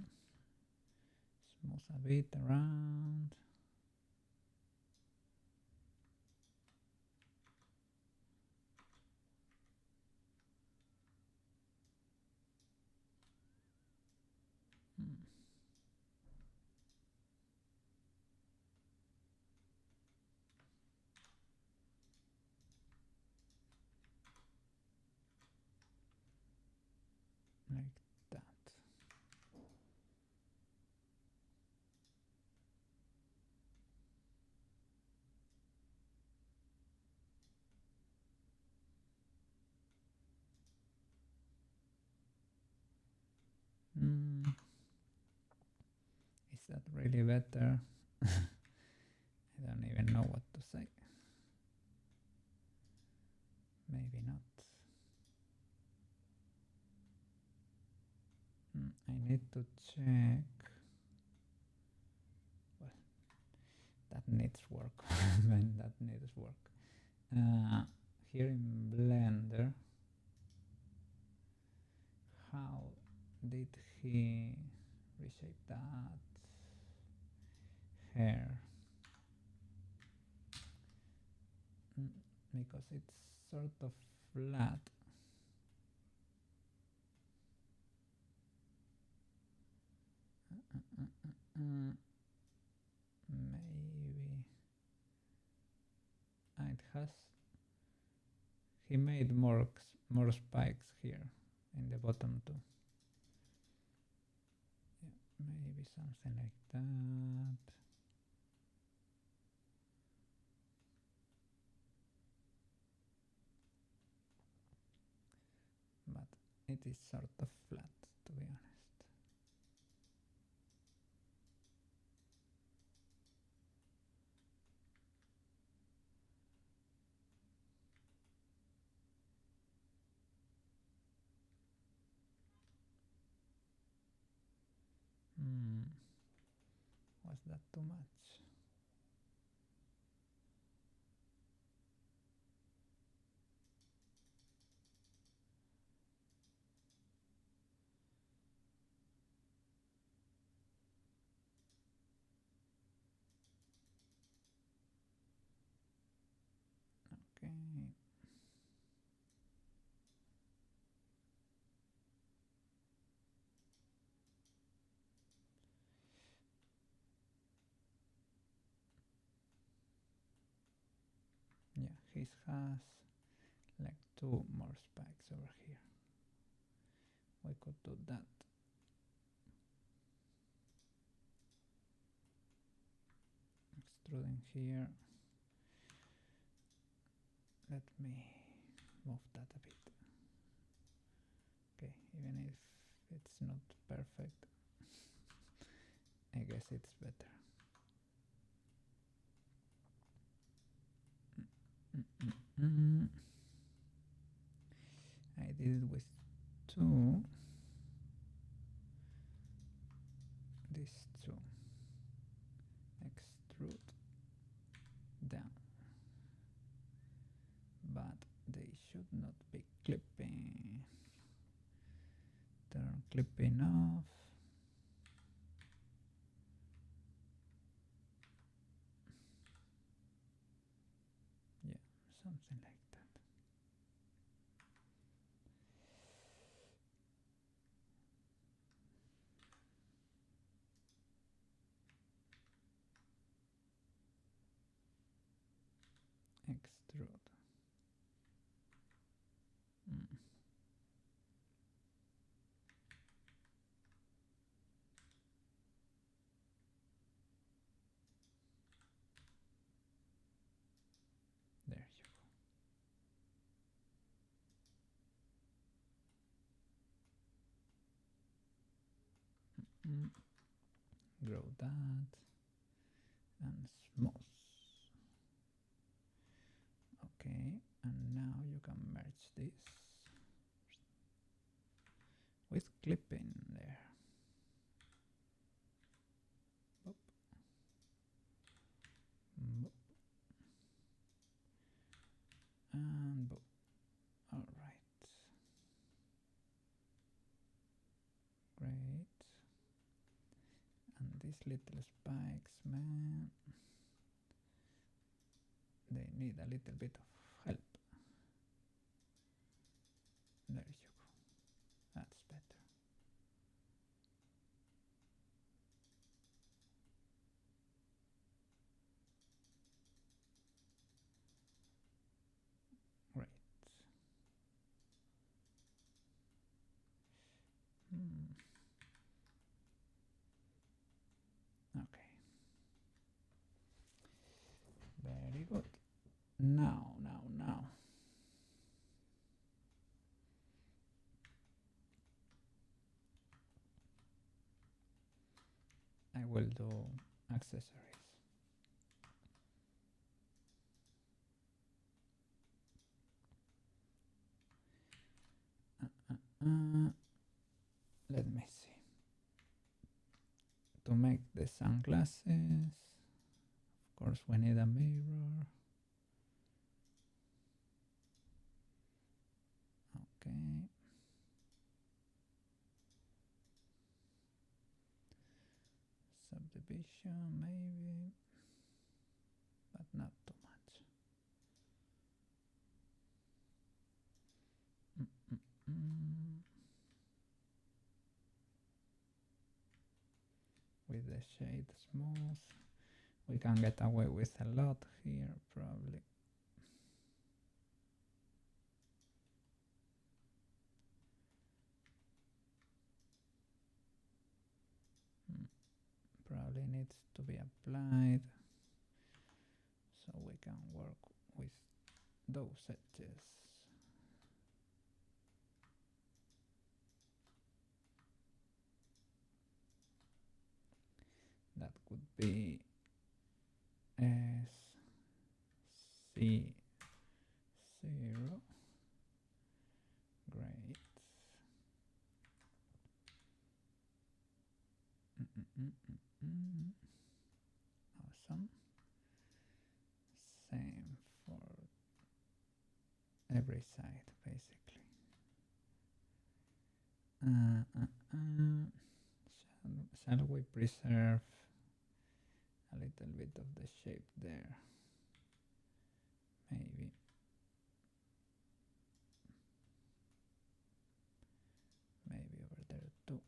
smooth a bit around. that really better? I don't even know what to say. Maybe not. I need to check. Well, that needs work. Man, that needs work. Here in Blender, how did he reshape that hair? Because it's sort of flat. Maybe it has. He made more spikes here in the bottom too. Yeah, maybe something like that. But it is sort of flat, to be honest. Was that too much? Okay. Yeah, his has like 2 more spikes over here. We could do that. Extruding here. Let me move that a bit. Okay, even if it's not perfect, I guess it's better. I did it with 2. These 2. Extrude down. But they should not be clipping. Turn clipping off. Yeah, something like that. Extrude. There you go. Grow that and smooth. Okay, and now you can merge this with clipping there. Boop. Boop. And boop. All right. Great. And these little spikes, man, they need a little bit of help. There you go. That's better. Great. Okay. Very good. Now I will do accessories. Let me see. To make the sunglasses, of course, we need a mirror. Okay. Subdivision, maybe, but not too much. With the shade smooth, we can get away with a lot here, probably. Probably needs to be applied, so we can work with those edges. That could be SC0. Great. Awesome. Same for every side, basically. Shall we preserve a little bit of the shape there? Maybe. Maybe over there too.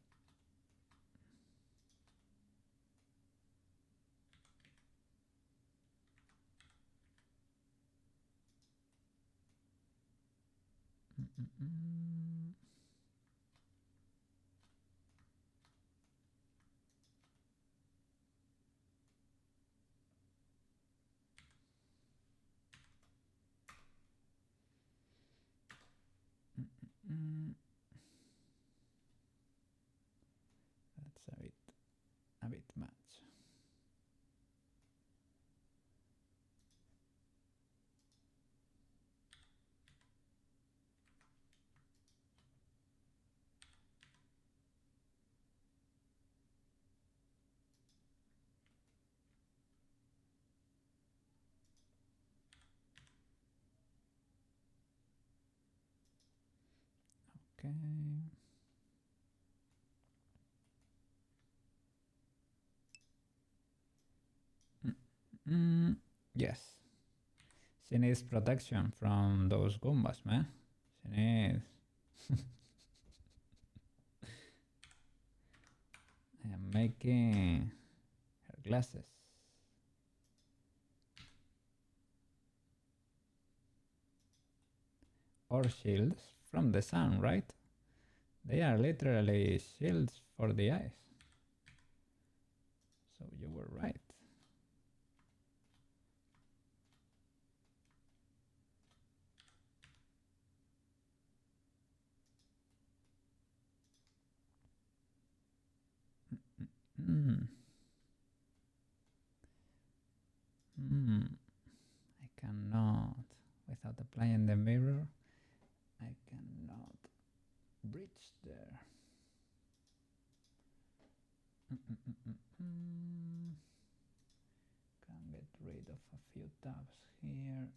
That's a bit much. Okay. Yes. She needs protection from those Goombas, man. She needs. I am making her glasses. Or shields from the sun, right? They are literally shields for the eyes. So you were right. I cannot, without applying the mirror, I cannot bridge there. Can get rid of a few tabs here.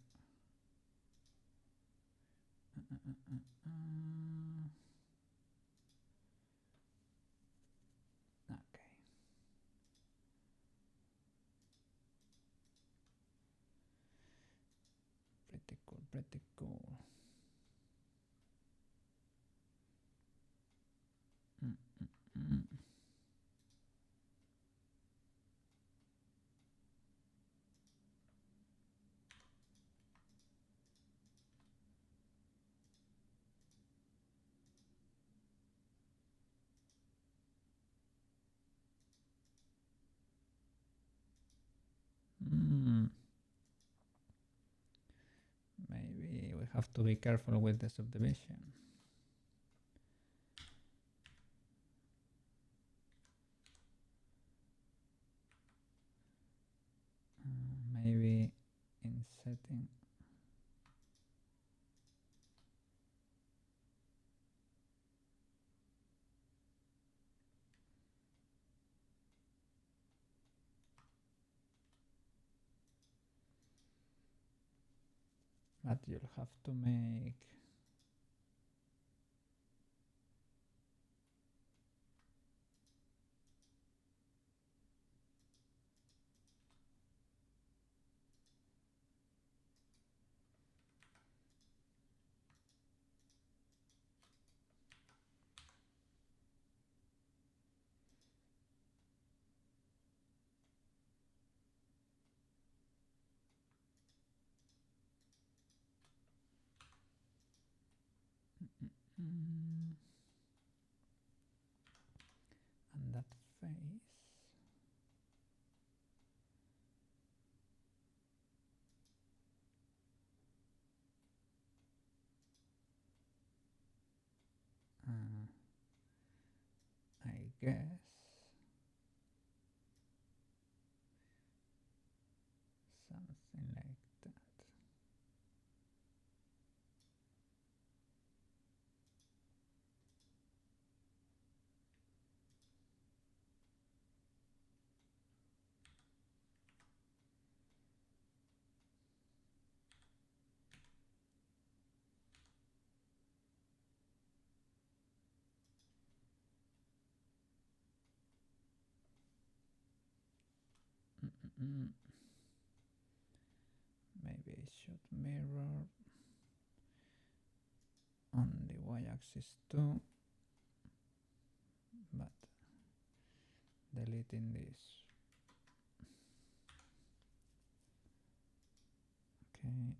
Okay. Pretty cool, pretty cool. Maybe we have to be careful with the subdivision. interesting. But you'll have to make and that face. I guess something like that. Maybe I should mirror on the y-axis too, but deleting this. Okay.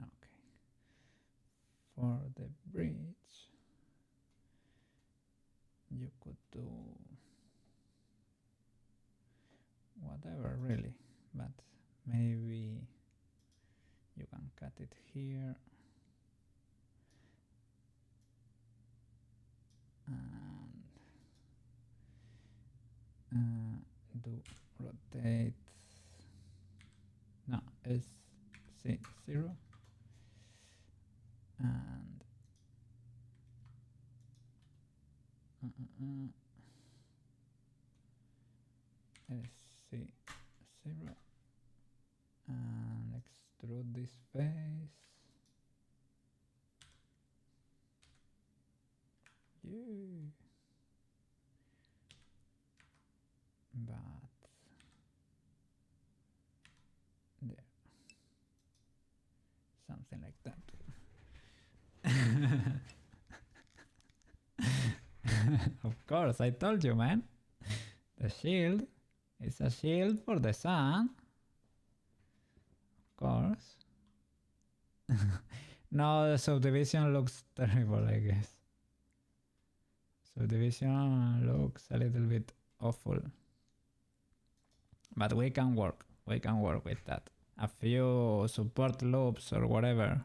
Okay. For the bridge, you could do whatever really, but maybe you can cut it here and do rotate. No, it's C0 and SC0 and extrude this face. Yay! But there, something like that. Of course, I told you, man. The shield is a shield for the sun. Of course. No, the subdivision looks terrible, I guess. Subdivision looks a little bit awful. But we can work. We can work with that. A few support loops or whatever.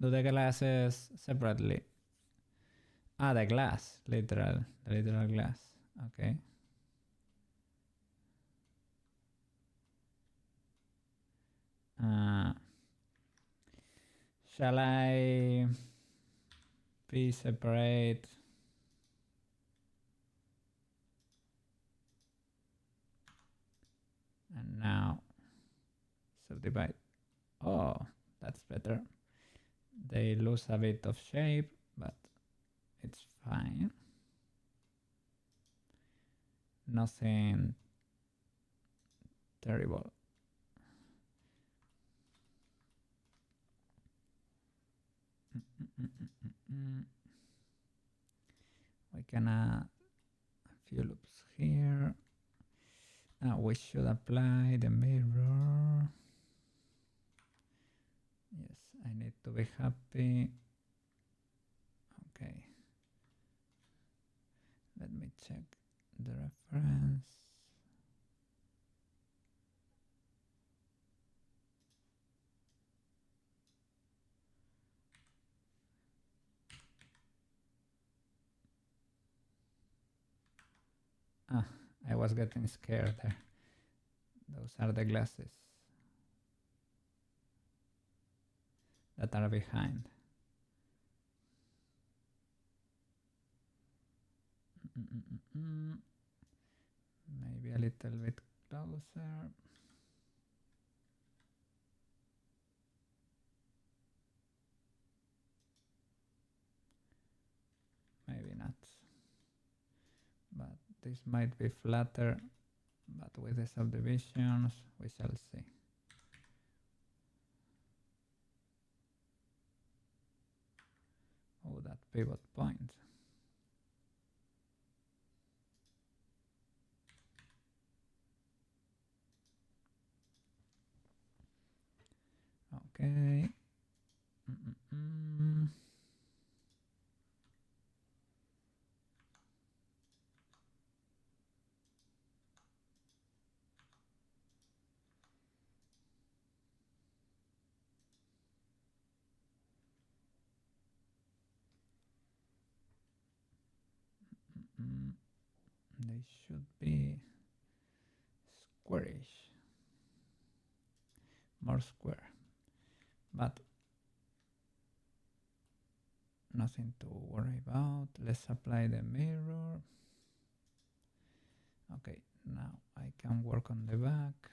Do the glasses separately. Ah, the glass. The literal glass. Okay. Shall I be separate? And now subdivide. Oh, that's better. They lose a bit of shape, but it's fine. Nothing terrible. We can add a few loops here. Now we should apply the mirror. I need to be happy. Okay. Let me check the reference. Ah, I was getting scared there. Those are the glasses that are behind. Maybe a little bit closer. Maybe not. But this might be flatter, but with the subdivisions we shall see. Oh, that pivot point. Okay. They should be squarish, more square, but nothing to worry about. Let's apply the mirror. Okay, now I can work on the back.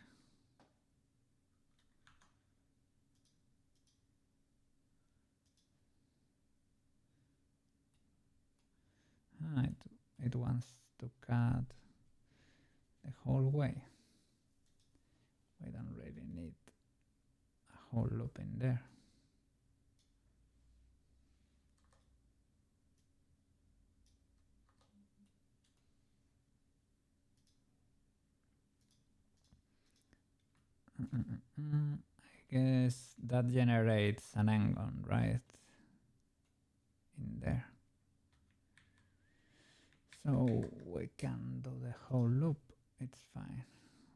It wants to cut the whole way. We don't really need a whole loop in there. I guess that generates an angle, right? In there. So we can do the whole loop, it's fine.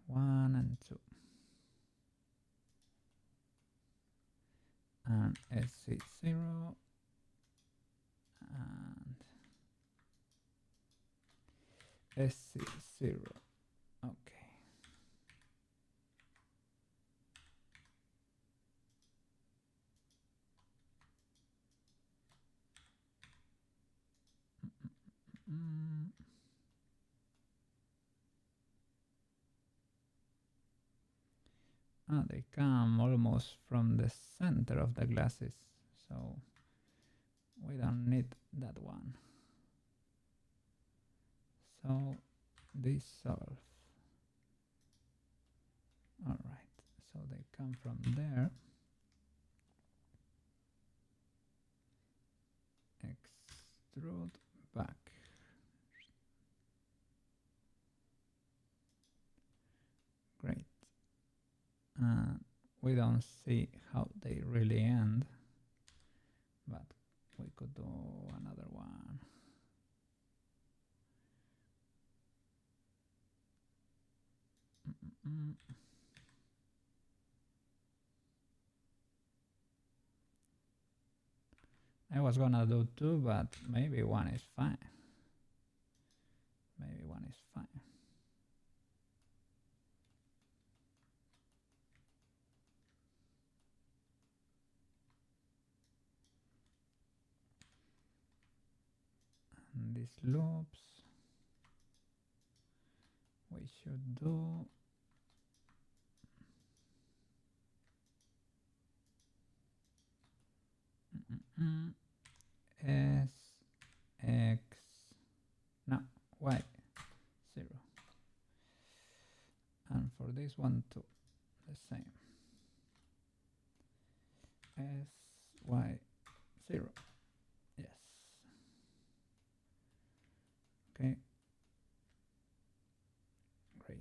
1 and 2. And SC0 and SC0. Okay. They come almost from the center of the glasses, so we don't need that one. So dissolve. Alright, so they come from there. Extrude back. Great. We don't see how they really end, but we could do another one. I was gonna do 2, but maybe 1 is fine. Maybe 1 is fine. And these loops we should do S X no Y 0, and for this one too the same. S Y 0. Yes. Okay. Great.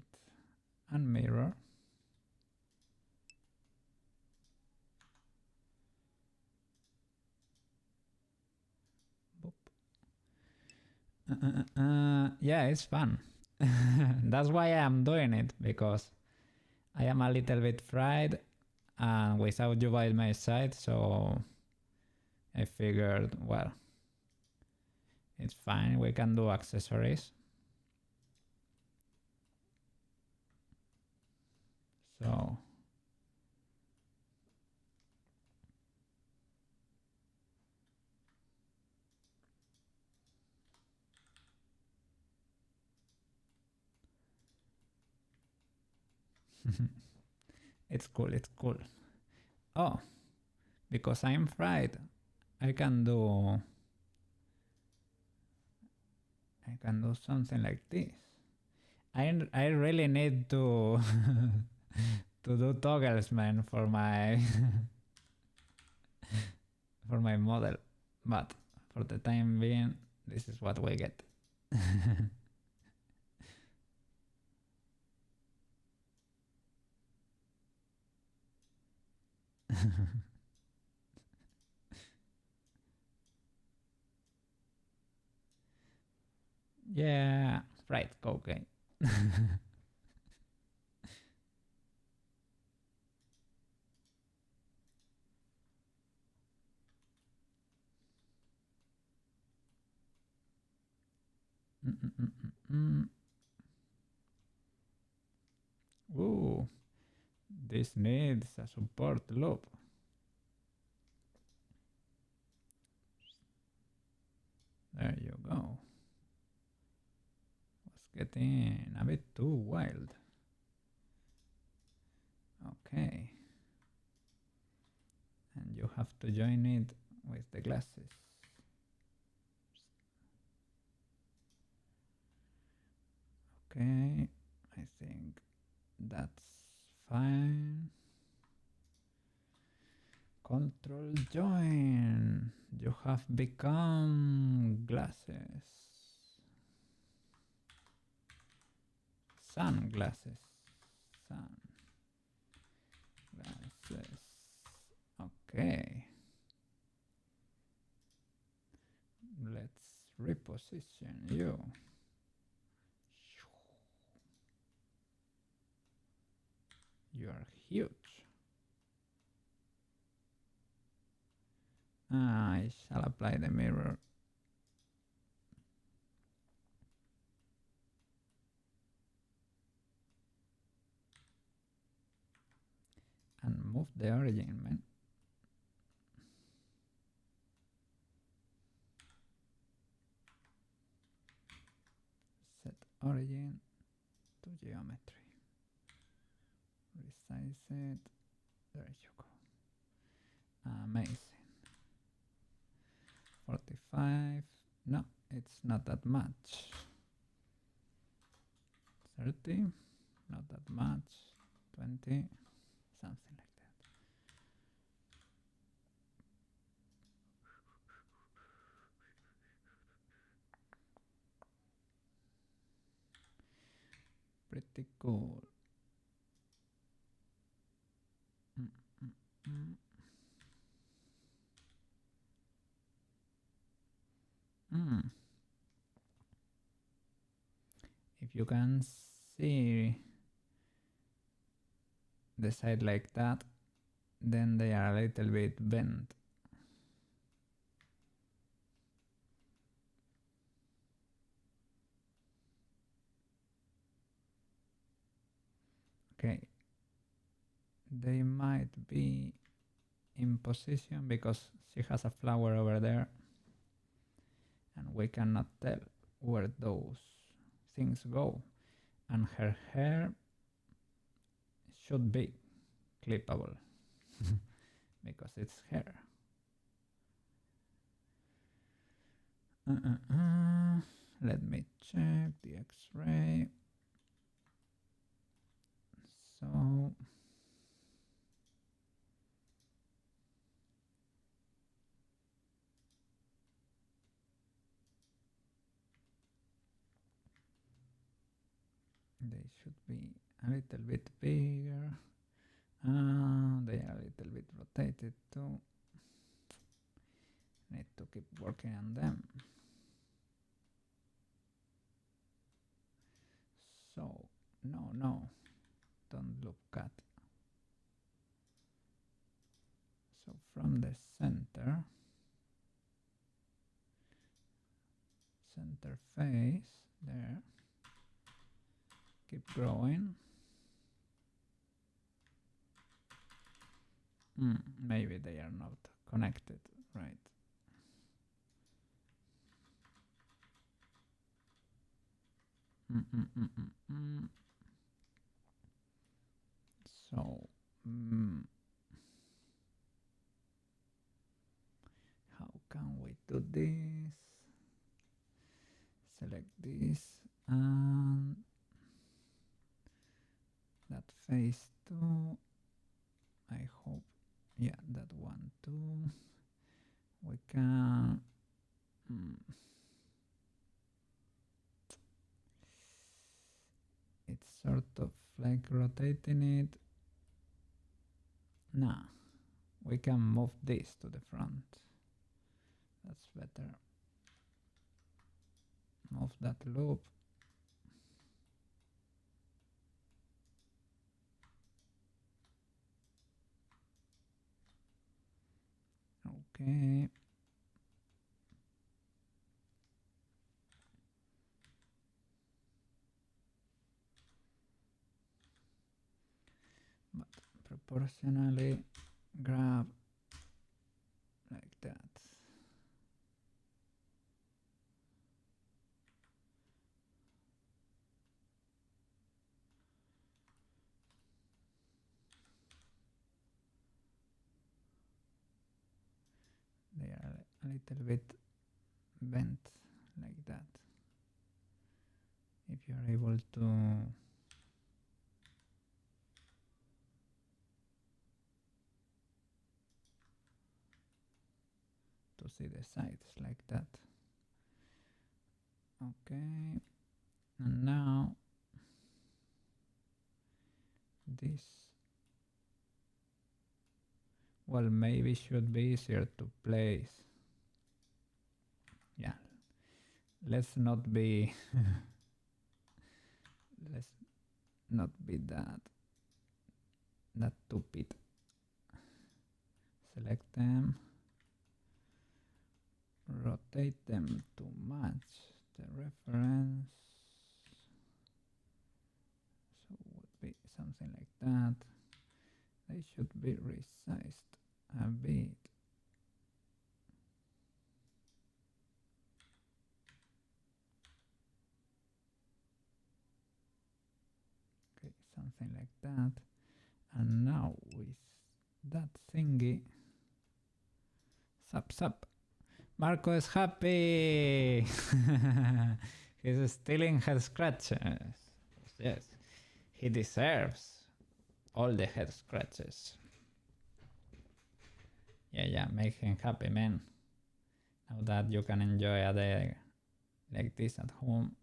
And mirror. Yeah, it's fun. That's why I'm doing it, because I am a little bit fried and without you by my side, so I figured, well, it's fine, we can do accessories. So it's cool, it's cool. Oh, because I'm fried, I can do something like this. I really need to to do toggles, man, for my for my model, but for the time being, this is what we get. Yeah, right, okay. Ooh, this needs a support loop. There you go. Was getting a bit too wild. Okay. And you have to join it with the glasses. Okay, I think that's fine. Control join. You have become glasses. Sunglasses. Sunglasses. Okay. Let's reposition you. You are huge. I shall apply the mirror. And move the origin, man. Set origin to geometry. Resize it. There you go. Amazing. 45. No, it's not that much. 30. Not that much. 20. Something like that. Pretty cool. If you can see the side like that, then they are a little bit bent. Okay, they might be in position because she has a flower over there and we cannot tell where those things go, and her hair should be clippable because it's hair. Let me check the X-ray. So they should be a little bit bigger. They are a little bit rotated too. Need to keep working on them. no, don't look cat. So from the center face there, keep growing. Maybe they are not connected, right? So how can we do this? Select this and that face too. I hope, yeah, that one too. We can it's sort of like rotating it. Nah, we can move this to the front. That's better. Move that loop. Okay. But proportionally grab like that. They are a little bit bent like that. If you are able to see the sides like that. Okay, and now this, well, maybe should be easier to place. Yeah, let's not be let's not be that stupid. Select them, rotate them to match the reference. So it would be something like that. They should be resized a bit. Okay, something like that. And now with that thingy, sup. Marco is happy. He's stealing head scratches. Yes, he deserves all the head scratches. Yeah, make him happy, man. Now that you can enjoy a day like this at home.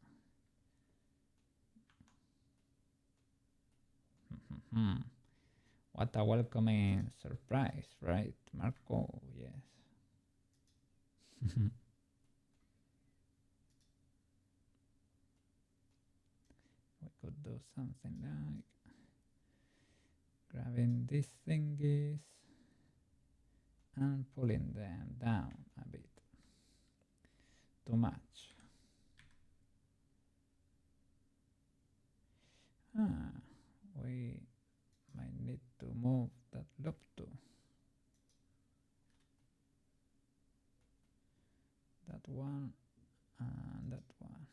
What a welcoming surprise, right, Marco? Yes. We could do something like grabbing these thingies and pulling them down a bit to match. We might need to move that loop to that one and that one.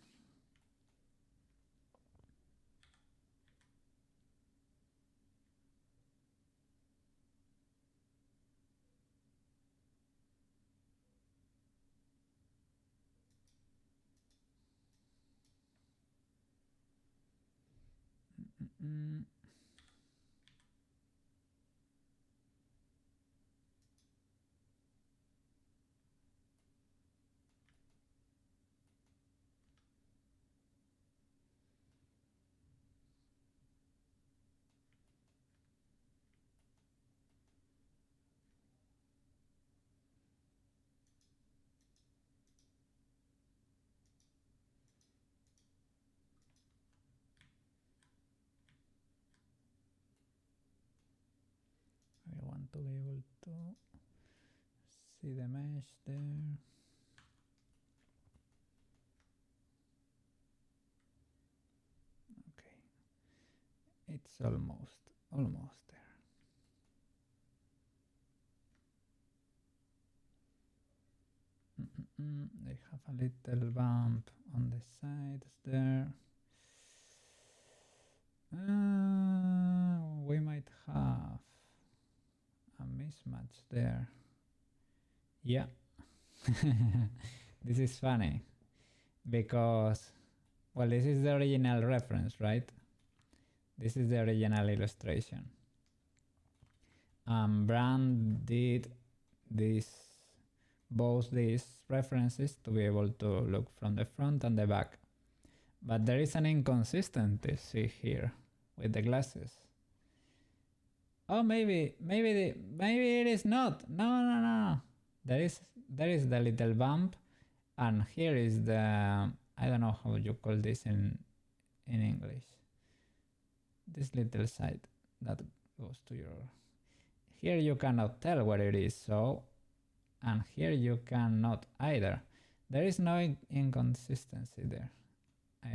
to be able to see the mesh there. Okay, it's almost there. They have a little bump on the sides there. We might have a mismatch there. Yeah. This is funny because, well, this is the original reference, right? This is the original illustration. Bran did both these references to be able to look from the front and the back. But there is an inconsistency here with the glasses. Oh, maybe it is not. No. There is the little bump, and here is the, I don't know how you call this in English. This little side that goes to your. Here you cannot tell where it is, so, and here you cannot either. There is no inconsistency there.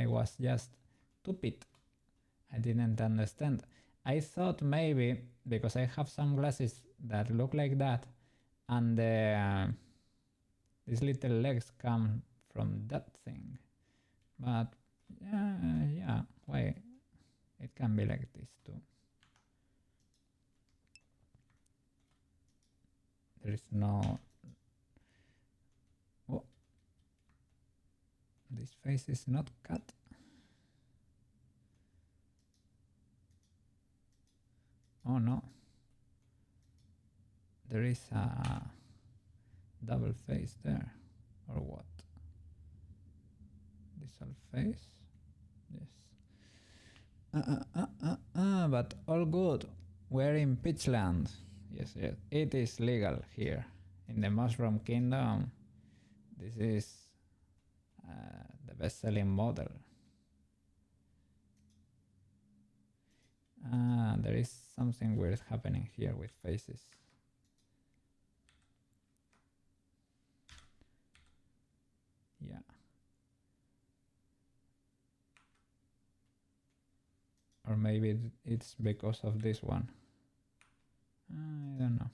I was just stupid. I didn't understand. I thought maybe because I have some glasses that look like that, and these little legs come from that thing. But yeah, why? It can be like this too. There is no. Oh, this face is not cut. Oh no. There is a double face there, or what? This whole face? Yes. But all good. We're in Peachland. Yes, it is legal here in the Mushroom Kingdom. This is the best-selling model. There is something weird happening here with faces. Yeah. Or maybe it's because of this one. I don't know.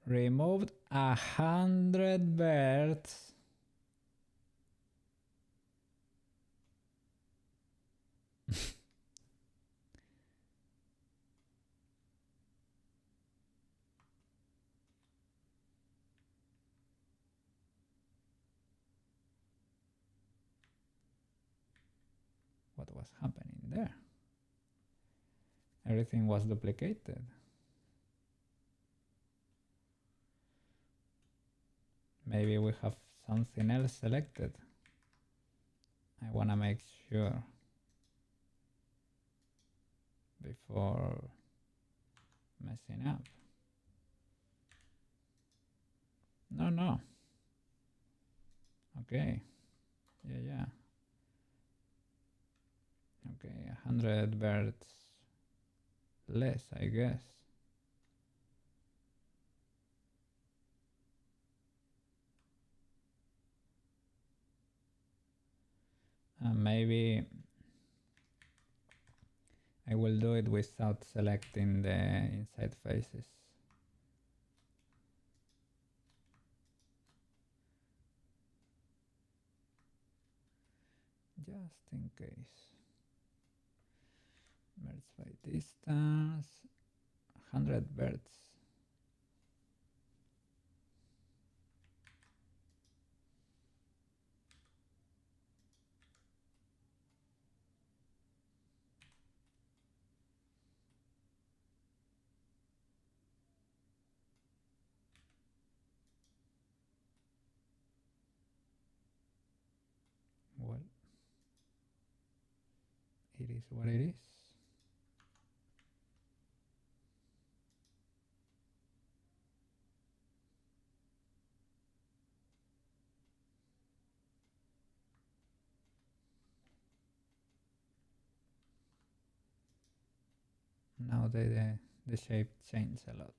Removed 100 birds. What was happening there? Everything was duplicated. Maybe we have something else selected. I want to make sure before messing up. No. Okay. Yeah. Okay, 100 birds less, I guess. Maybe I will do it without selecting the inside faces. Just in case. Merge by distance, 100 birds. Well, it is what it is. now the shape changed a lot.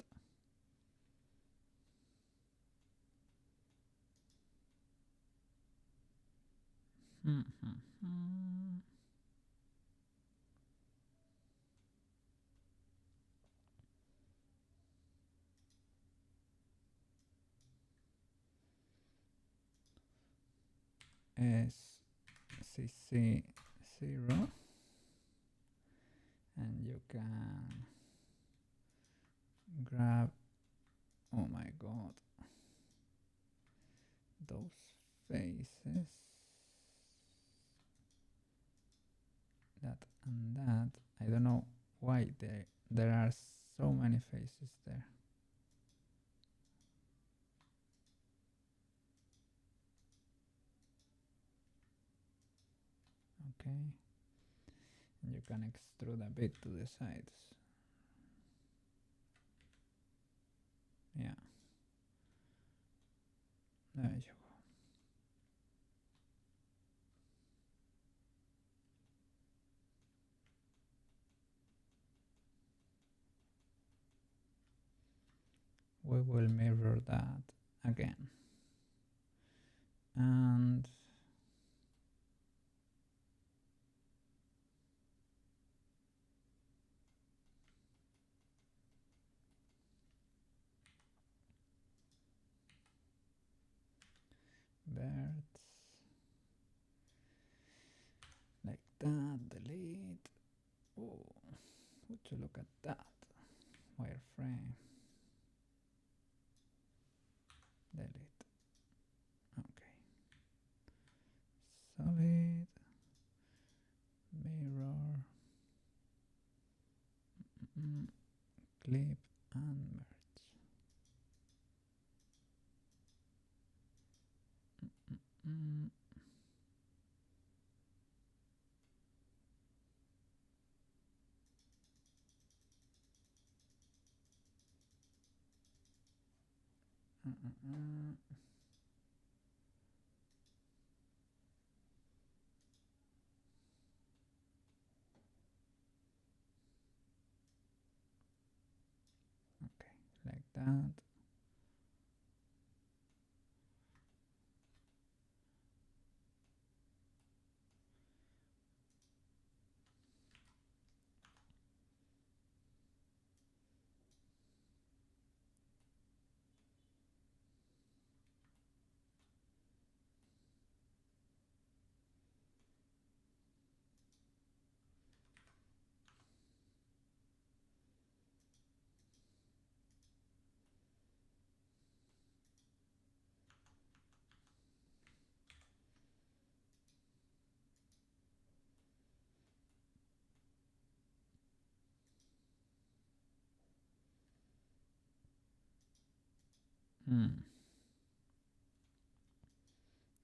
SCC0, and you can grab, oh my god, those faces, that and that. I don't know why there are so many faces there. Okay, and you can extrude a bit to the sides. Yeah, there you go. We will mirror that again, and birds like that. Delete. Oh, would you look at that? Wireframe. Delete. Okay. Solid. Mirror. Clip and merge. Okay, like that.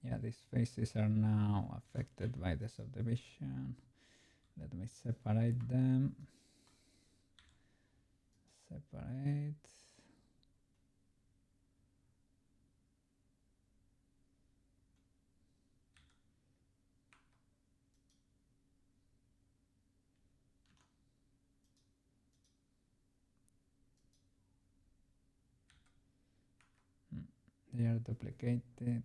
Yeah, these faces are now affected by the subdivision. Let me separate them. Separate. They are duplicated.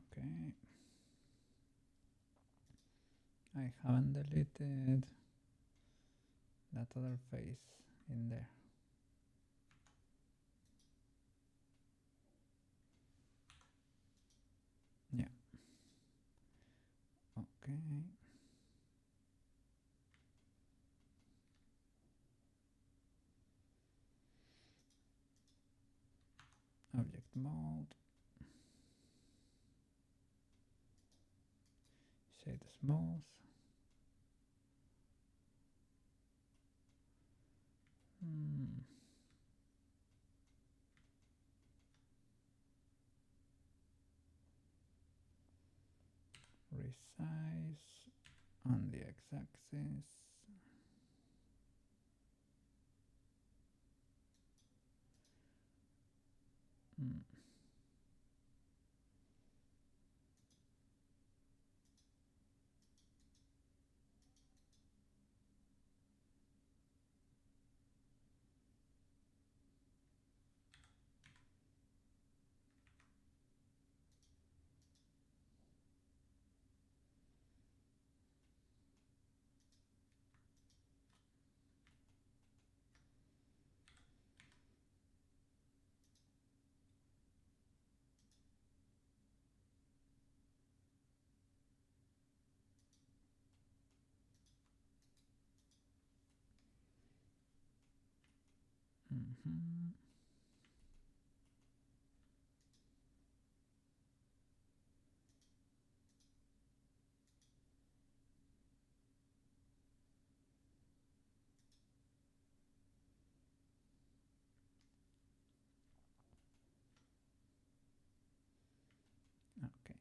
Okay. I haven't deleted that other face in there. Yeah. Okay. Object mode. Shade smooth. Resize on the x-axis. Okay.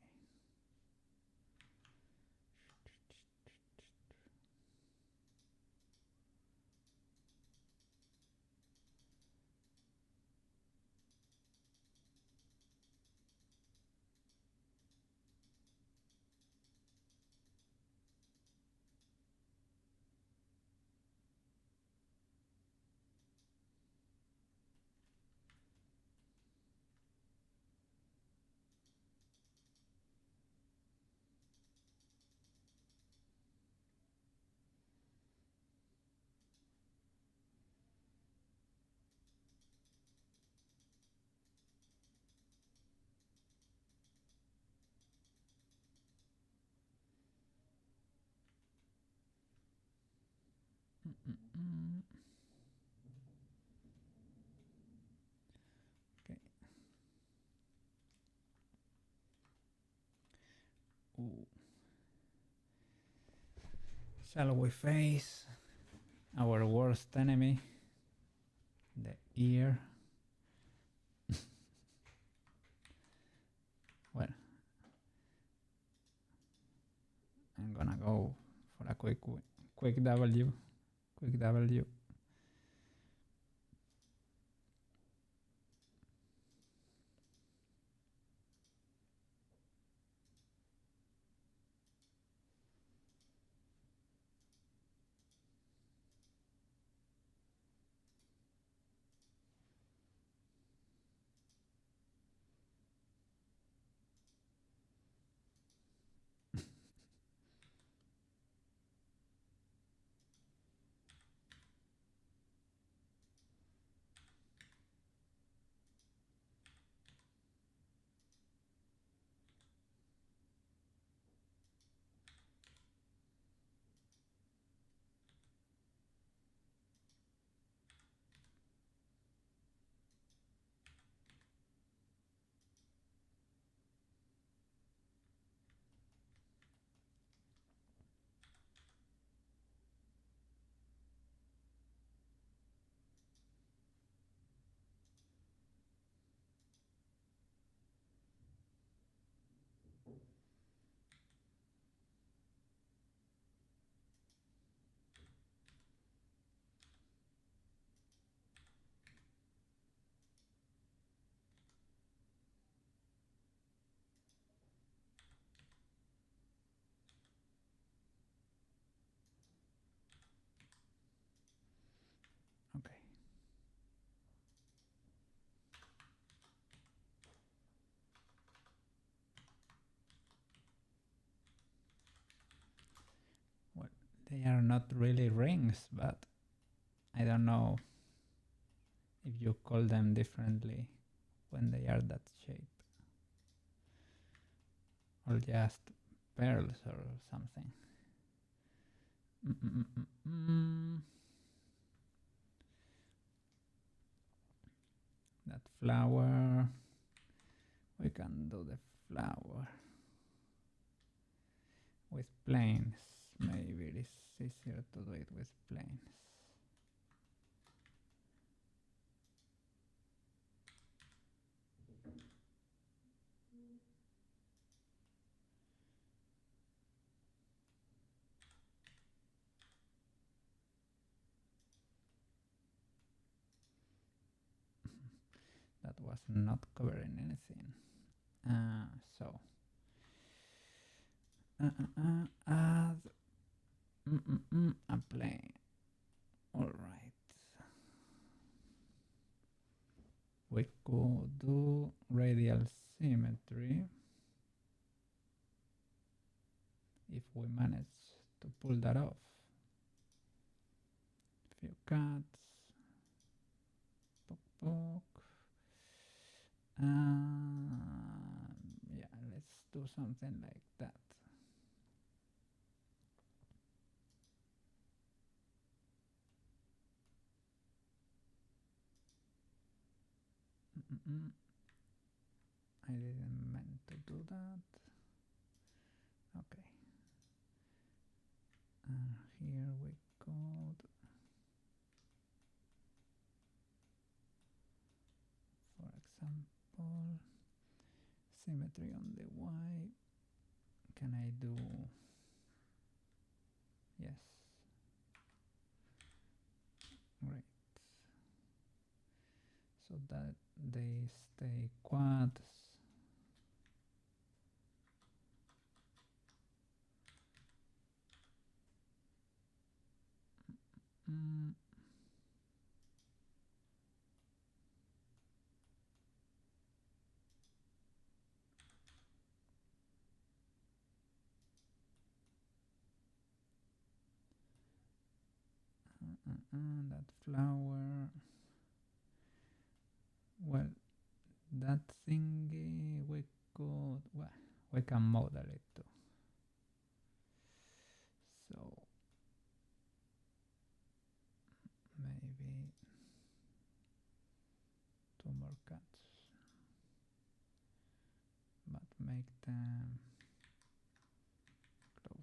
Okay. Ooh. Shall we face our worst enemy, the ear? Well, I'm gonna go for a quick W. Quick W. They are not really rings, but I don't know if you call them differently when they are that shape. Or just pearls or something. That flower. We can do the flower with planes. Maybe it is easier to do it with planes. That was not covering anything. So add a plane. All right. We could do radial symmetry if we manage to pull that off. Few cuts. Poke, poke. Yeah, let's do something like that. I didn't mean to do that. Okay. And here we go. For example, symmetry on the Y. Can I do? Yes. Great. So that they stay quads. That flower. Well, that thingy we could. Well, we can model it too. So maybe 2 more cuts, but make them closer.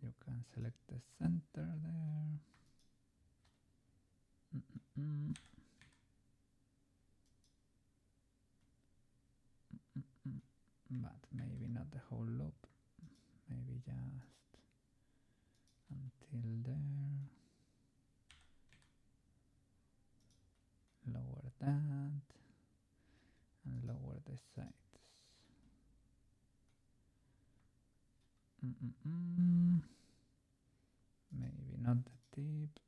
You can select the center there. But maybe not the whole loop. Maybe just until there. Lower that and lower the sides. Maybe not the tip.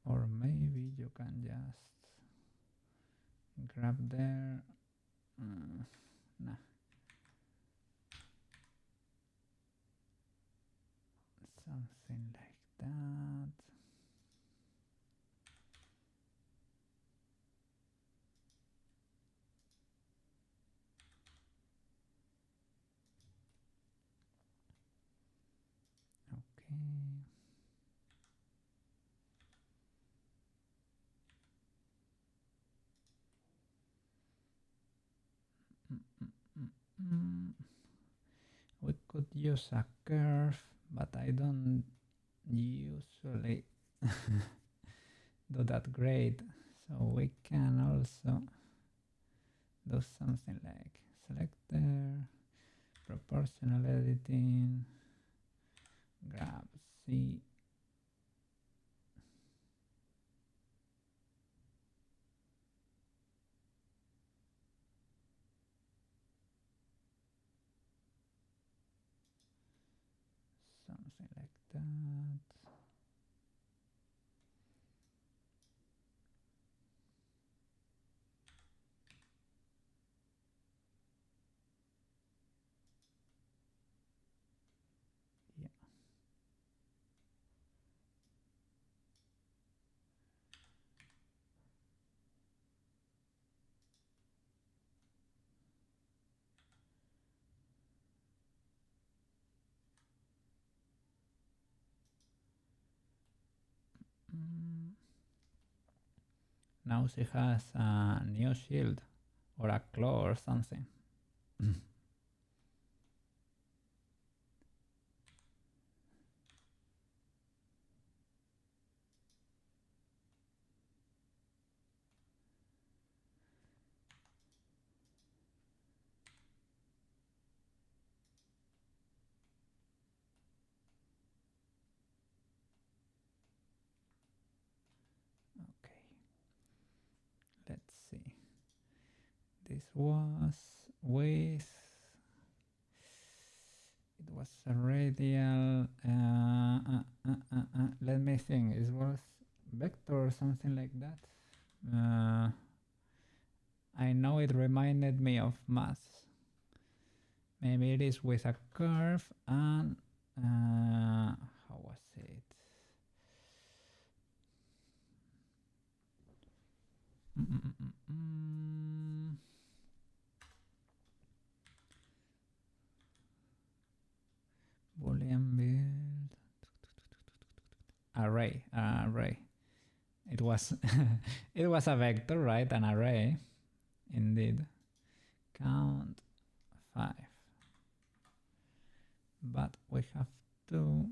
Or maybe you can just grab there. Nah. Something like that. Okay. We could use a curve, but I don't usually do that great. So we can also do something like selector, proportional editing, grab C. Something like that. Now she has a new shield or a claw or something. Okay, let's see. This was with, it was a radial, let me think, it was vector or something like that. I know it reminded me of math. Maybe it is with a curve and how was it? Boolean build array. It was it was a vector, right? An array, indeed. Count 5. But we have to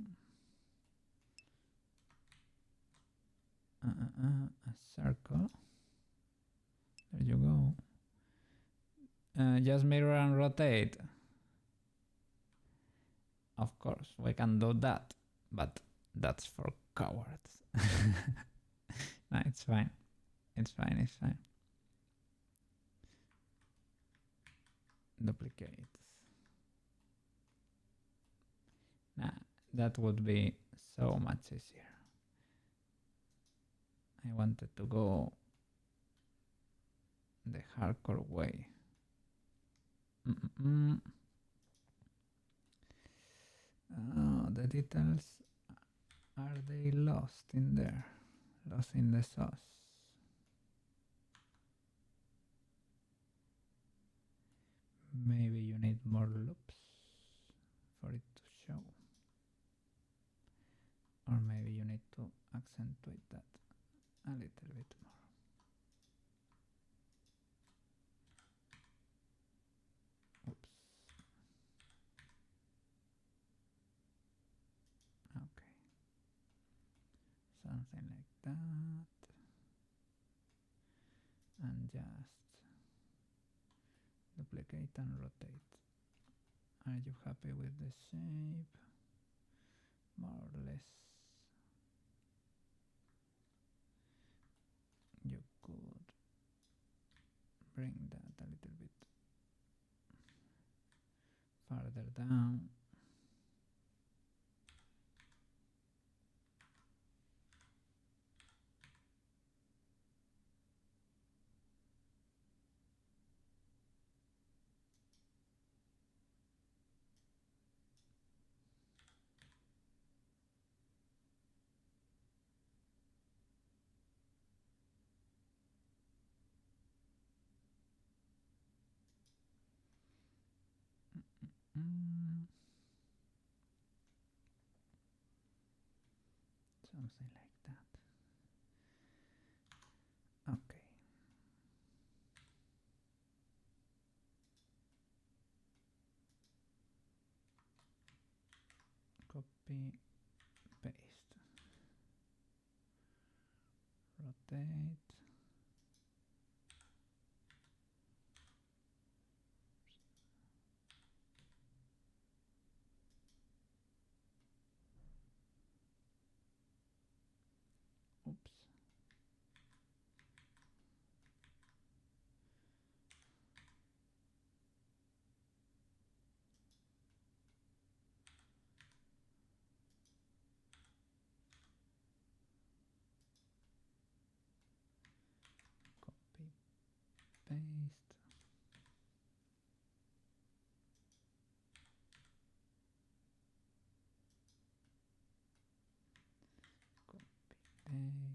a circle. There you go. Just mirror and rotate. Of course, we can do that, but that's for cowards. No, it's fine. It's fine, it's fine. Duplicate. Nah, that would be so much easier. I wanted to go the hardcore way. The details, are they lost in there? Lost in the sauce. Maybe you need more loops for it to show. Or maybe you need to accentuate that a little bit more. Oops. Okay. Something like that. And just duplicate and rotate. Are you happy with the shape? More or less. You could bring that a little bit farther down. Something like that. Okay. Copy, paste. Rotate. Oops. Copy, paste. Copy, paste.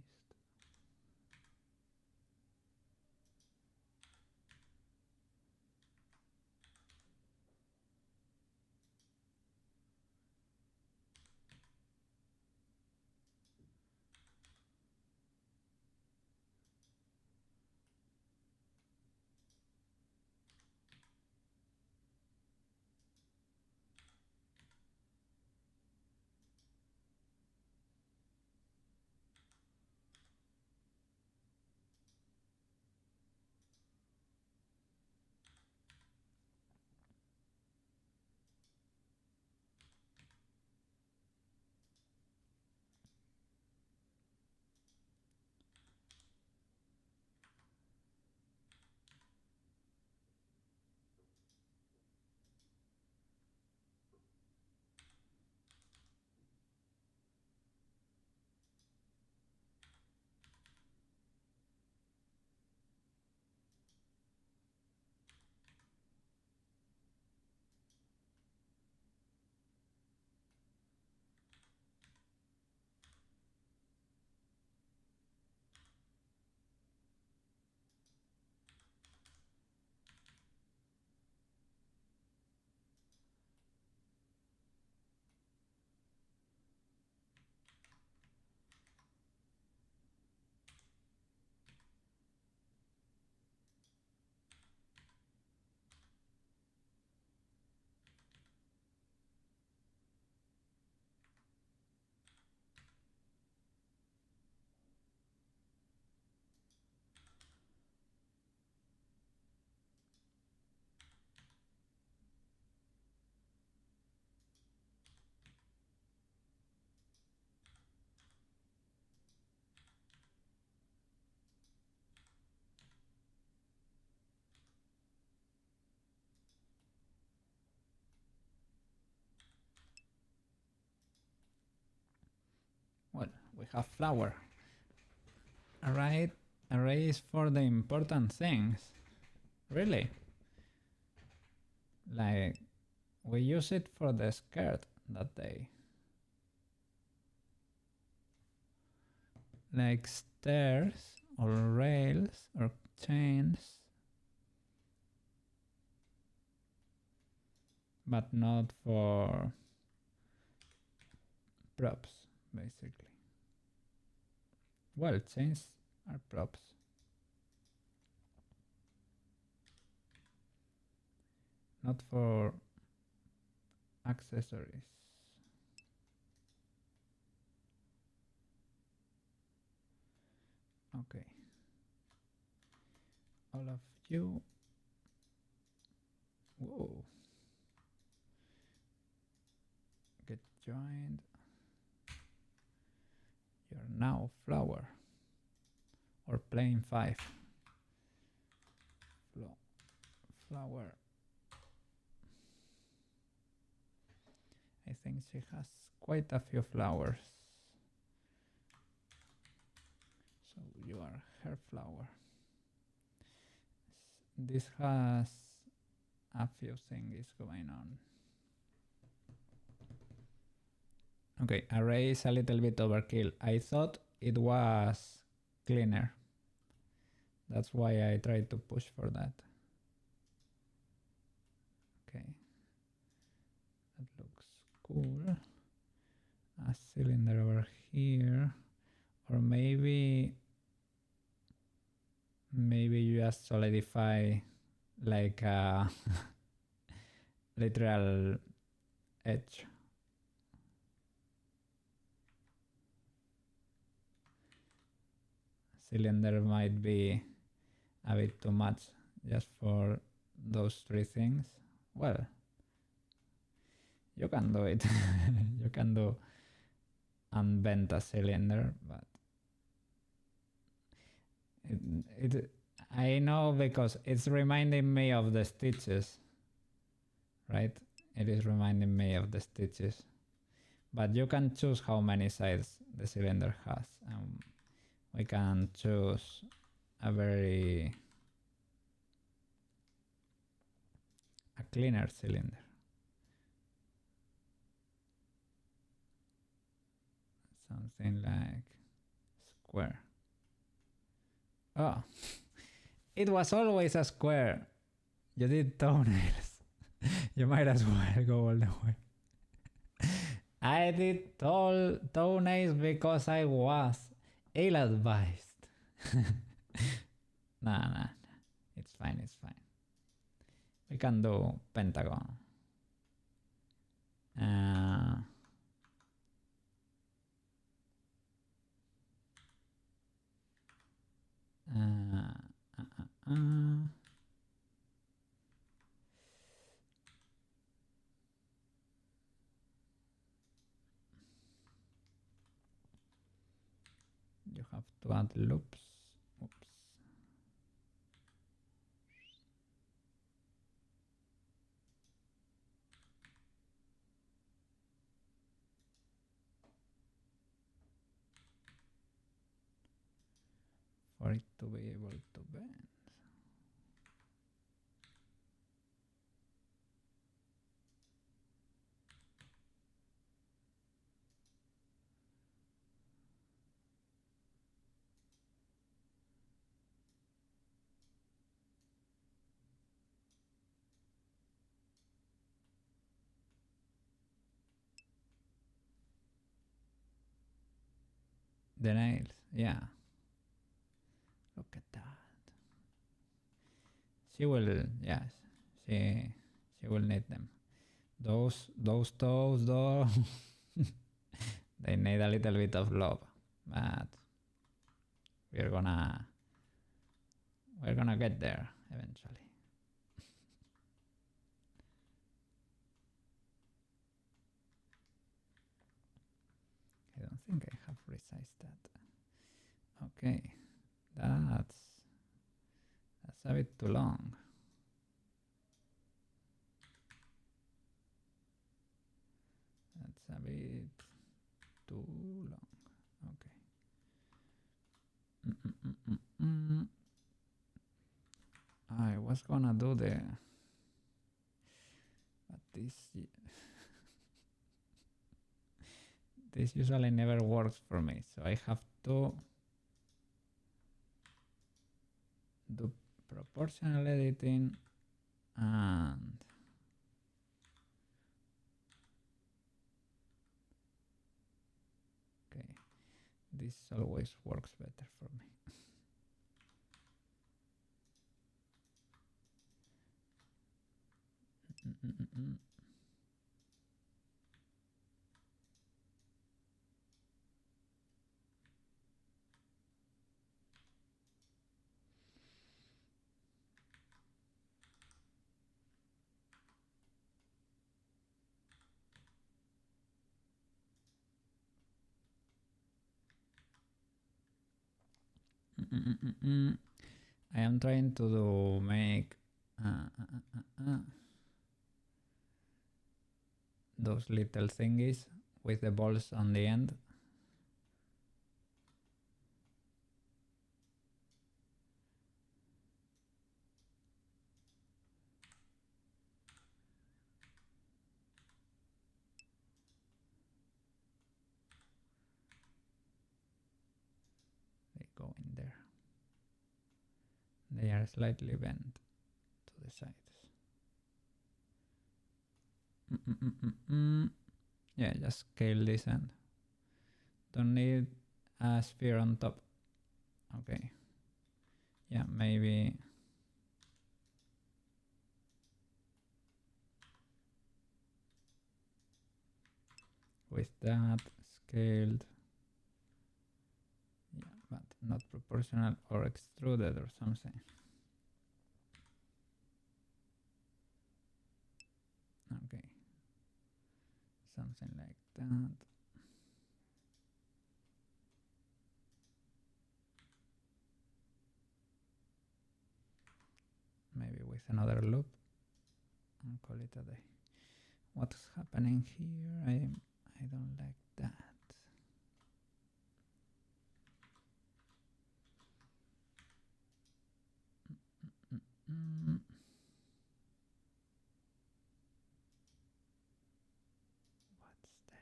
Well, we have flower. Array is for the important things. Really? Like, we use it for the skirt that day. Like stairs or rails or chains. But not for props, basically. Well, chains are props. Not for accessories. Okay. All of you. Whoa. Get joined. You're now flower. Or plain 5. Flower. I think she has quite a few flowers. So you are her flower. This has a few things going on. Okay, array is a little bit overkill. I thought it was cleaner. That's why I tried to push for that. Okay. That looks cool. A cylinder over here. Or maybe you just solidify like a literal edge. Cylinder might be a bit too much just for those 3 things. Well, you can do it. You can do unbent a cylinder, but I know because it's reminding me of the stitches, right? It is reminding me of the stitches, but you can choose how many sides the cylinder has. We can choose a cleaner cylinder. Something like square. Oh, it was always a square. You did toenails. You might as well go all the way. I did toenails because I was ill-advised. Nah. It's fine. We can do pentagon. You have to add loops. Oops. For it to be able to bend. The nails, yeah. Look at that. She will, yes, she will need them. Those toes though, they need a little bit of love, but we're gonna get there eventually. I don't think I have resized that. Okay, that's a bit too long. That's a bit too long. Okay. I was gonna do the, but this usually never works for me, so I have to do proportional editing and okay, this always works better for me. I am trying to make those little thingies with the balls on the end. They go in there. They are slightly bent to the sides. Yeah, just scale this end. Don't need a sphere on top. Okay. Yeah, maybe. With that scaled. Yeah, but not proportional or extruded or something. Okay. Something like that. Maybe with another loop and call it a day. What's happening here? I don't like that. What's that?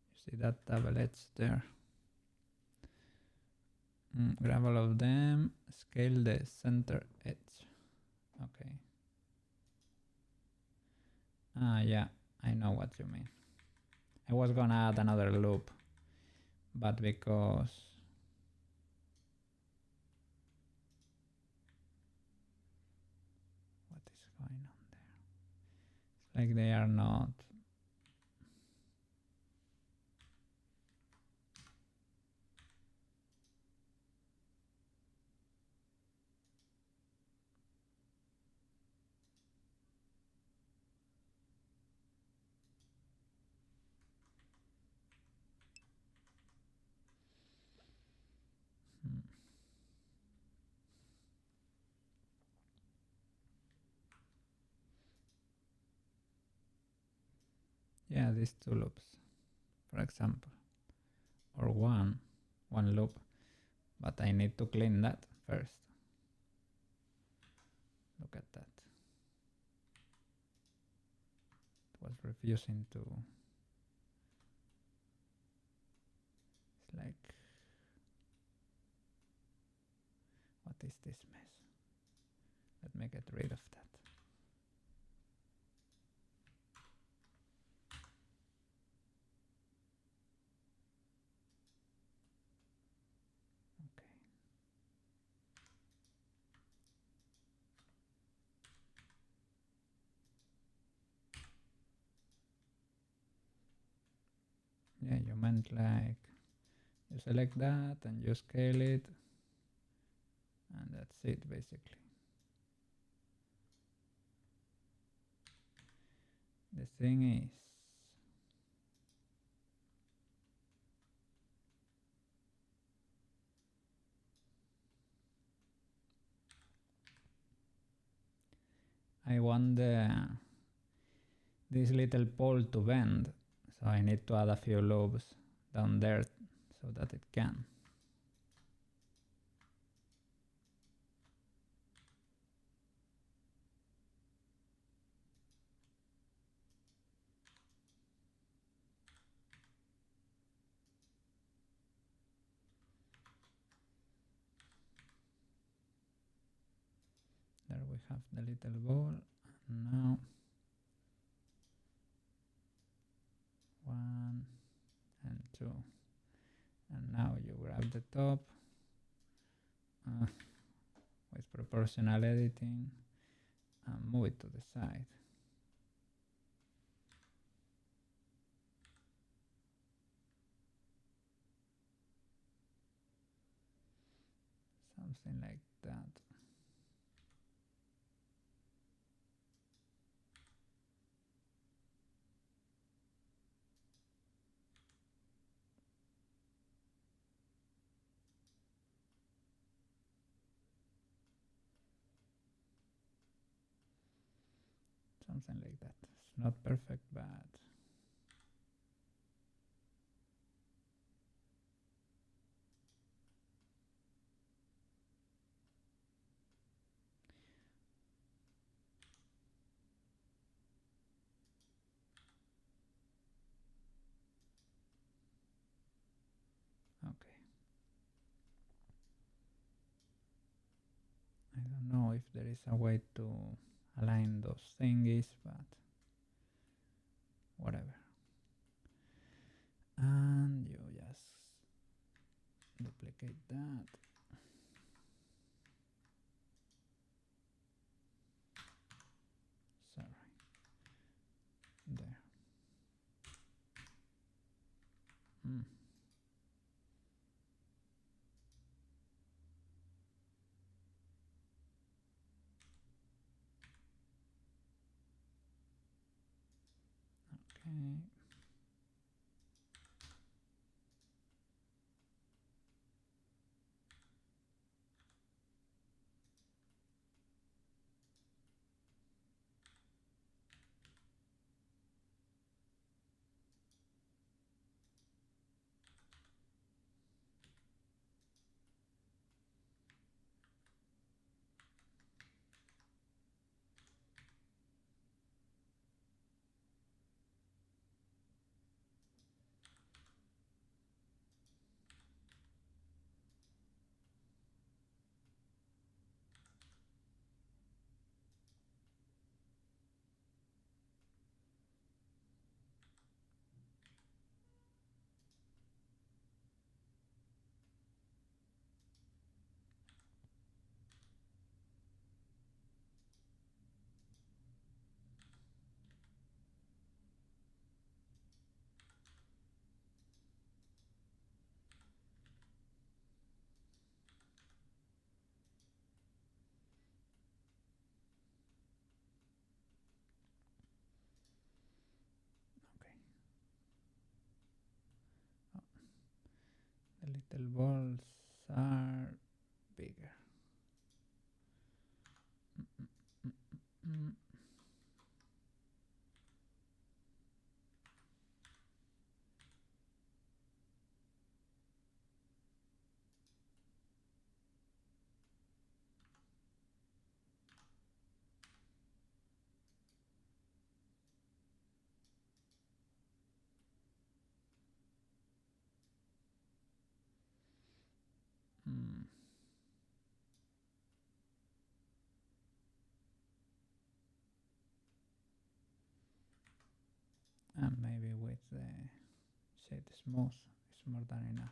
You see that double edge there? Grab all of them, scale the center edge. Okay. Ah, yeah, I know what you mean. I was gonna add another loop, but because what is going on there? It's like they are not. Yeah, these two loops, for example, or one loop, but I need to clean that first. Look at that. It was refusing to. It's like, what is this mess? Let me get rid of that. Okay. Yeah, you meant like you select that and you scale it, and that's it basically. The thing is, I want this little pole to bend, so I need to add a few loops down there so that it can. There we have the little ball, and now 1 and 2, and now you grab the top with proportional editing and move it to the side. Something like that. Something like that. It's not perfect, but okay. I don't know if there is a way to align those thingies, but whatever. And you just duplicate that. Sorry. There. Okay. Okay. Oh, the little balls are bigger. And maybe with the shade smooth is more than enough.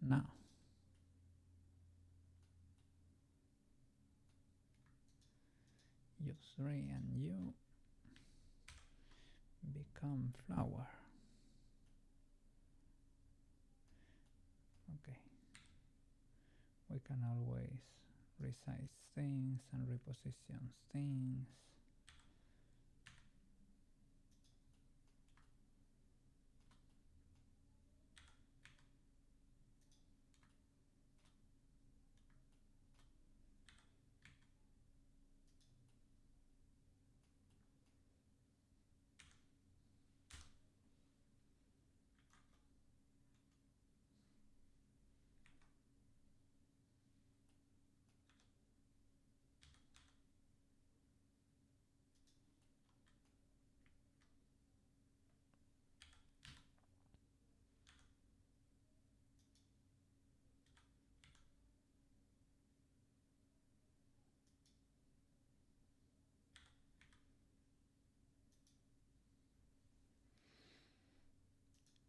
now. You three and you become flower. Okay. We can always resize things and reposition things.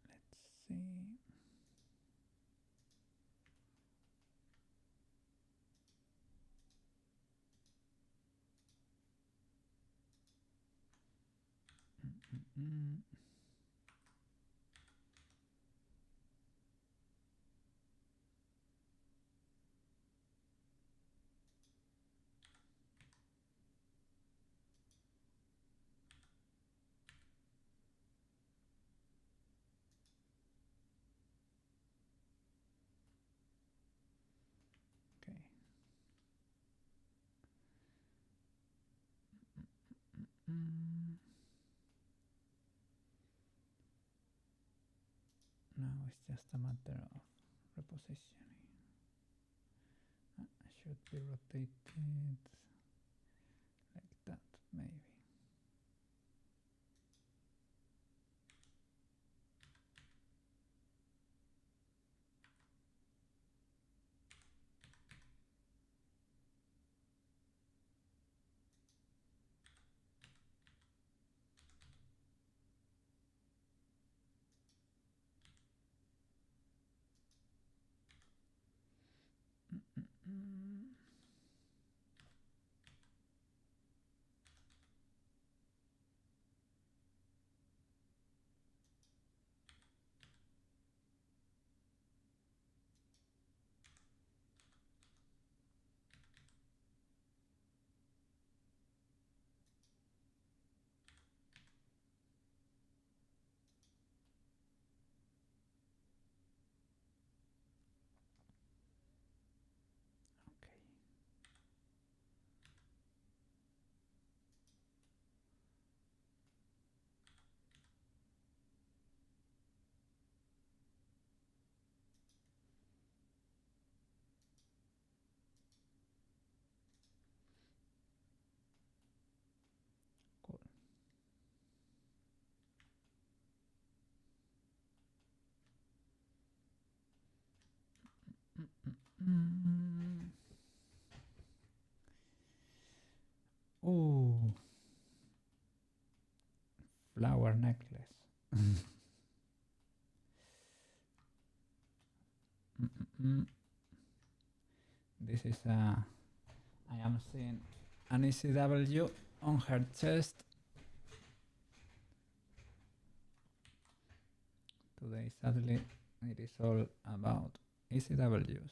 Let's see. Okay. Now it's just a matter of repositioning. Should be rotated like that, maybe. Okay. Cool. Oh, flower necklace. This is a. I am seeing an ECW on her chest. Today, sadly, it is all about ECWs.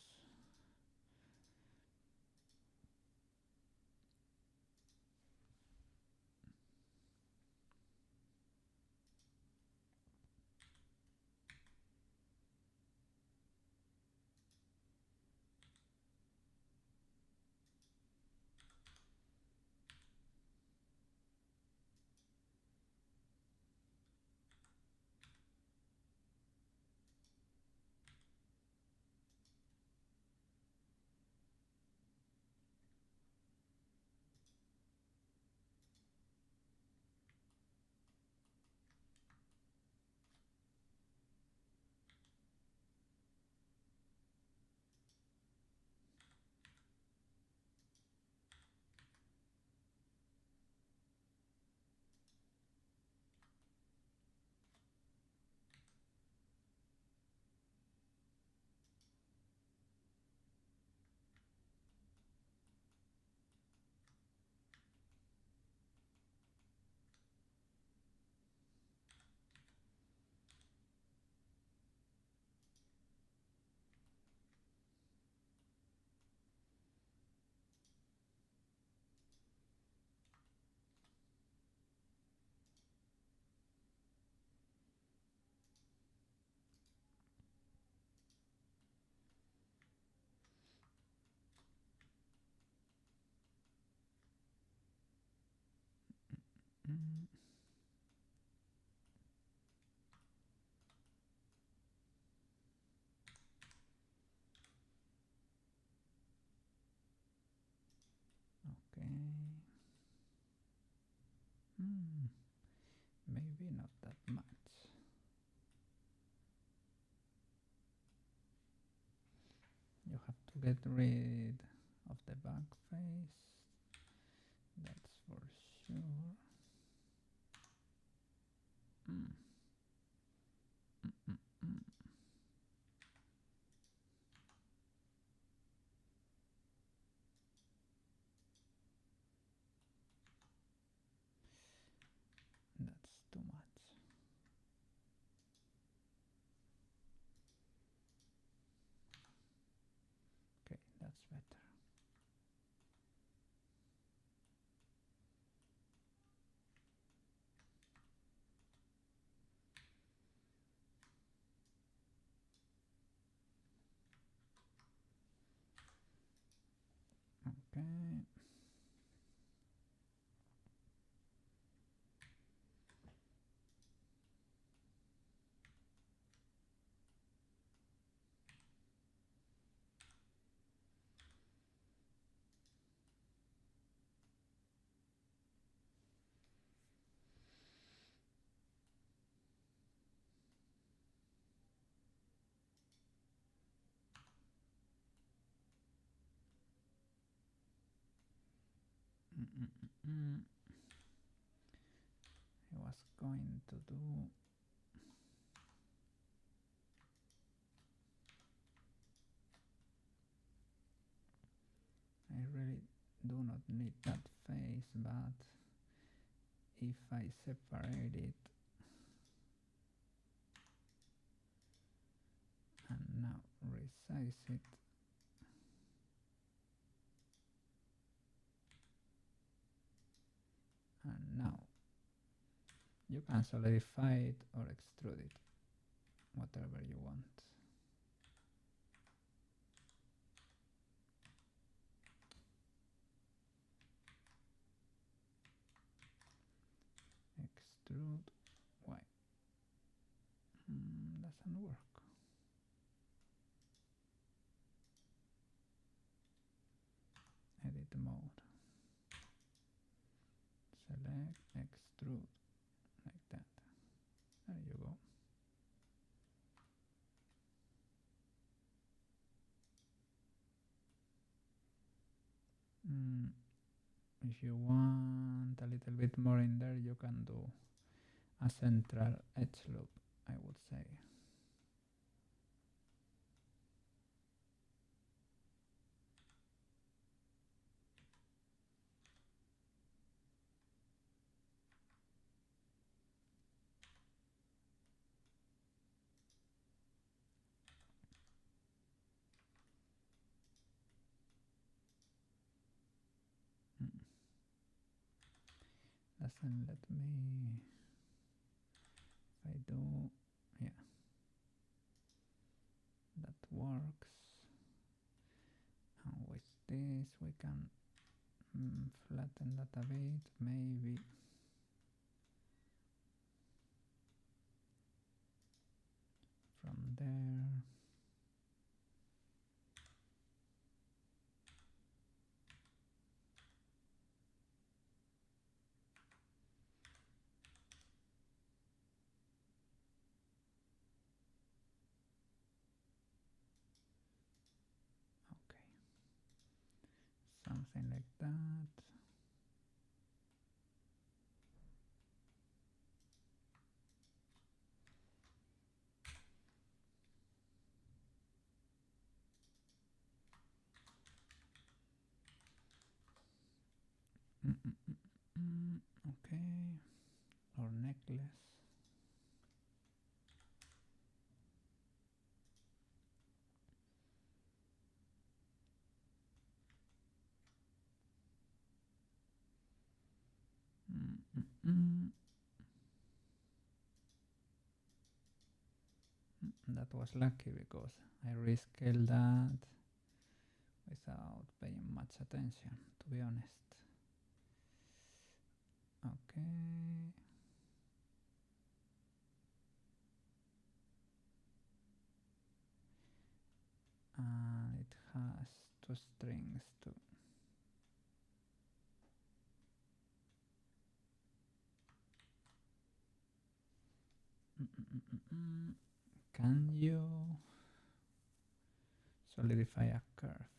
Okay. Maybe not that much. You have to get rid of the back face. That's for sure. That's too much. Okay, that's better. Okay. I was going to do. I really do not need that face, but if I separate it and now resize it, and now you can solidify it or extrude it, whatever you want. Extrude. Why? Doesn't work. Edit mode. Select, extrude, like that. There you go. If you want a little bit more in there, you can do a central edge loop, I would say. Doesn't let me. If I do, yeah, that works. And with this, we can flatten that a bit, maybe. From there. Okay. Something like that. Okay. Or necklace. That was lucky because I rescaled that without paying much attention, to be honest. Okay. And it has two strings too. Can you solidify a curve?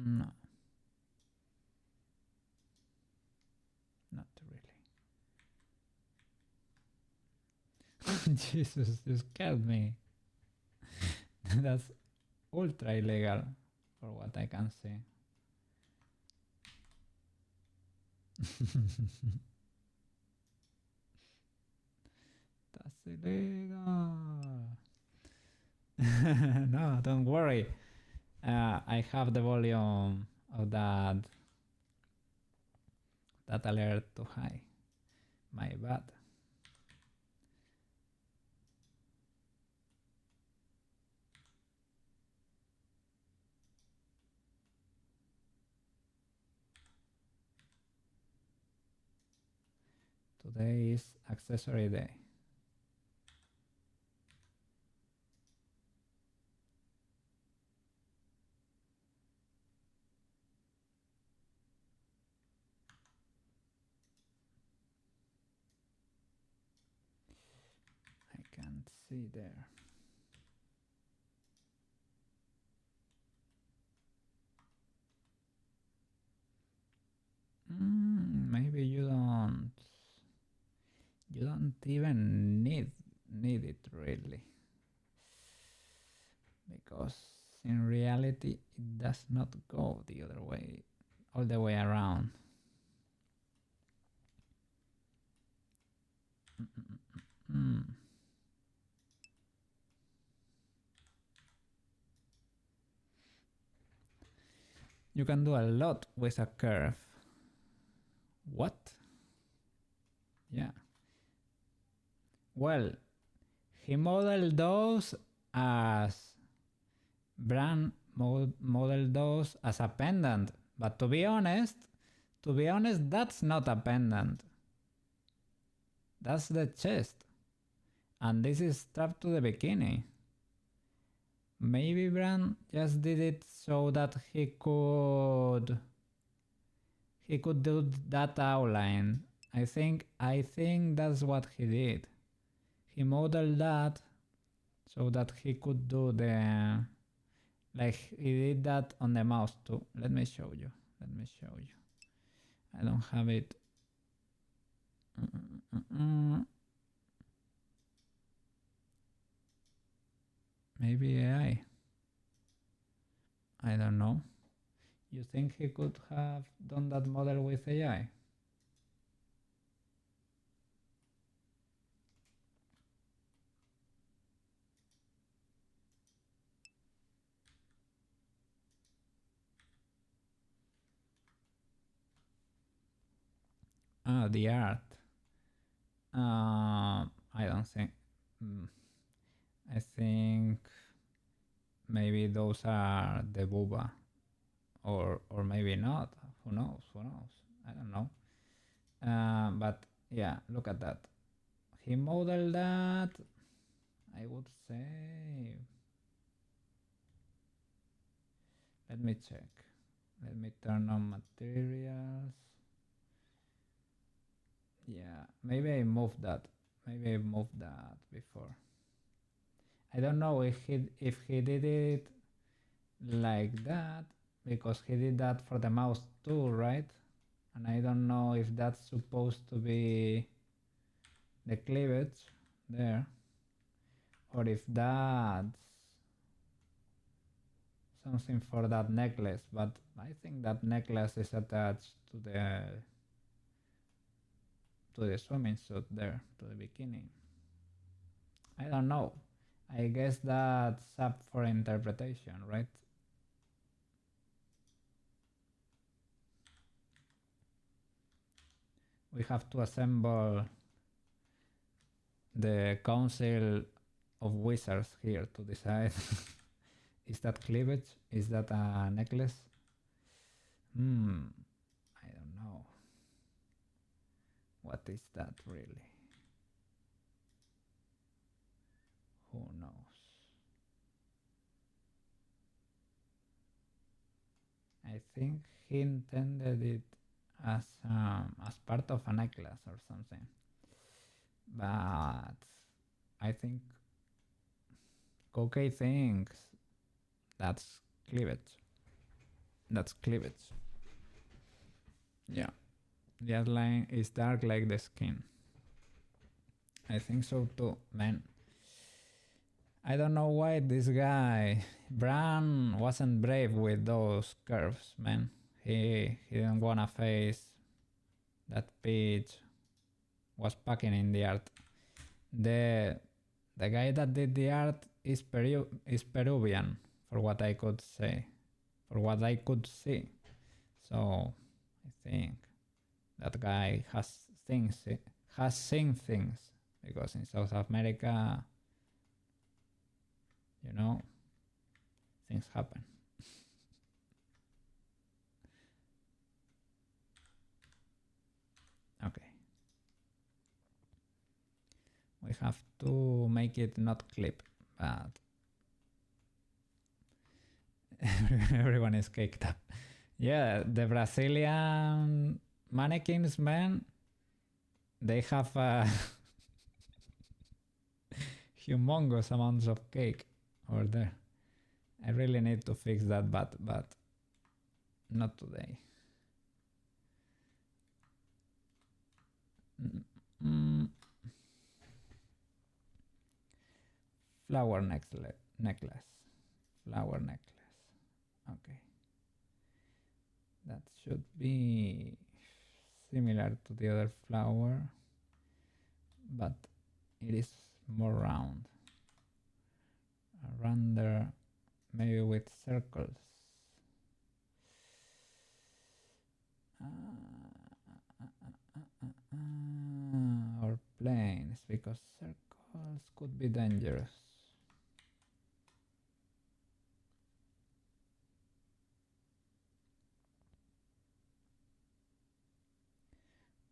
No, not really. Jesus, you scared me. That's ultra illegal for what I can see. That's illegal. No, don't worry. I have the volume of that alert too high. My bad. Today is accessory day. I can't see there. Maybe you don't even need it really, because in reality it does not go the other way, all the way around. You can do a lot with a curve. What? Yeah. Well, he modeled those as Bran modeled those as a pendant, but to be honest, that's not a pendant. That's the chest, and this is strapped to the bikini. Maybe Bran just did it so that he could do that outline. I think that's what he did. He modeled that so that he could do the, like he did that on the mouse too. Let me show you. I don't have it. Maybe AI. I don't know. You think he could have done that model with AI? Ah, the art. I don't think. I think maybe those are the booba, or maybe not. Who knows? I don't know. But yeah, look at that. He modeled that. I would say. Let me check. Let me turn on materials. Yeah, maybe I moved that. Before. I don't know if he did it like that, because he did that for the mouse too, right? And I don't know if that's supposed to be the cleavage there, or if that's something for that necklace. But I think that necklace is attached to the swimming suit there, to the bikini. I don't know. I guess that's up for interpretation, right? We have to assemble the council of wizards here to decide. Is that cleavage? Is that a necklace? I don't know. What is that really? Who knows? I think he intended it as part of a necklace or something. But I think Koke thinks that's cleavage. That's cleavage. Yeah. The outline is dark like the skin. I think so too, man. I don't know why this guy Bran wasn't brave with those curves, man. He didn't wanna face that Peach was packing in the art. The guy that did the art is Peruvian, for what I could say, for what I could see. So I think that guy has seen things, because in South America, you know, things happen. Okay. We have to make it not clip, but everyone is caked up. Yeah, the Brazilian mannequins, man, they have humongous amounts of cake over there. I really need to fix that, but not today. Flower necklace. Flower necklace. Okay. That should be similar to the other flower, but it is more round. Around there, maybe with circles. Or planes, because circles could be dangerous.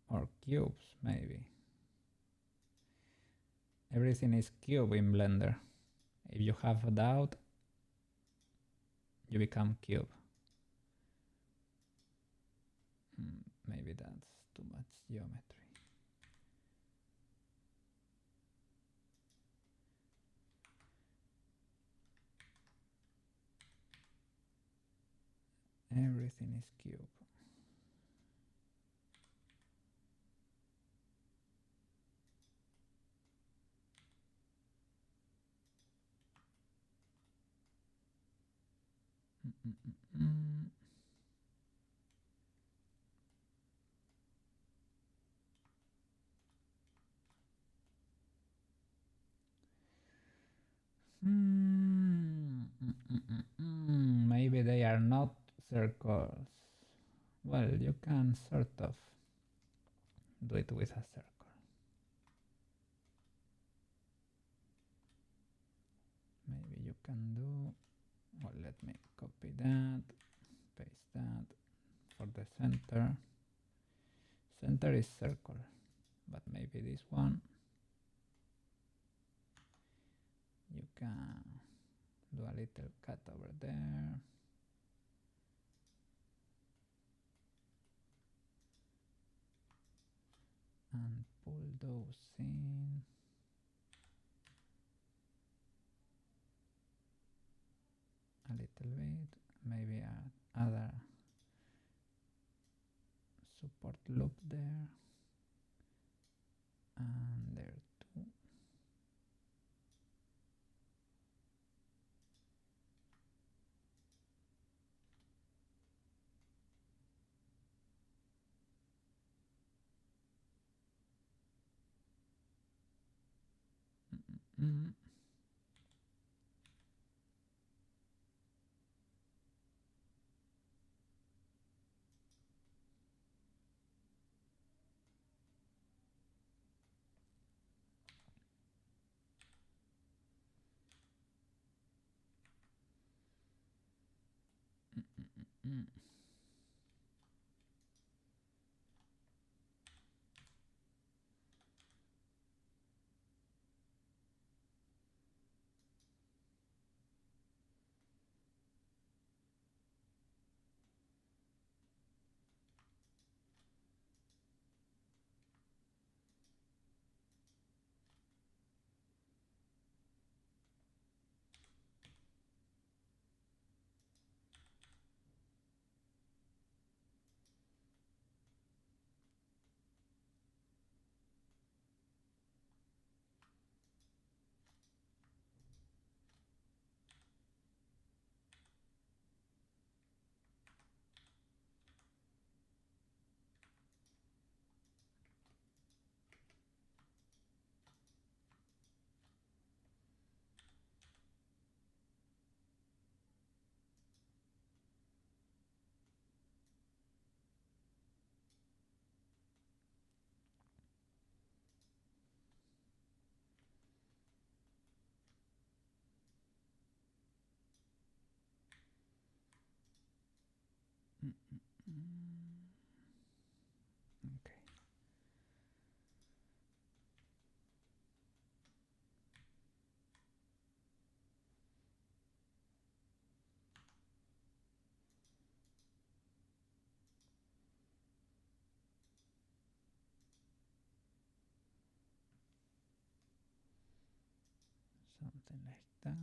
Or cubes, maybe. Everything is cube in Blender. If you have a doubt, you become cube. Maybe that's too much geometry. Everything is cube. Maybe they are not circles. Well, you can sort of do it with a circle. Maybe you can do, well, let me copy that, paste that for the center. Center is circle, but maybe this one you can do a little cut over there. And pull those in. A little bit, maybe other support loop there, and there too. Mm. Mm, mm, mm. Okay. Something like that.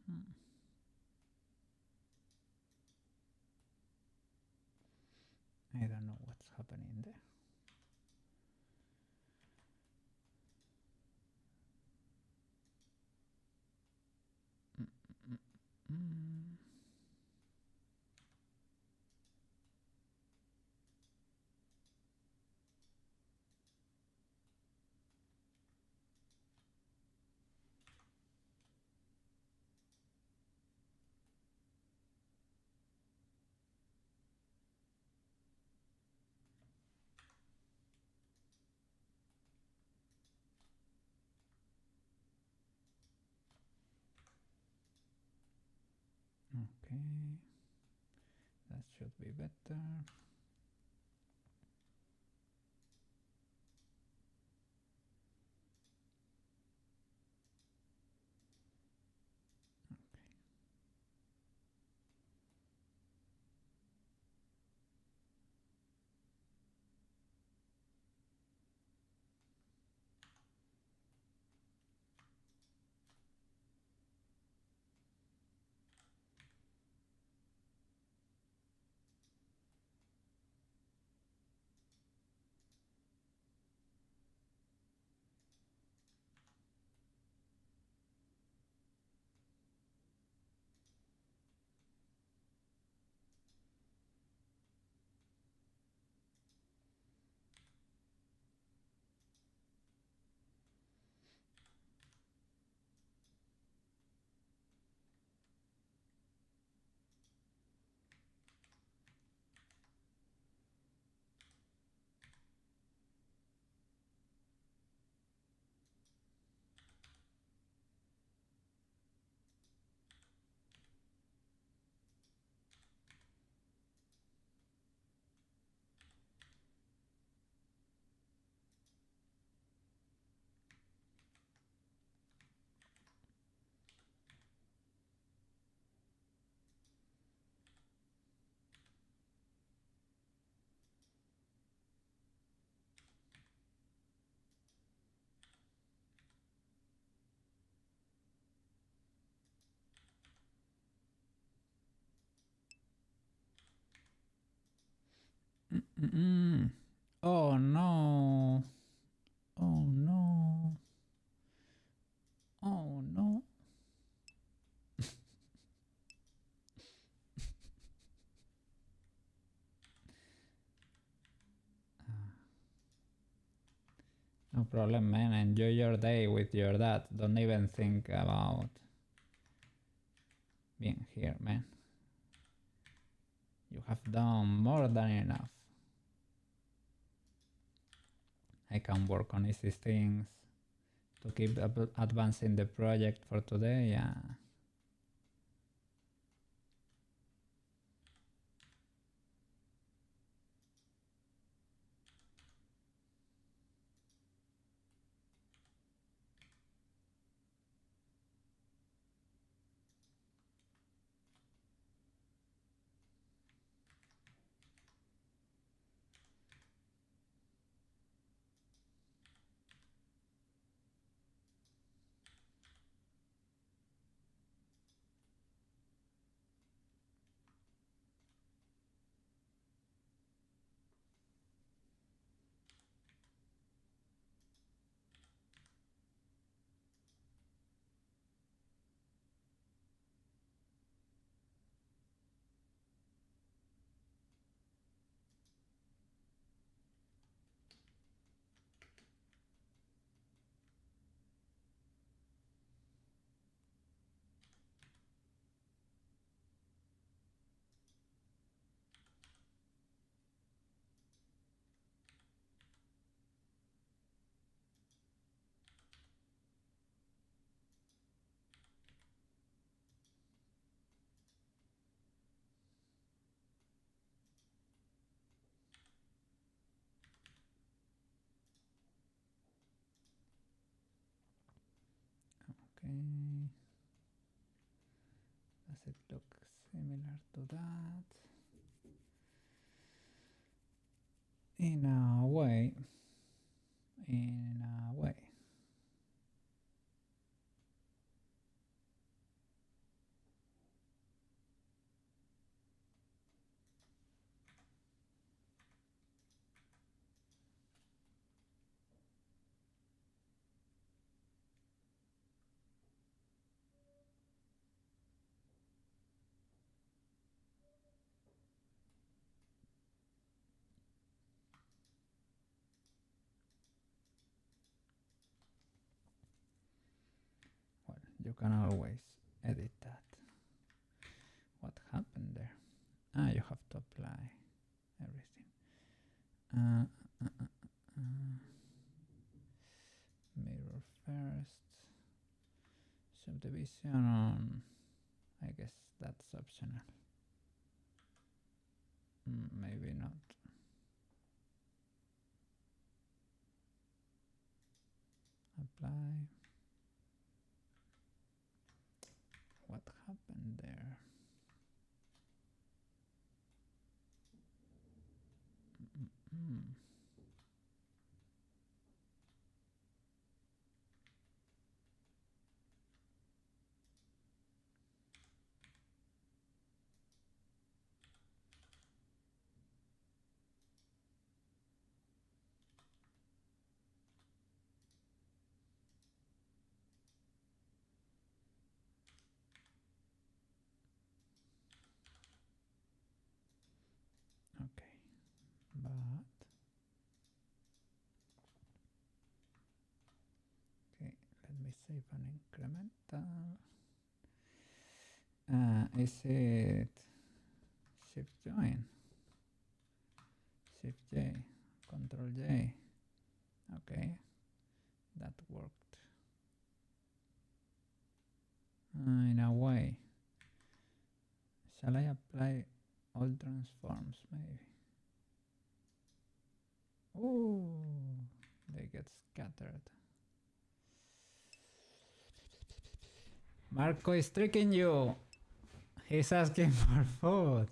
Hmm. I don't know what's happening there. Mm, mm, mm. Okay, that should be better. Oh no. Oh no. Oh no. No problem, man. Enjoy your day with your dad. Don't even think about being here, man. You have done more than enough. I can work on easy things to keep advancing the project for today. Yeah. Okay. Does it look similar to that? In a way. In a way. Well, you can always edit that. What happened there? Ah, you have to apply everything. Uh, uh, uh, uh, mirror first. Subdivision on. I guess that's optional. Maybe not. Apply. What happened there? Okay, but okay, let me save an incremental. Is it Shift Join? Shift J, Control J. Okay, that worked. In a way. Shall I apply all transforms maybe? Oh, they get scattered. Marco is tricking you. He's asking for food.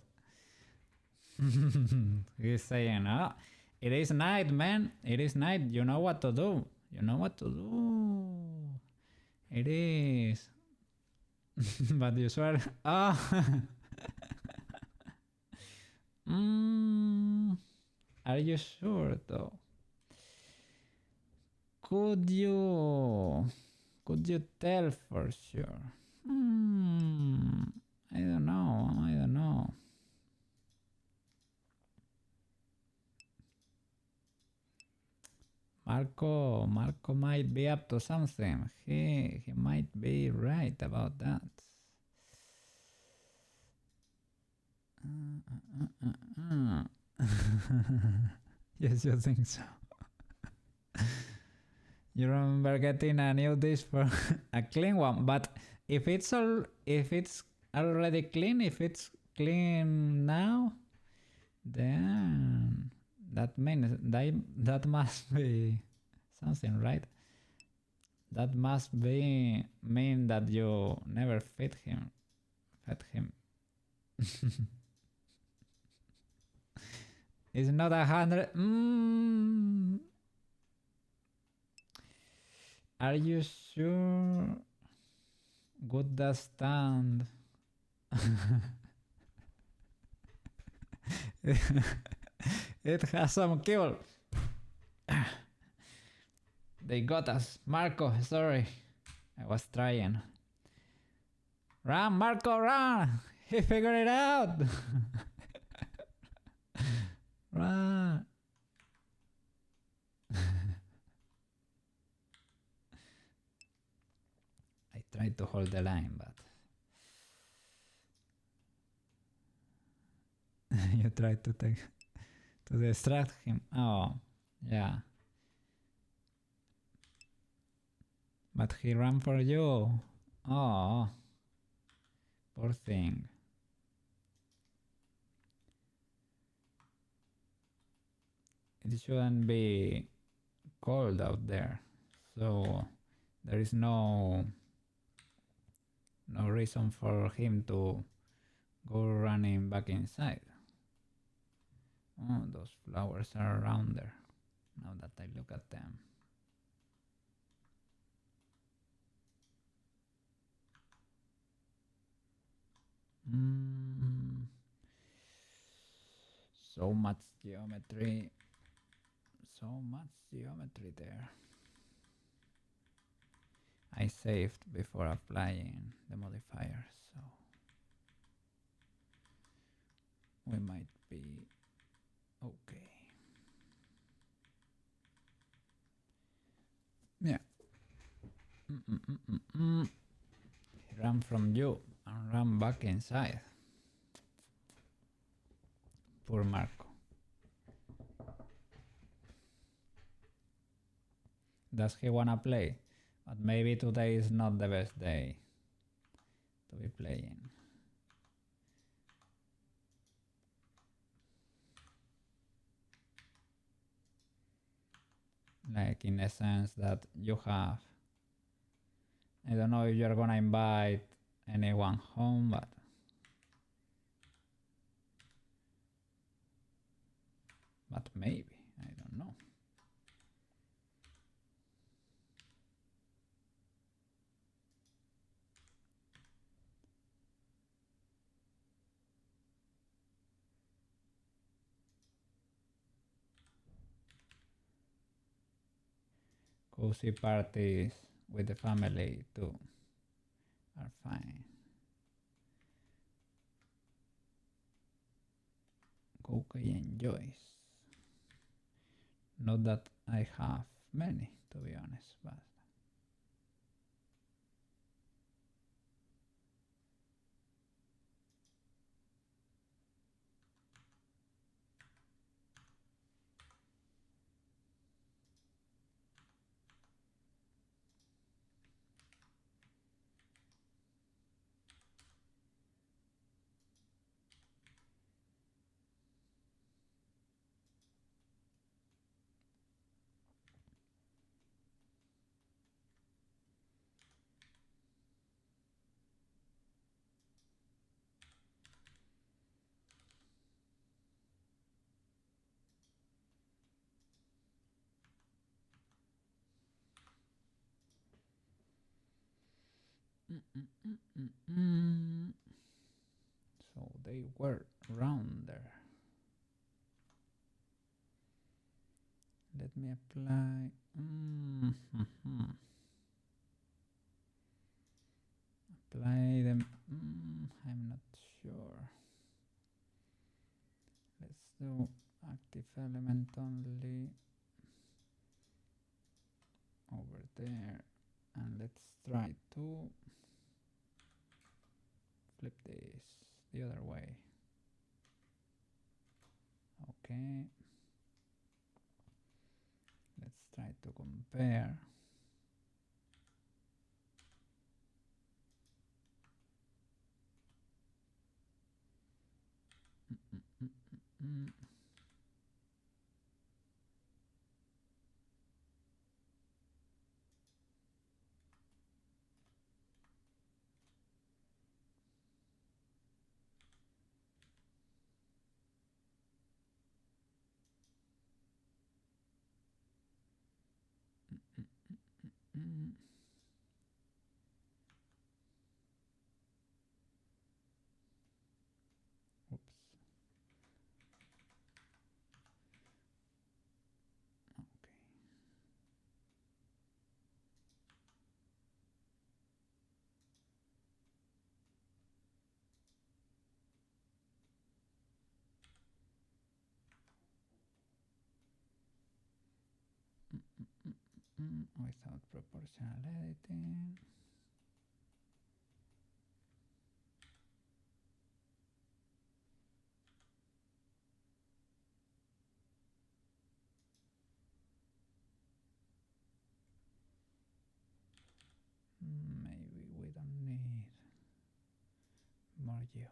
He's saying, oh, it is night, man. It is night. You know what to do. You know what to do. It is. But you swear. Oh. Are you sure though? Could you tell for sure? I don't know. I don't know. Marco might be up to something. He might be right about that. Yes, you think so. You remember getting a new dish for a clean one, but if it's already clean, if it's clean now, then that means that must be something, right? That must be mean that you never fed him. It's not 100. Are you sure? Good that stand. It has some kibble. They got us. Marco, sorry. I was trying. Run, Marco, run! He figured it out! Run! I tried to hold the line, but... You tried to distract him. Oh, yeah. But he ran for you. Oh, poor thing. It shouldn't be cold out there, so there is no reason for him to go running back inside. Oh, those flowers are around there, now that I look at them. So much geometry. So much geometry there. I saved before applying the modifiers, so we might be okay. Yeah. He ran from you and ran back inside. Poor Marco. Does he wanna play? But maybe today is not the best day to be playing. Like in a sense that you have, I don't know if you're gonna invite anyone home, but maybe, I don't know. Cozy parties with the family too are fine. Cookie enjoys. Not that I have many, to be honest, but so they were round there. me apply. Apply them. I'm not sure. Let's do active element only over there, and let's try to flip this the other way. Okay, let's try to compare. Oops. Okay. Without proportional editing. Maybe we don't need more geometry.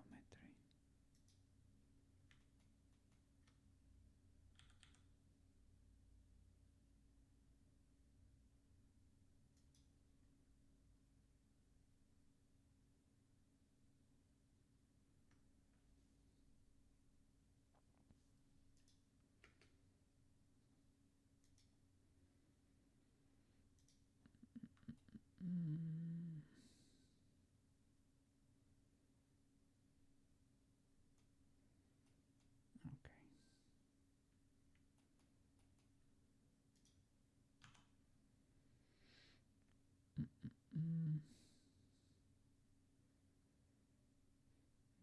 Okay.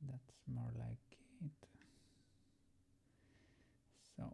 That's more like it. So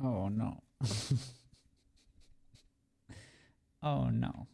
oh no. Oh no.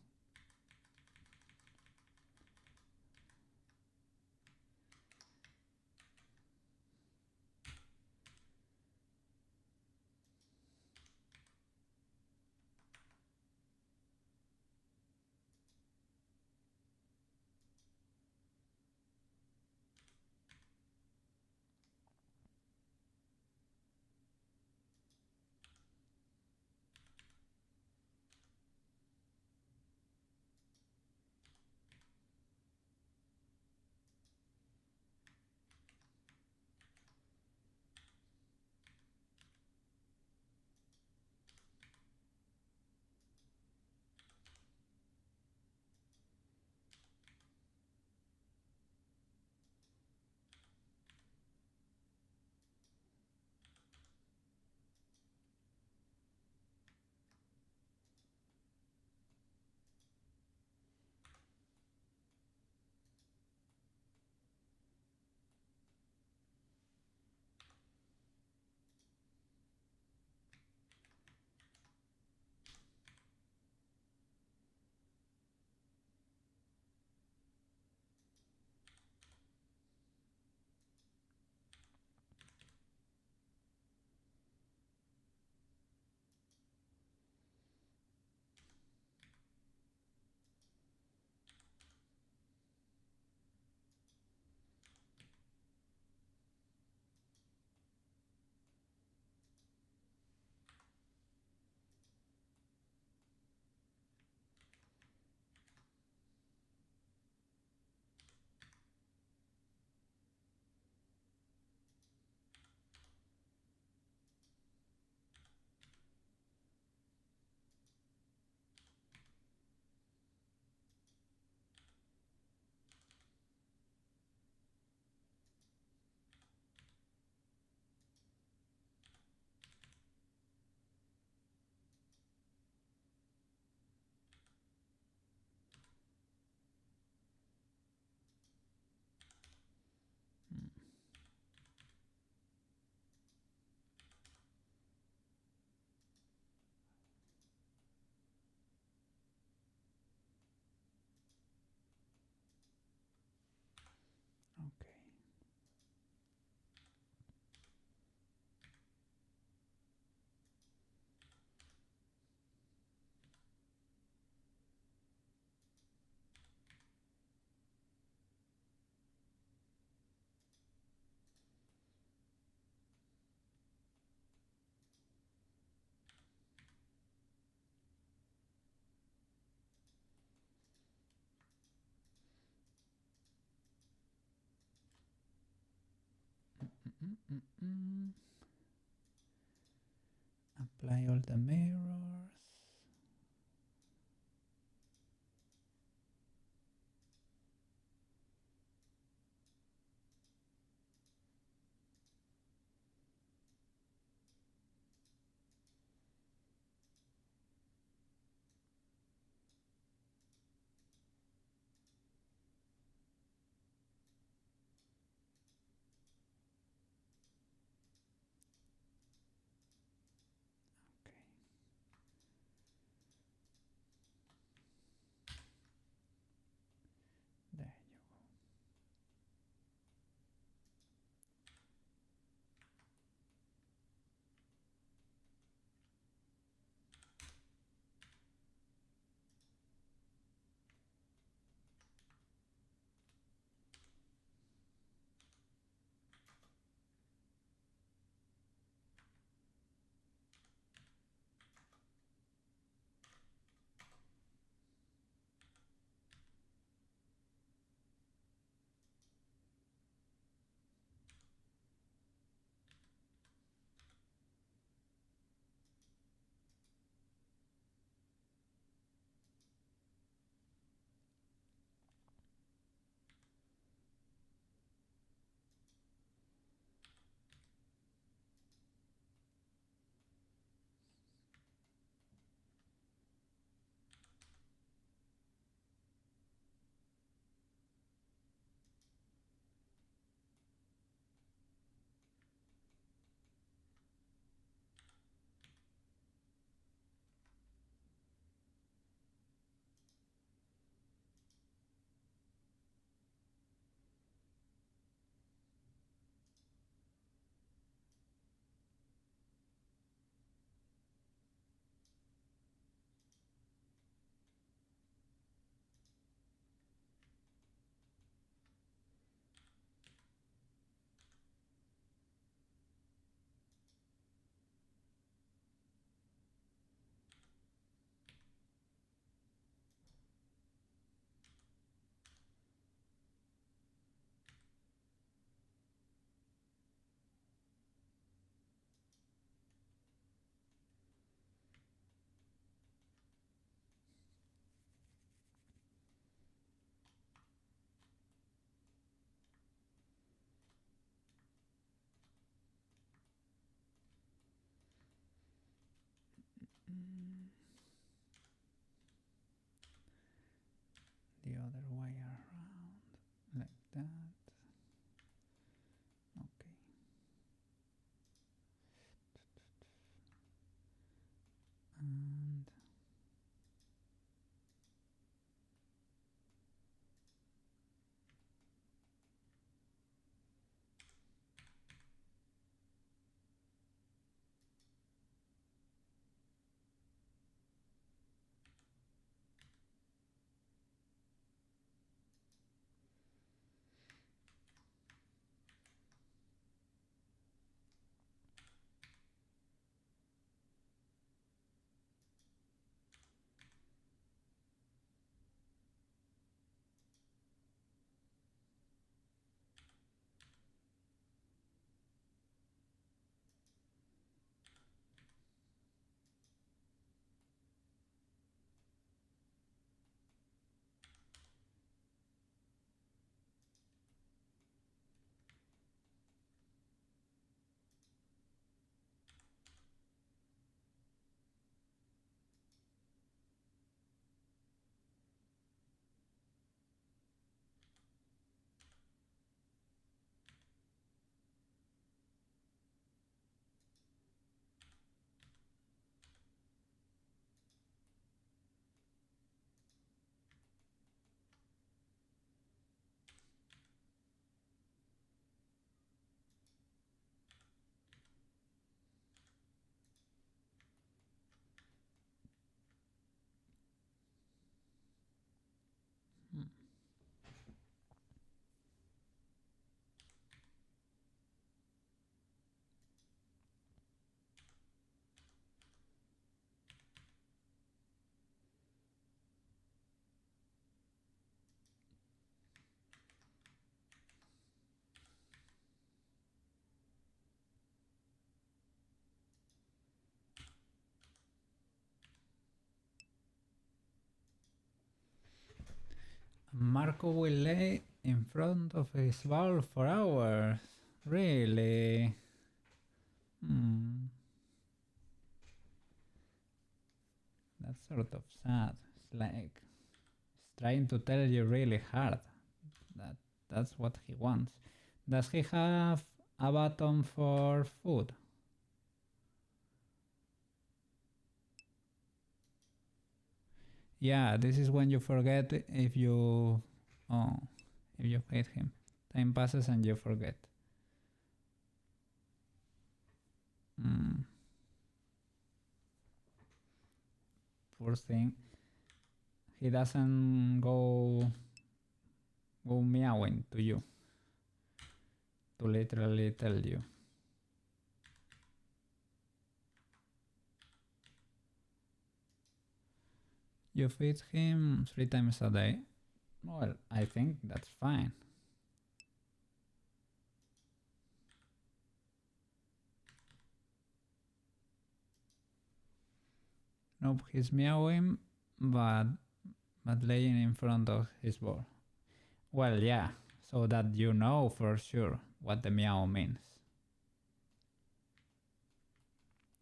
Apply all the mirrors. Okay. There you go. The other way around, like that. Okay. And Marco will lay in front of his ball for hours. Really? That's sort of sad. It's like he's trying to tell you really hard that that's what he wants. Does he have a button for food? Yeah, this is when you forget if you hate him. Time passes and you forget. Poor thing. He doesn't go meowing to you to literally tell you. You feed him 3 times a day. Well, I think that's fine. Nope, he's meowing, but laying in front of his ball. Well, yeah, so that you know for sure what the meow means.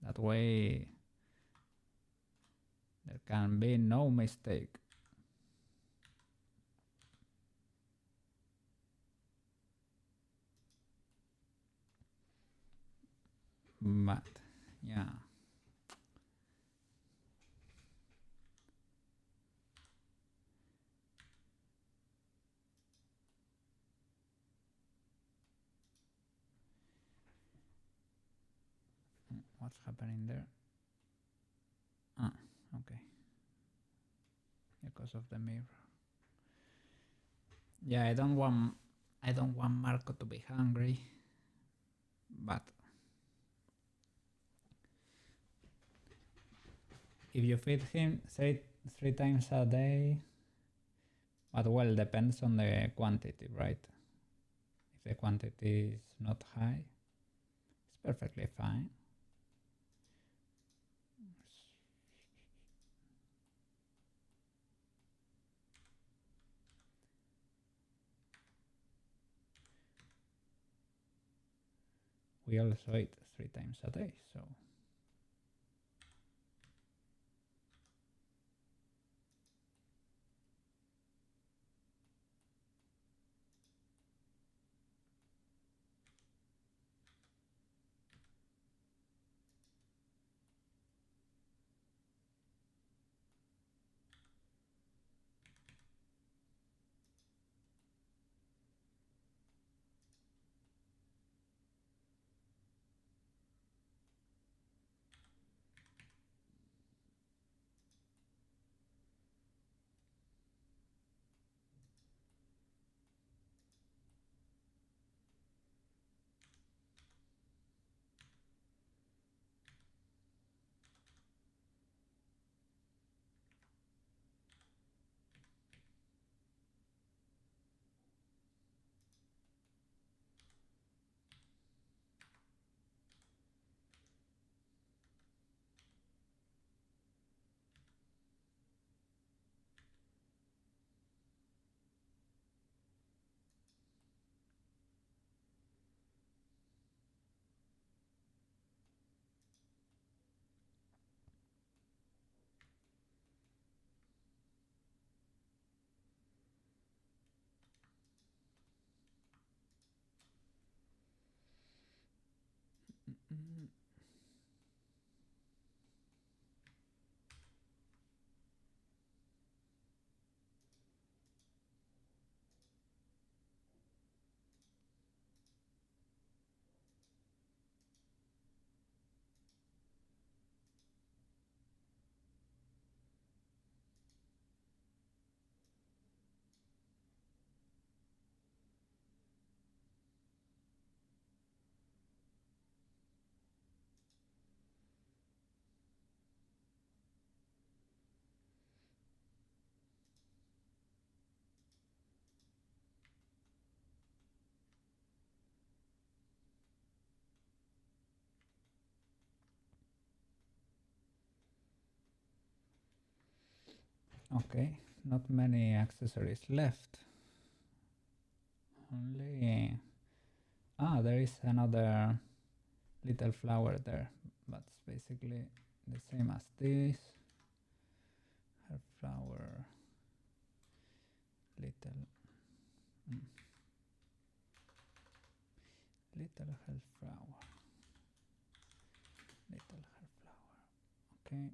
That way there can be no mistake. But yeah. What's happening there? Ah, okay. Because of the mirror. Yeah, I don't want Marco to be hungry, but if you feed him three times a day, but well, depends on the quantity, right? If the quantity is not high, it's perfectly fine. We also eat 3 times a day, so okay. not many accessories left. Only... Ah, there is another little flower there, but it's basically the same as this. Her flower, little her flower, little her flower. Okay.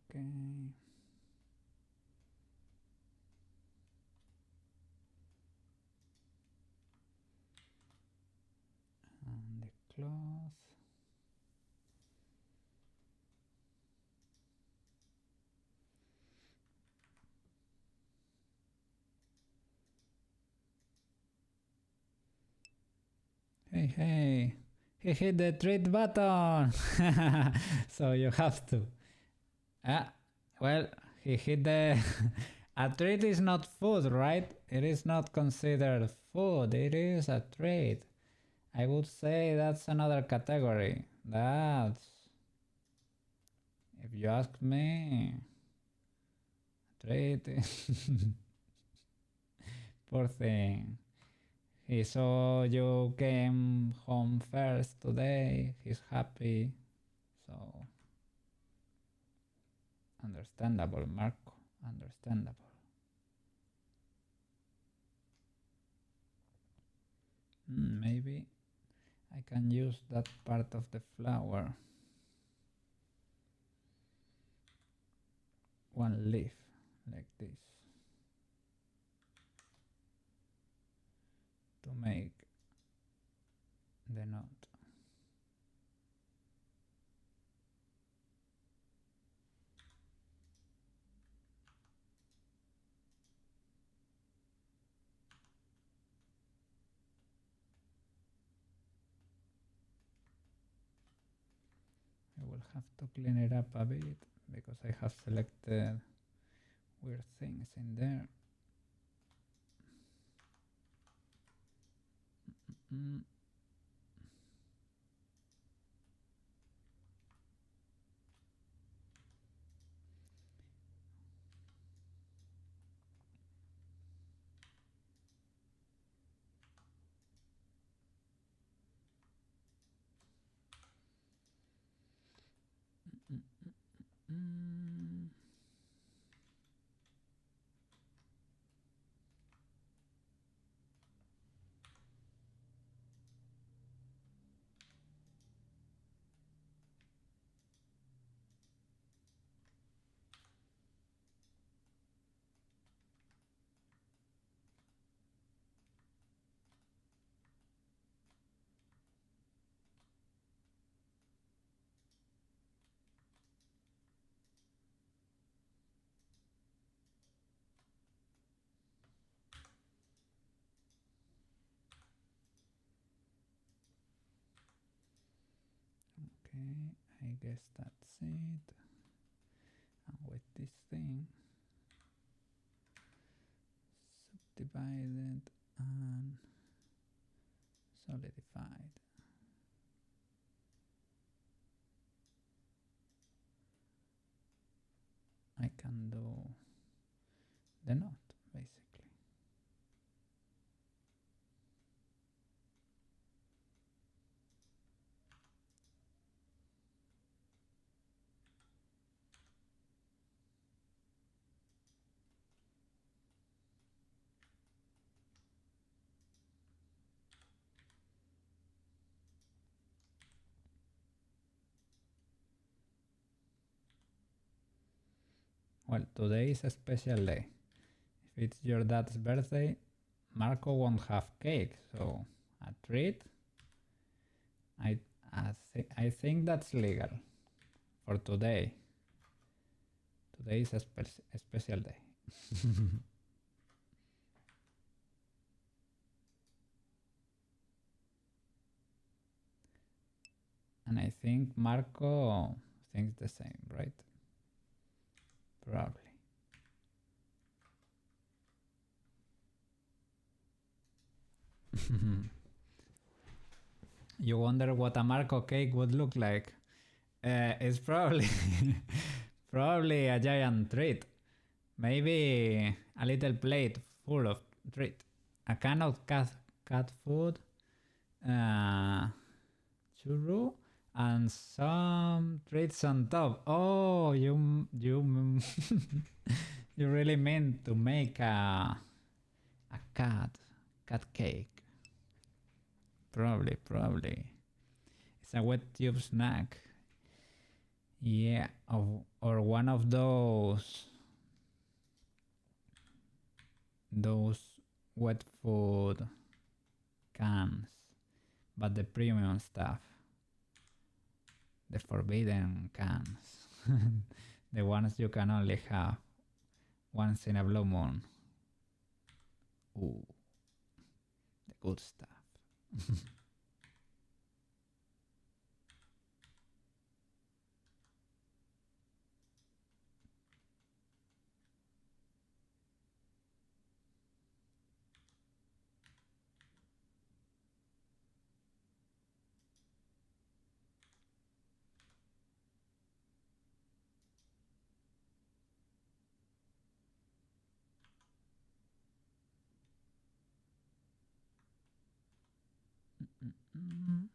Okay. And the cloth. Hey, he hit the treat button. So you have to. Well, he hit the... A treat is not food, right? It is not considered food. It is a treat. I would say that's another category. That's... If you ask me... Treat... Poor thing. He saw you came home first today. He's happy. So... Understandable, Marco. Understandable. Maybe I can use that part of the flower. One leaf, like this. To make the knot. I will have to clean it up a bit because I have selected weird things in there. Okay, I guess that's it. And with this thing, subdivided and solidified. I can do the knot basically. Well, today is a special day. If it's your dad's birthday, Marco won't have cake, so a treat. I think that's legal for today. Today is a special day. And I think Marco thinks the same, right? Probably. You wonder what a Marco cake would look like. It's probably probably a giant treat. Maybe a little plate full of treat. A can of cat food, churro, and some treats on top. Oh, you you really mean to make a cat cake? Probably. It's a wet tube snack. Yeah, or one of those wet food cans, but the premium stuff, the forbidden cans, the ones you can only have once in a blue moon. Ooh, the good stuff. Mm-mm.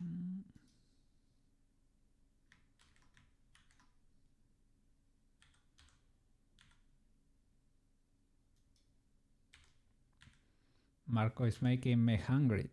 Mm. Marco is making me hungry.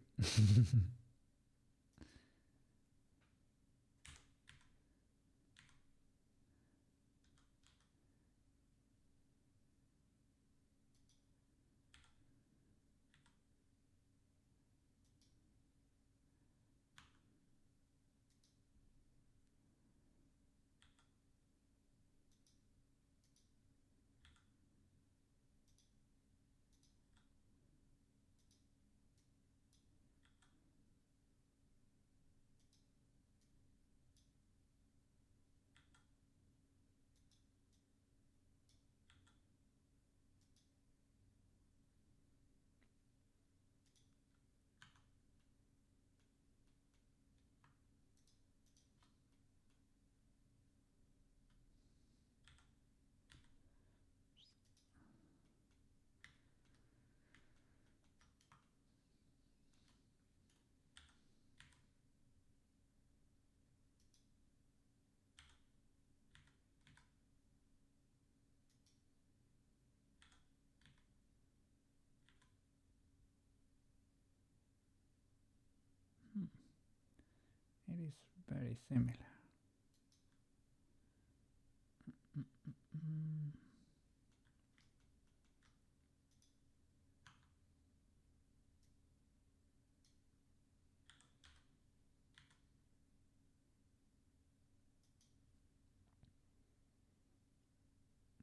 It is very similar.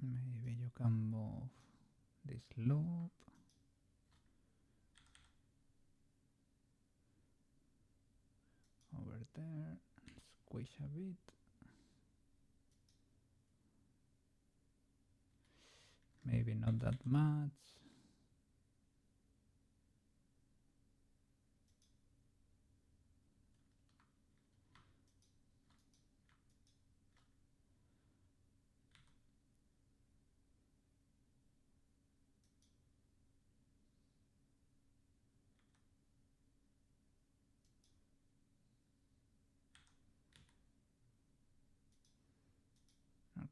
Maybe you can move this loop over there, squish a bit. Maybe not that much.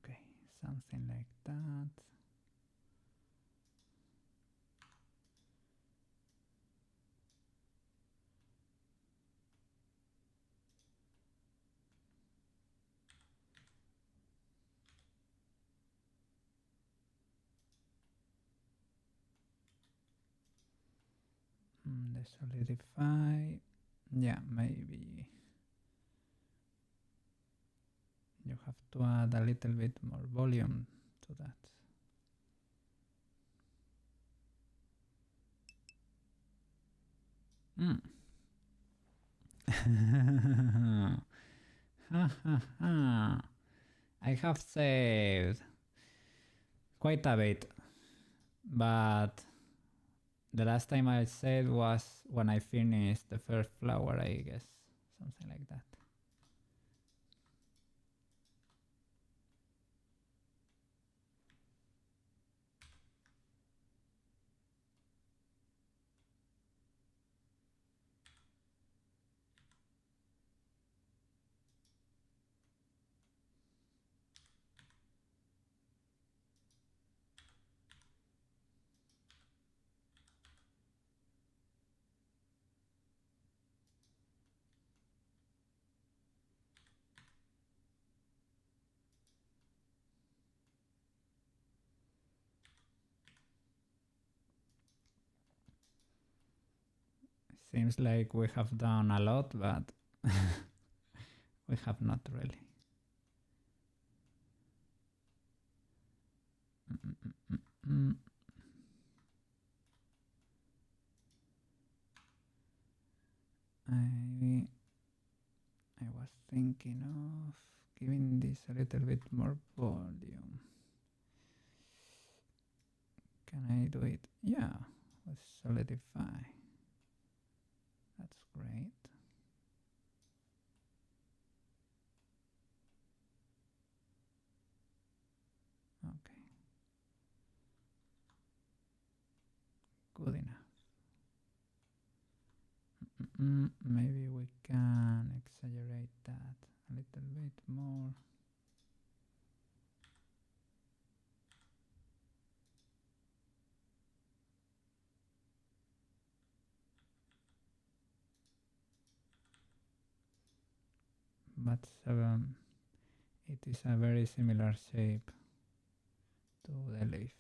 Okay, something like that. The solidify, yeah, maybe you have to add a little bit more volume to that. I have saved quite a bit, but the last time I saved was when I finished the first flower, I guess, something like that. Seems like we have done a lot, but we have not really. I was thinking of giving this a little bit more volume. Can I do it? Yeah, with solidify. That's great. Okay. Good enough. Maybe we can exaggerate that a little bit more. But it is a very similar shape to the leaf.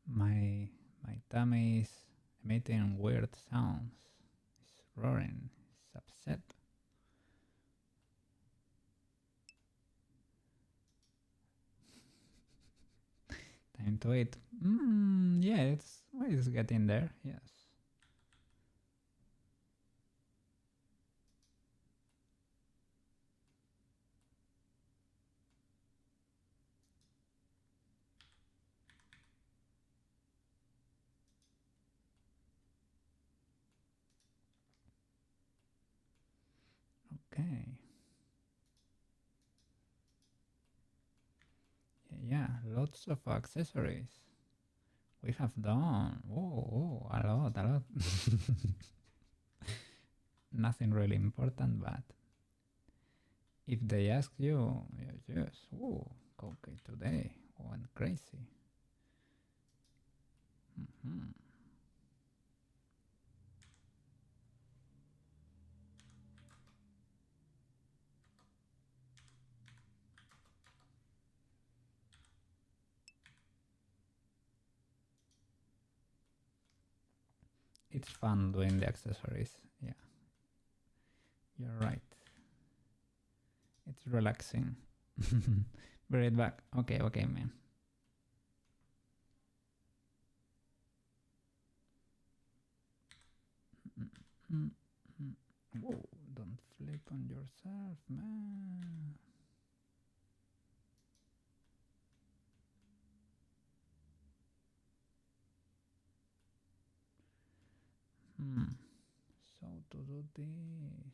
my my tummy is emitting weird sounds. It's roaring. It's upset. Time to eat. Yeah, it's getting there. Yes. Okay. Yeah, lots of accessories. We have done. Oh, a lot, a lot. Nothing really important, but if they ask you, yes, yes. Oh, okay, today went crazy. Mhm. It's fun doing the accessories. Yeah, you're right. It's relaxing. Be right back. Okay, okay, man. Whoa, don't flip on yourself, man. So to do this.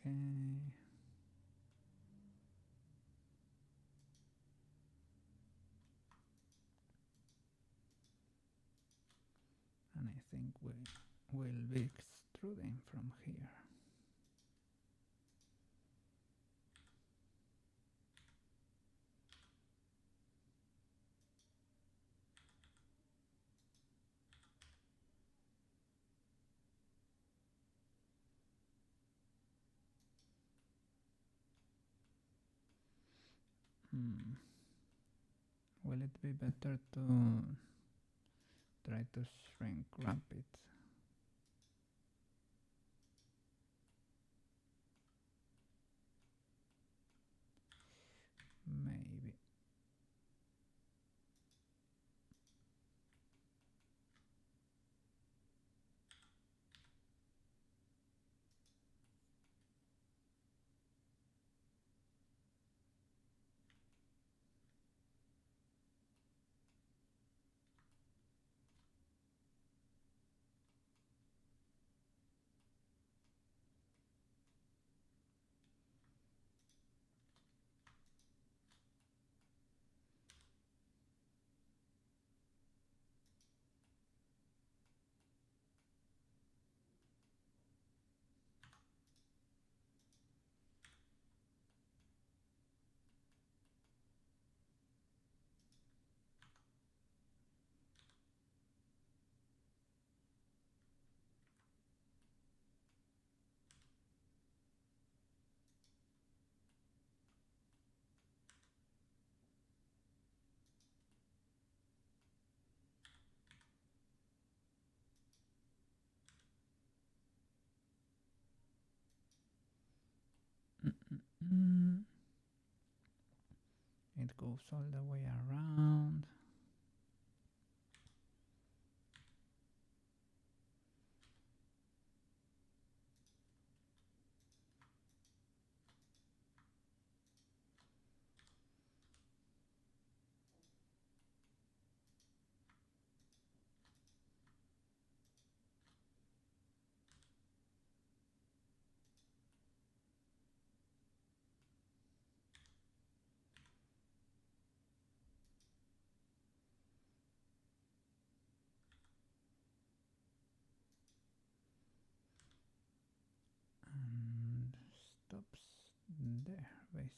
Okay. And I think we will be extruding from here. Will it be better to try to shrink wrap it? Maybe. goes all the way around. And stops there basically.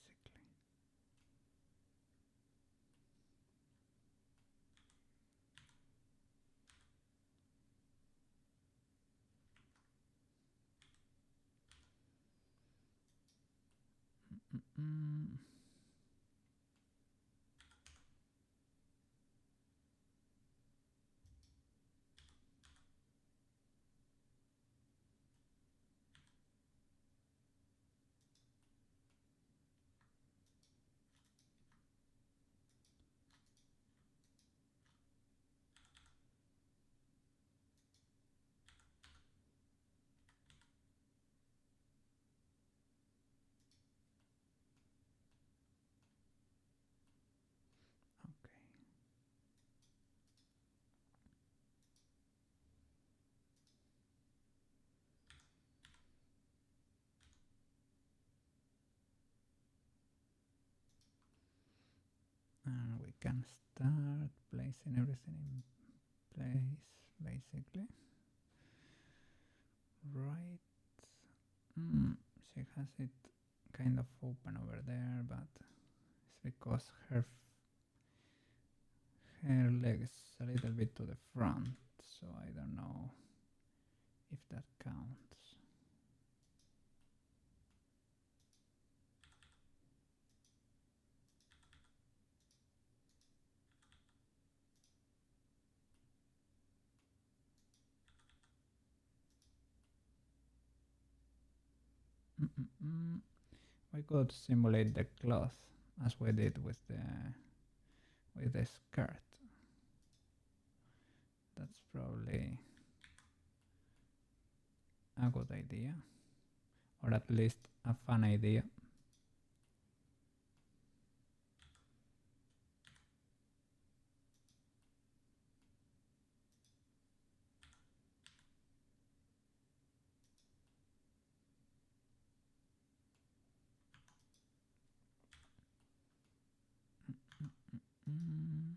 Okay. And we can start placing everything in place basically. Right. She has it kind of open over there, but it's because her leg is a little bit to the front, so I don't know if that counts. We could simulate the cloth as we did with the skirt. That's probably a good idea, or at least a fun idea. Mm.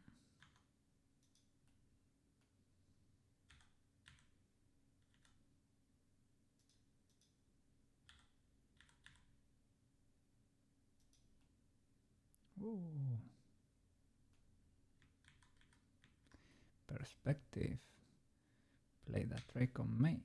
Ooh. Perspective. Play that trick on me.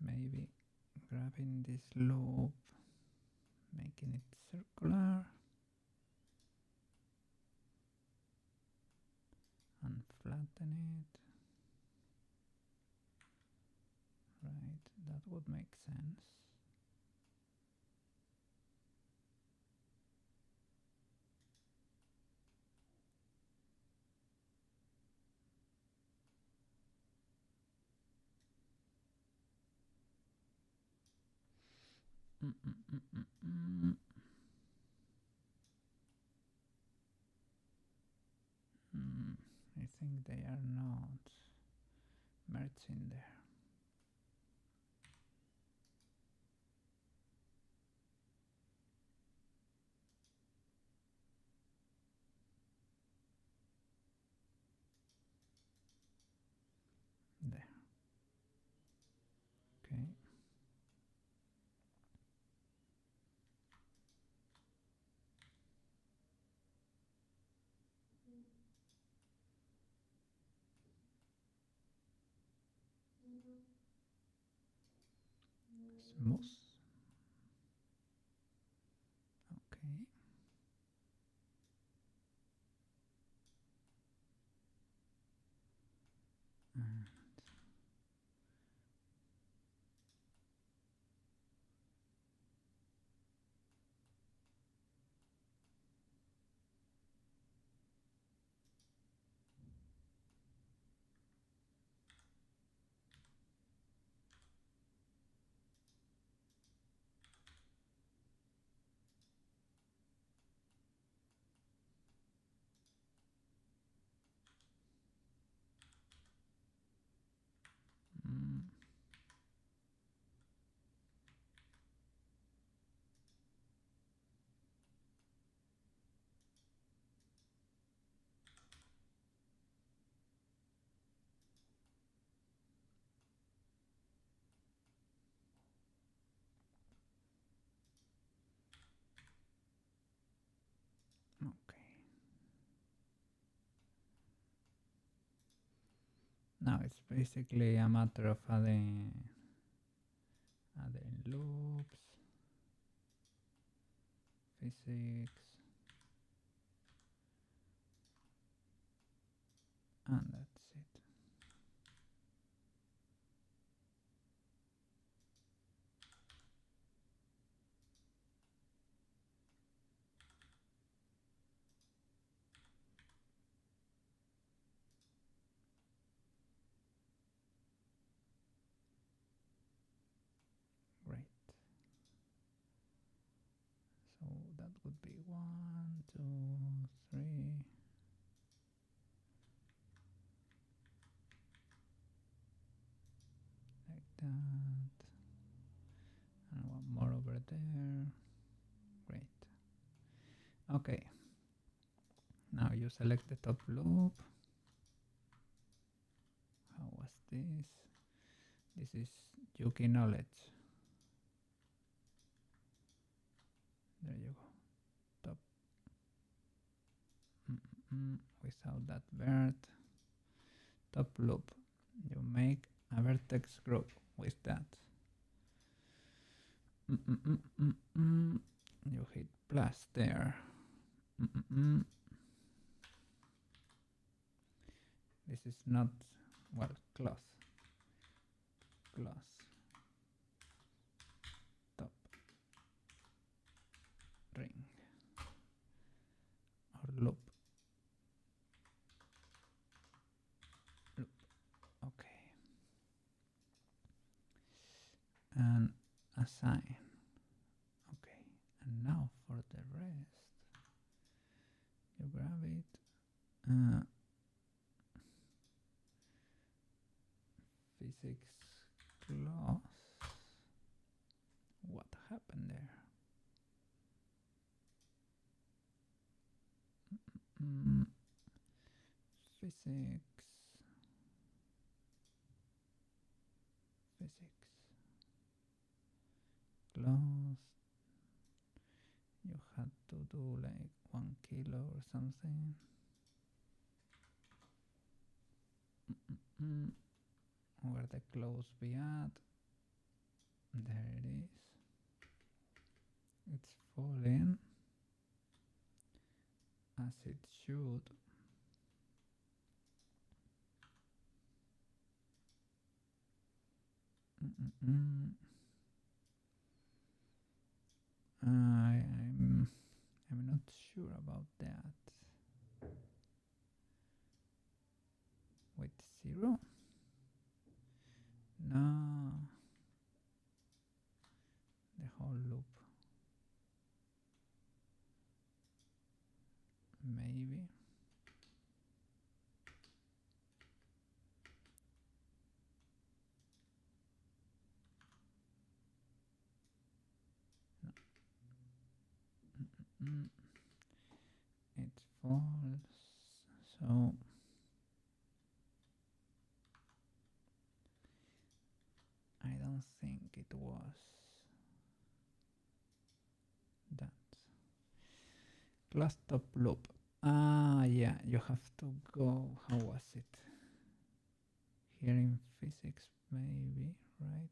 Maybe grabbing this loop, making it circular, and flatten it. Right, that would make sense. I think they are not merging there. There. Okay. smooth. Okay. And mm, okay. Now it's basically a matter of adding loops, physics, and that's it. Great. So that would be 1, 2, 3, like that, and one more over there. Great. Okay. Now you select the top loop. How was this? This is Yuki knowledge. There you go. Top. Without that vert. Top loop. You make a vertex group with that. You hit plus there. This is not, well, cloth. Top ring or loop. Okay. And assign. Okay. And now for the rest, you grab it. Physics class. What happened there? Physics class. You had to do like 1 kilo or something. Where the clothes be at? There it is. It's falling as it should. I'm not sure about that. Wait, 0? No. The whole loop. Maybe. No. It's false. So I don't think it was that. Class top loop. Ah, yeah, you have to go. How was it? Here in physics, maybe, right?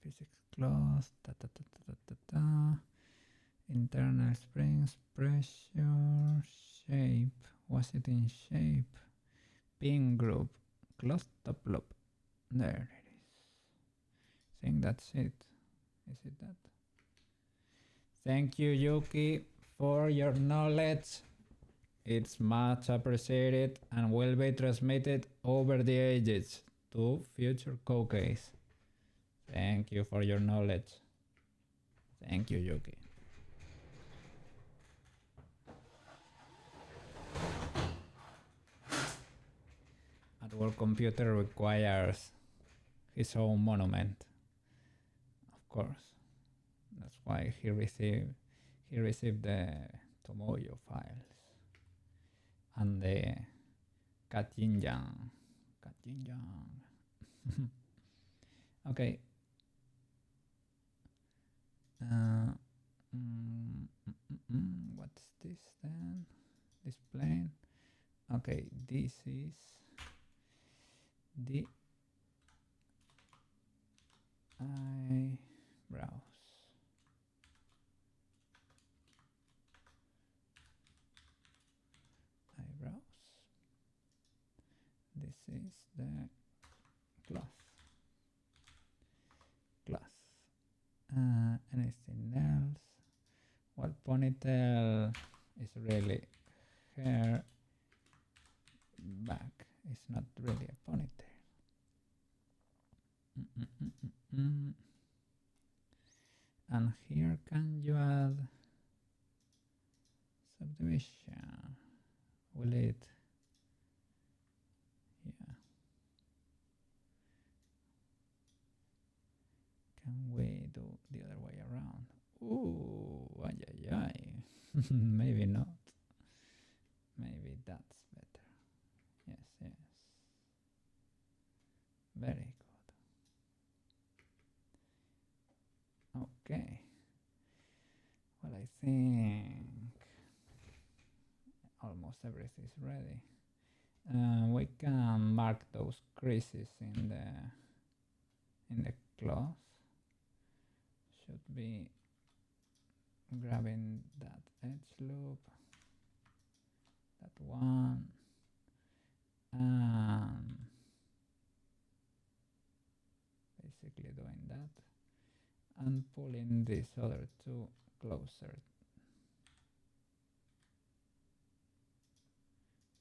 physics cloth, internal springs, pressure, shape, was it in shape, pin group, cloth top loop, there it is. I think that's it. Is it that? Thank you, Yuki, for your knowledge. It's much appreciated and will be transmitted over the ages to future cookies. Thank you for your knowledge. Thank you, Yuki. Our computer requires his own monument, of course. That's why he received the Tomoyo files and the Katinjang. Okay. What's this then? This plane. Okay, this is the eyebrows. This is the glass. Anything else? Well, ponytail is really hair back. It's not really a ponytail. And here can you add subdivision? Will it? Yeah. Can we do the other way around? Ooh, ay. Maybe not. Maybe that's better. Yes. Very good. Okay. Well, I think almost everything is ready. We can mark those creases in the cloth. Should be grabbing that edge loop, that one, and basically doing that and pulling these other two closer.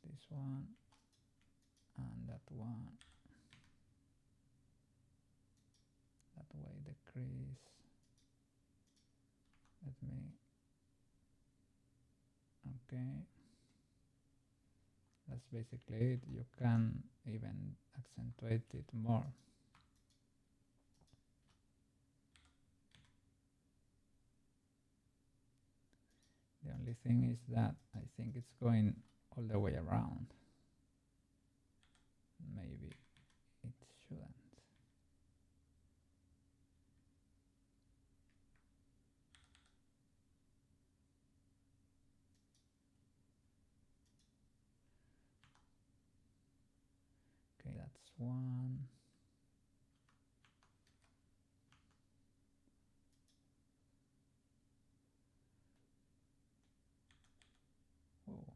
This one and that one. That way the crease. Okay. That's basically it. You can even accentuate it more. The only thing is that I think it's going all the way around. Maybe it shouldn't. Okay, that's one. Oh.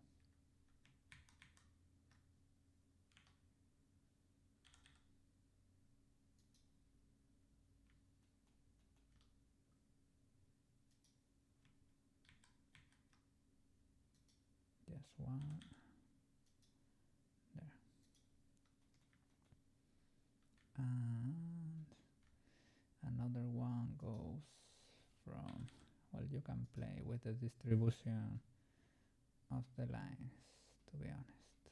Just one. There. And another one goes from, well, you can play with the distribution of the lines, to be honest.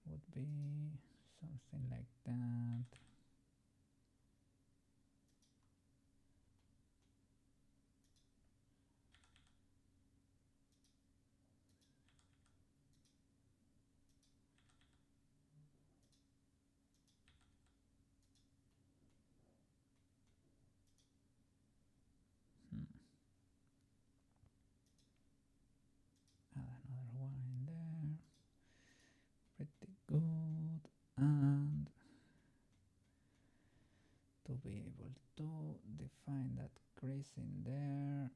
Would be something like that. Add another one in there. Pretty good. And be able to define that crease in there,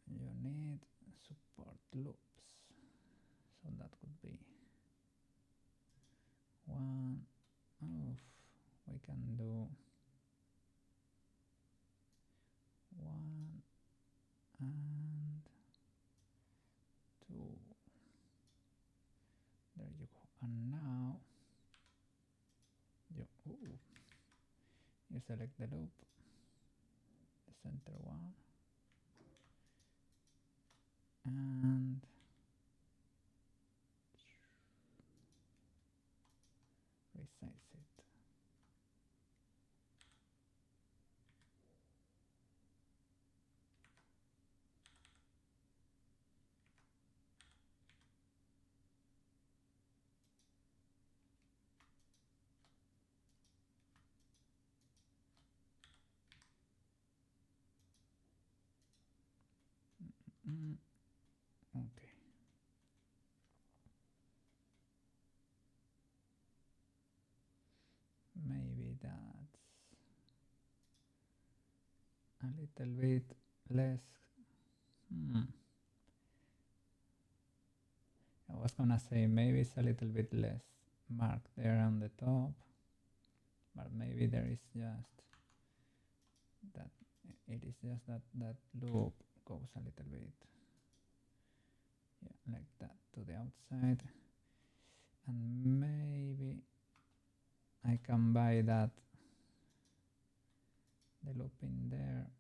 you need support loops. So that could be one. We can do one and two. There you go. And now you select the loop, the center one, and resize it. Okay. Maybe that's a little bit less. I was gonna say maybe it's a little bit less marked there on the top, but maybe there is just that it is just that loop goes a little bit, yeah, like that to the outside, and maybe I can buy that the loop in there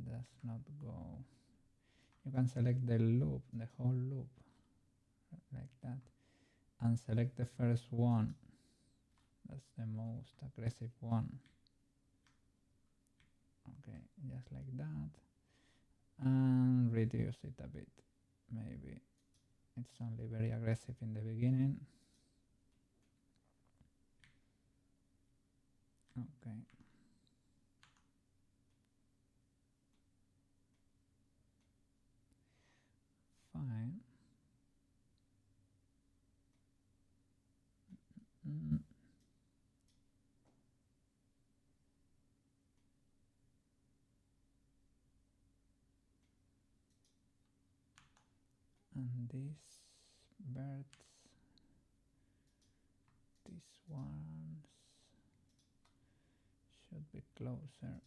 does not go. You can select the loop, the whole loop, like that, and select the first one. That's the most aggressive one. Okay, just like that, and reduce it a bit. Maybe it's only very aggressive in the beginning. Okay. Fine. And these birds, these ones should be closer.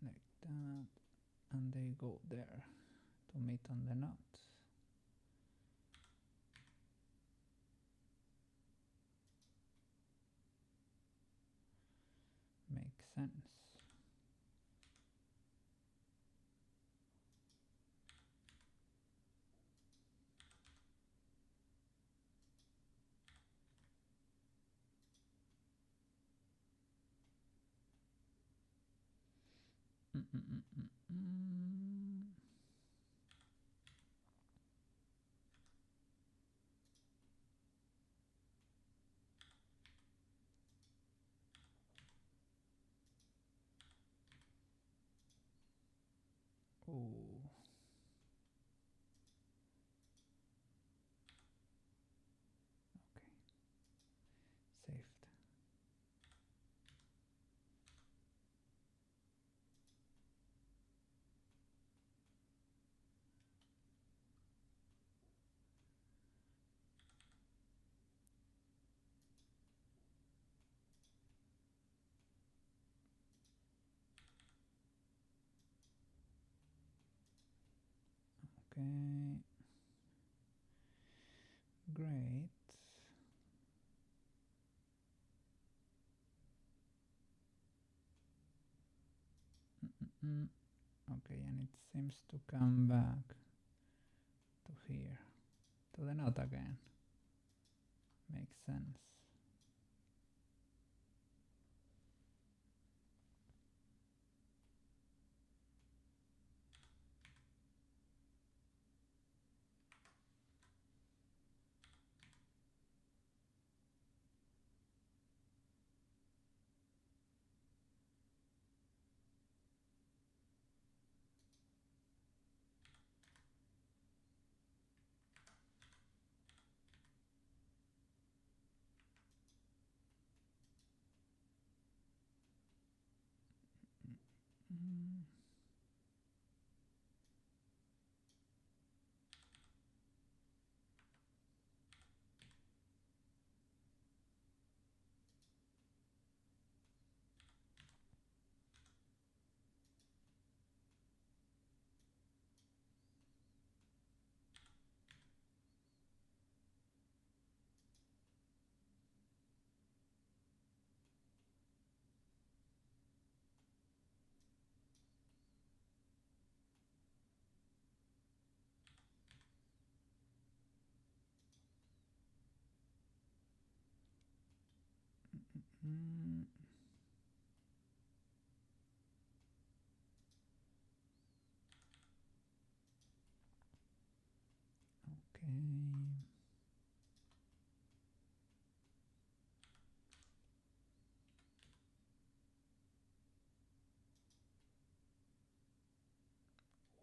Like that, and they go there to meet on the knot. Makes sense. Oh. Okay. Saved. Okay. Great. Okay, and it seems to come back to here, to the knot again. Makes sense.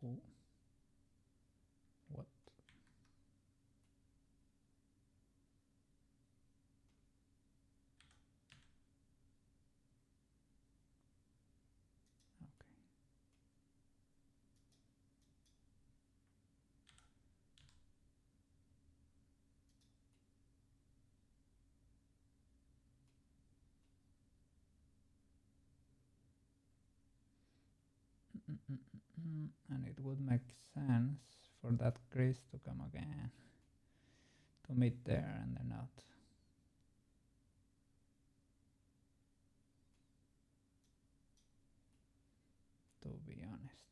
Oh, what? Okay. And it would make sense for that crease to come again, to meet there and then out. To be honest.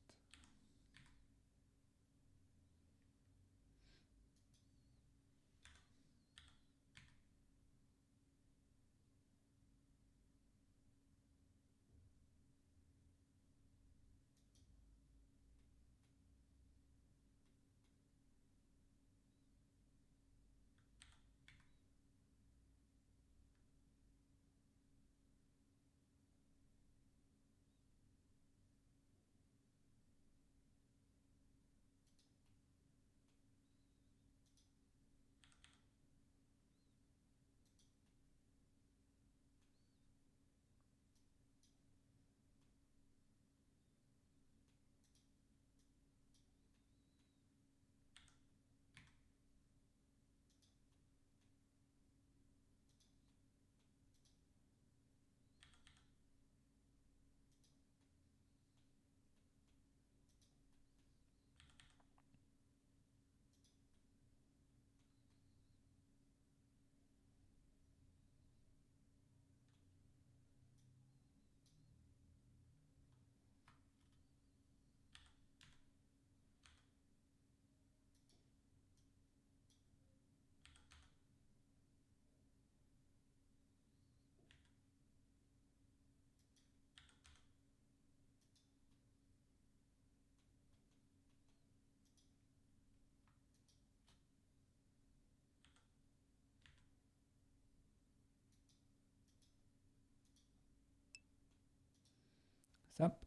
Sup?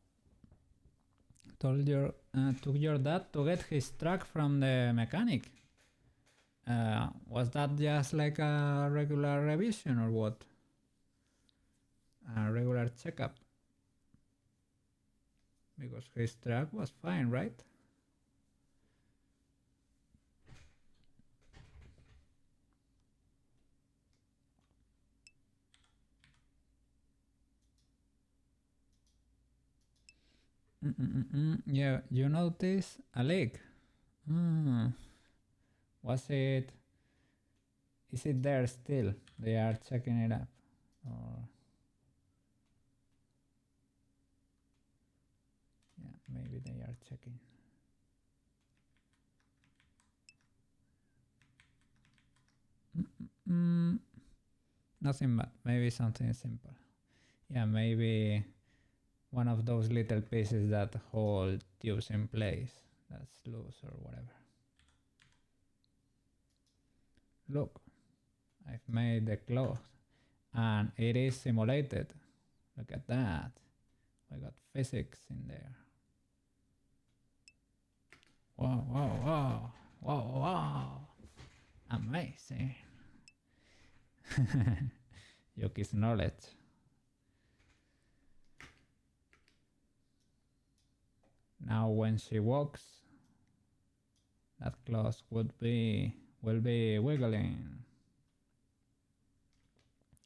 Took your dad to get his truck from the mechanic. Was that just like a regular revision or what? A regular checkup? Because his truck was fine, right? Yeah, you notice a leak. Was it? Is it there still? They are checking it up, or yeah, maybe they are checking. Nothing bad. Maybe something simple. Yeah, maybe one of those little pieces that hold tubes in place that's loose or whatever. Look, I've made the cloth and it is simulated. Look at that. We got physics in there. Wow, wow, wow. Wow, wow. Amazing. Yuki's knowledge. Now when she walks, that cloth will be wiggling.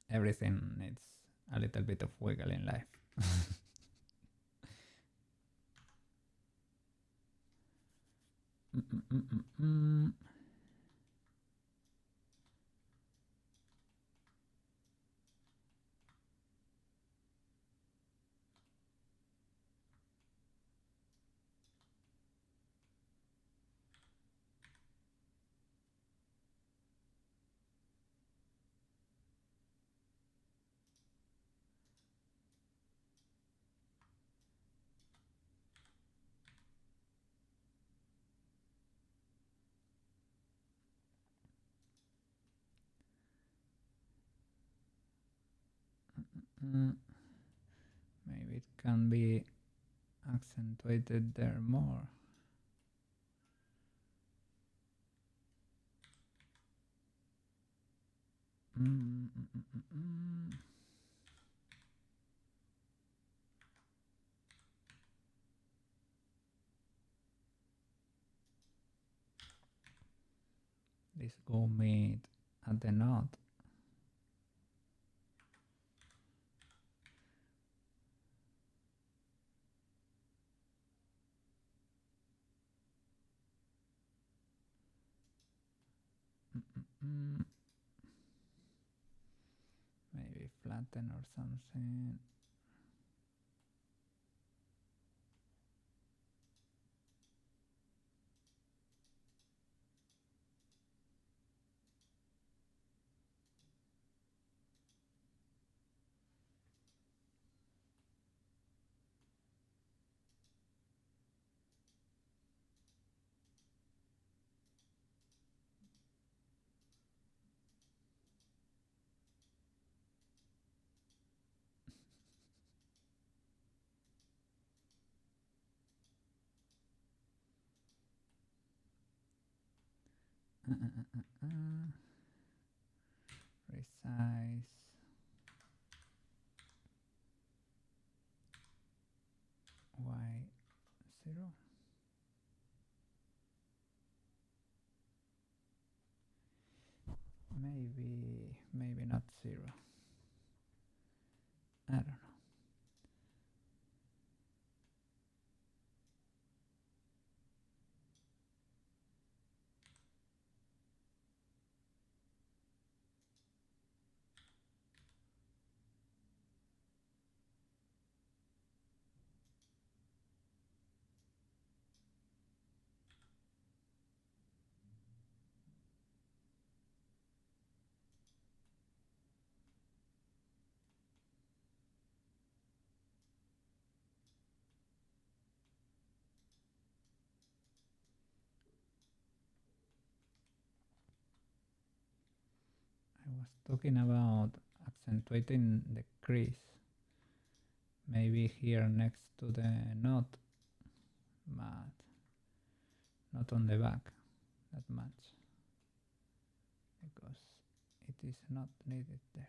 Everything needs a little bit of wiggle in life. Maybe it can be accentuated there more. This go meet at the knot. Maybe flatten or something. Resize. Y0. Maybe not 0. I don't know. I was talking about accentuating the crease. Maybe here next to the knot, but not on the back that much, because it is not needed there.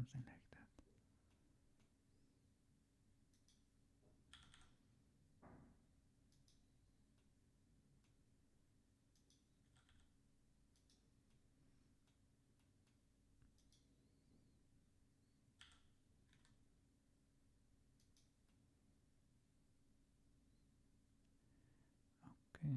something like that. Okay.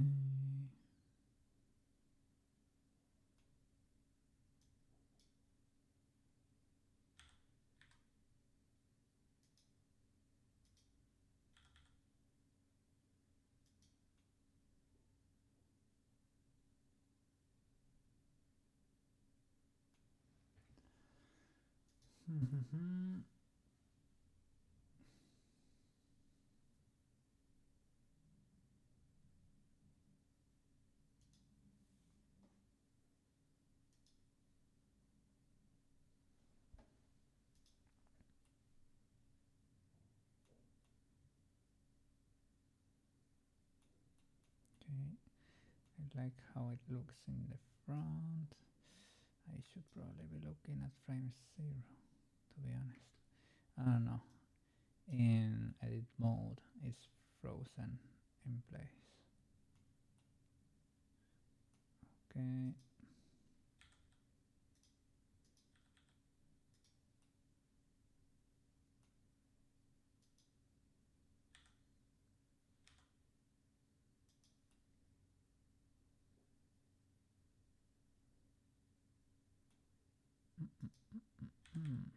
Okay, I like how it looks in the front. I should probably be looking at frame 0, to be honest. I don't know. In edit mode, it's frozen in place. Okay. Mm.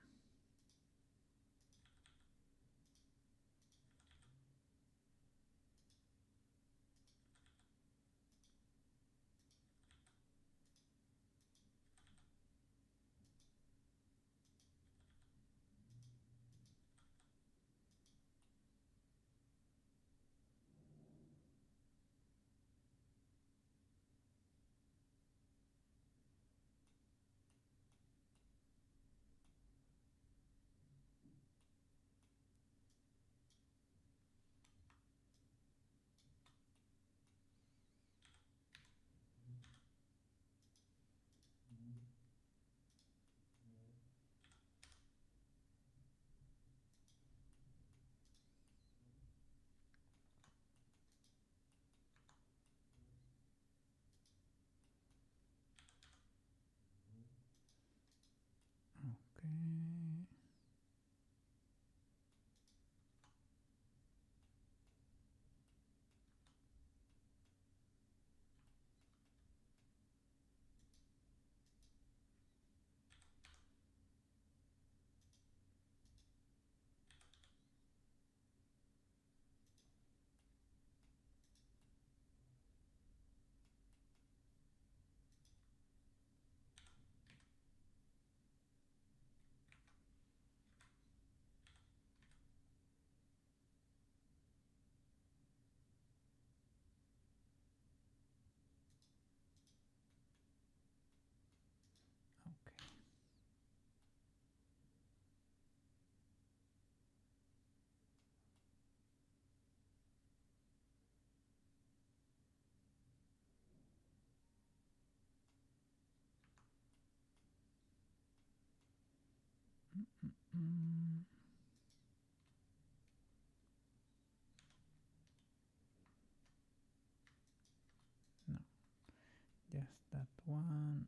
Okay. Okay. Mm. No, just that one.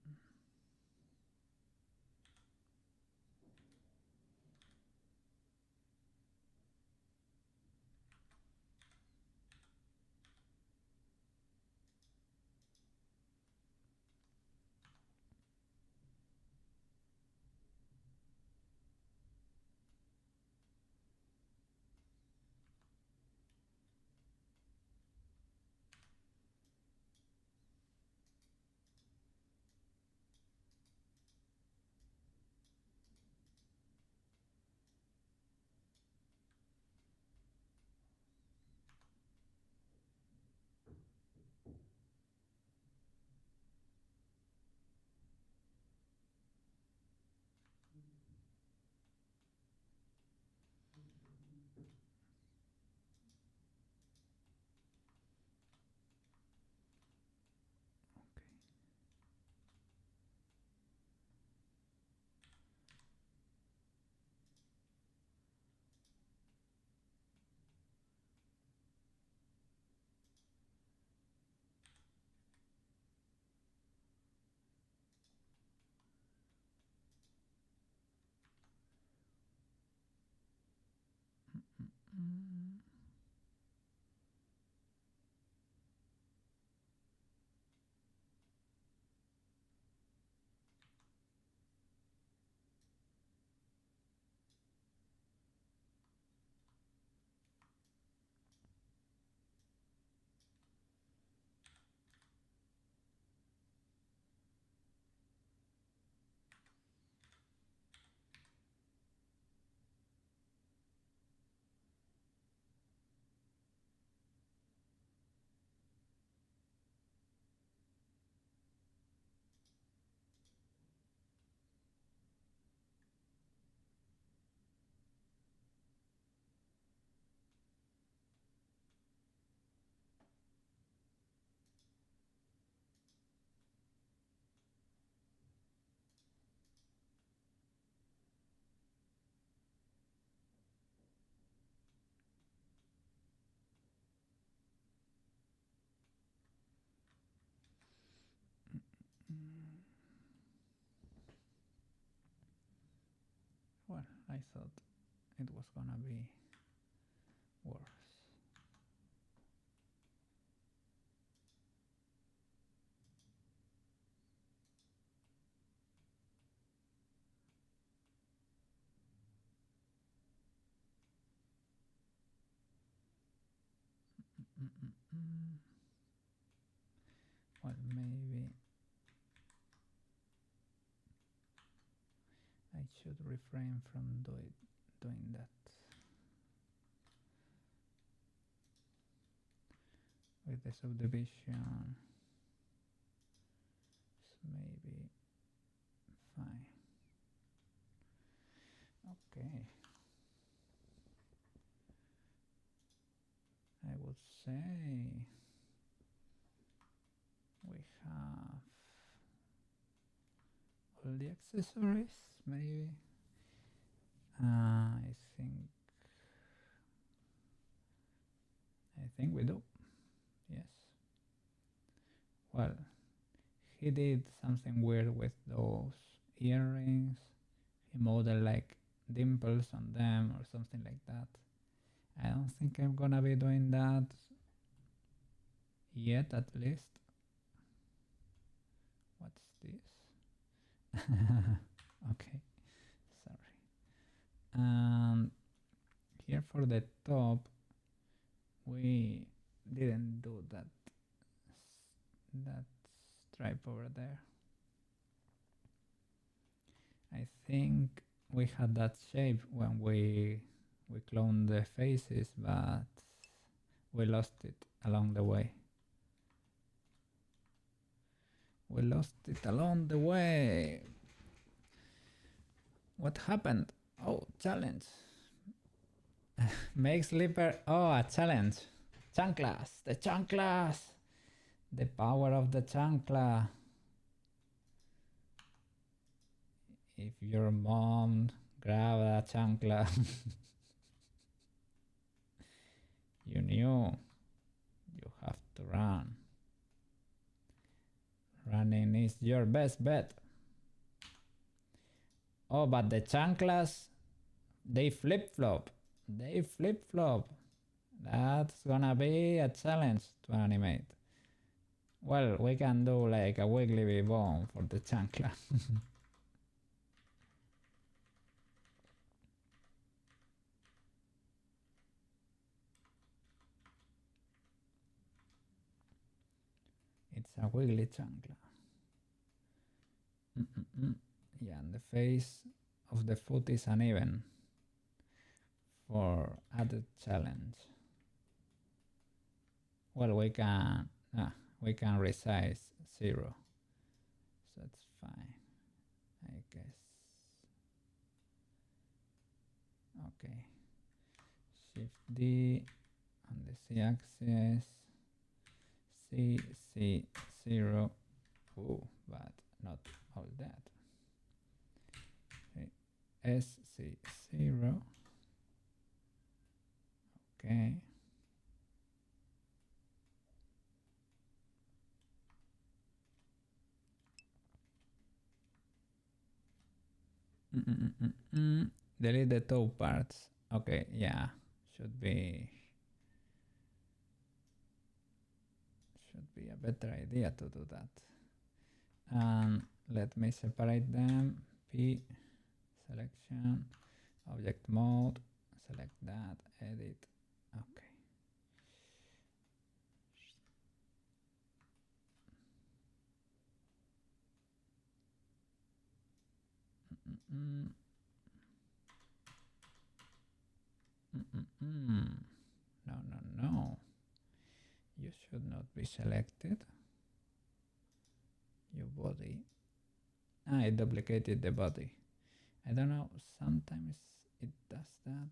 Well, I thought it was gonna be worse. Well, maybe I should refrain from doing that with the subdivision. It's maybe fine. Okay. I would say we have all the accessories, maybe. I think we do. Yes. Well, he did something weird with those earrings. He modeled like dimples on them or something like that. I don't think I'm gonna be doing that yet, at least. What's this? Okay, sorry. And here for the top, we didn't do that stripe over there. I think we had that shape when we cloned the faces, but we lost it along the way. We lost it along the way. What happened? Oh, challenge. Make slipper. Oh, a challenge. Chanclas. The chanclas. The power of the chancla. If your mom grabbed a chancla, you knew you have to run. Running is your best bet. Oh, but the chanclas, they flip-flop. They flip-flop. That's gonna be a challenge to animate. Well, we can do like a wiggly bone for the chancla. It's a wiggly chancla. Yeah, and the face of the foot is uneven for added challenge. Well, we can resize 0, so that's fine, I guess. Okay, Shift D on the Z-axis, C0. Oh, but not all that. Okay. SC0. Okay. Delete the toe parts. Okay, yeah, should be a better idea to do that. And let me separate them. P, selection, object mode, select that, edit. Okay. No. You should not be selected. Your body. I duplicated the body. I don't know, sometimes it does that.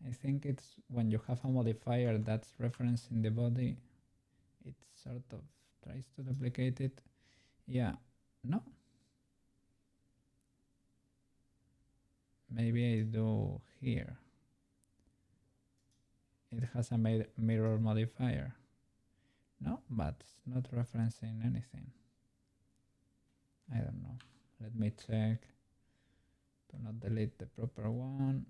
I think it's when you have a modifier that's referencing the body, it sort of tries to duplicate it. Yeah, no. Maybe I do here. It has a mirror modifier. No, but it's not referencing anything. I don't know. Let me check. Do not delete the proper one.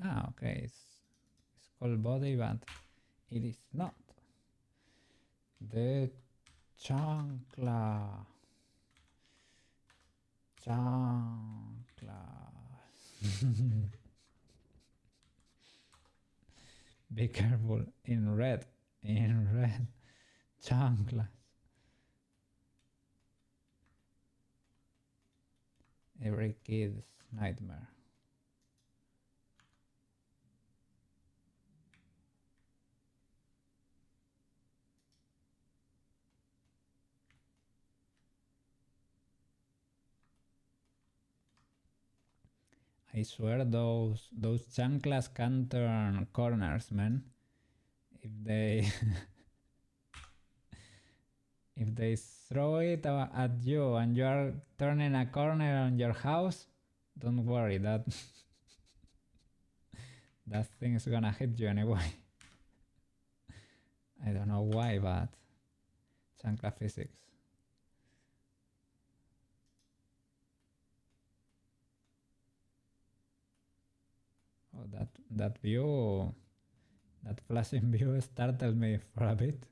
Ah, okay, it's called body, but it is not. The chancla. Be careful, in red, chanclas. Every kid's nightmare. I swear those chanclas can turn corners, man. If they if they throw it at you and you are turning a corner on your house, don't worry, that that thing is gonna hit you anyway. I don't know why, but chancla physics. Oh, that view, that flashing view startled me for a bit.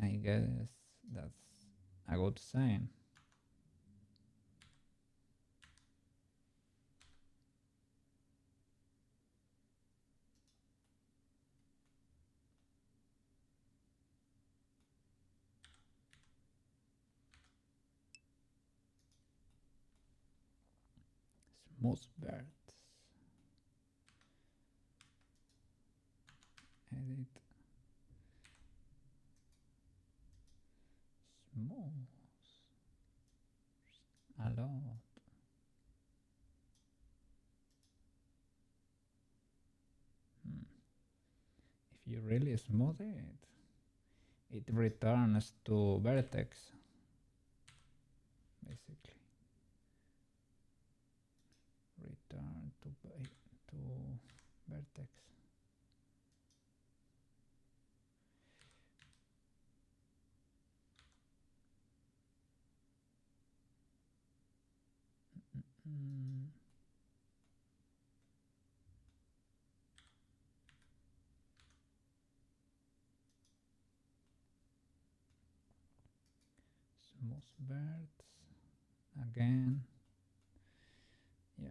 I guess that's a good sign. Smooth birds. Edit. Smooth. A lot. If you really smooth it returns to vertex, basically. Return to vertex. Smooth birds again. Yeah.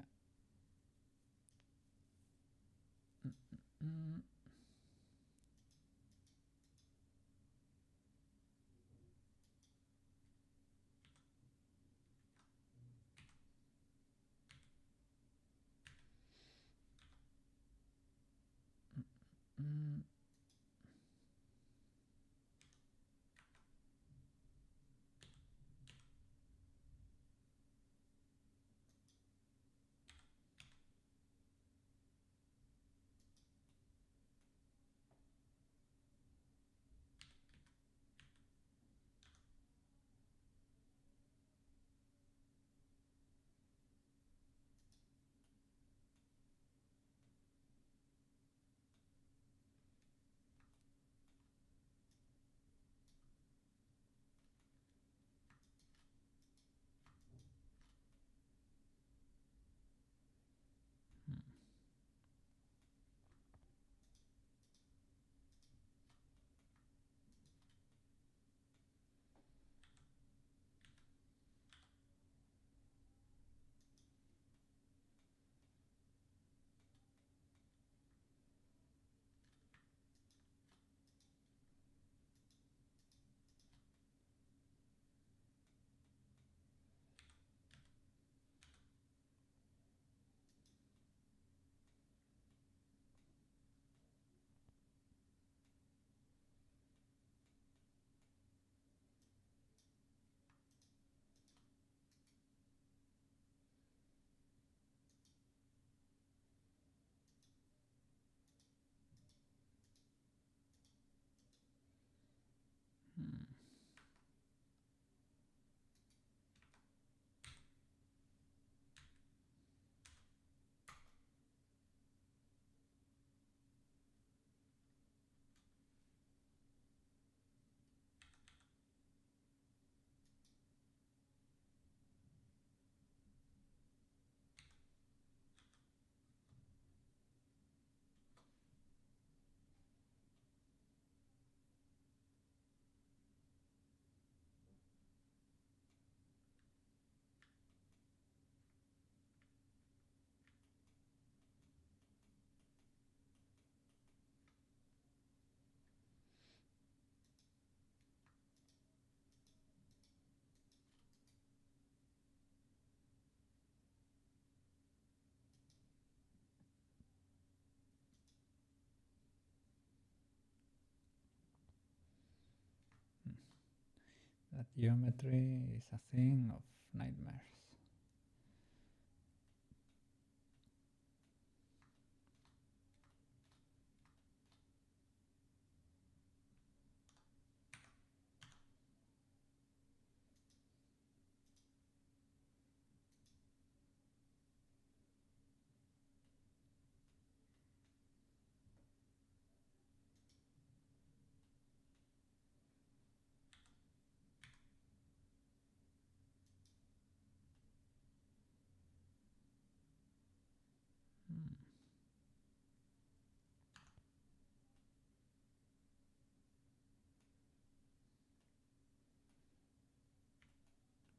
That geometry is a thing of nightmares.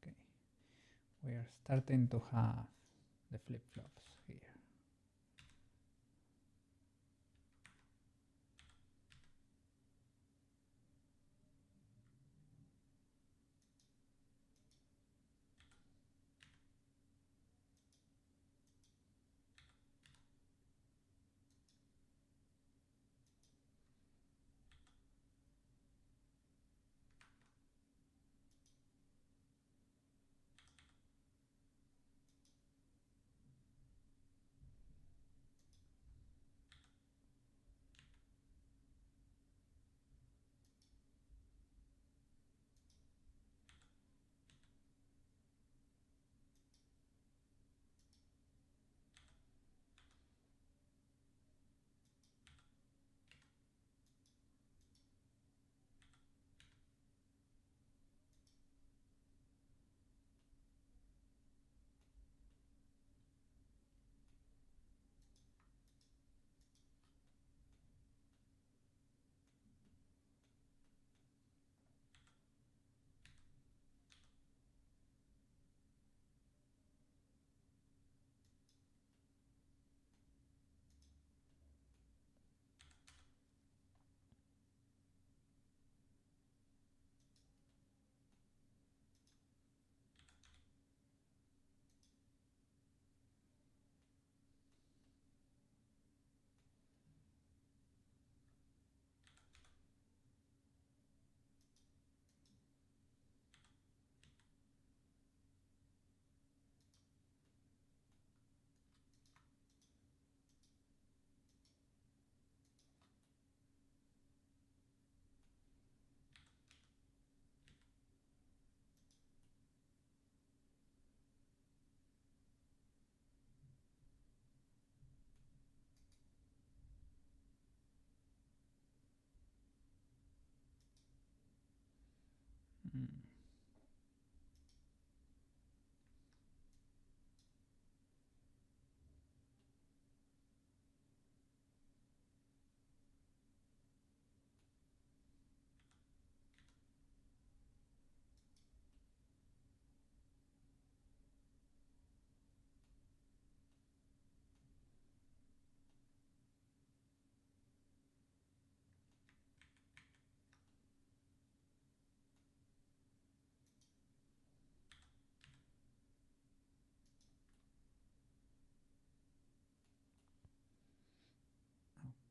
Okay, we are starting to have the flip-flops here. Mm.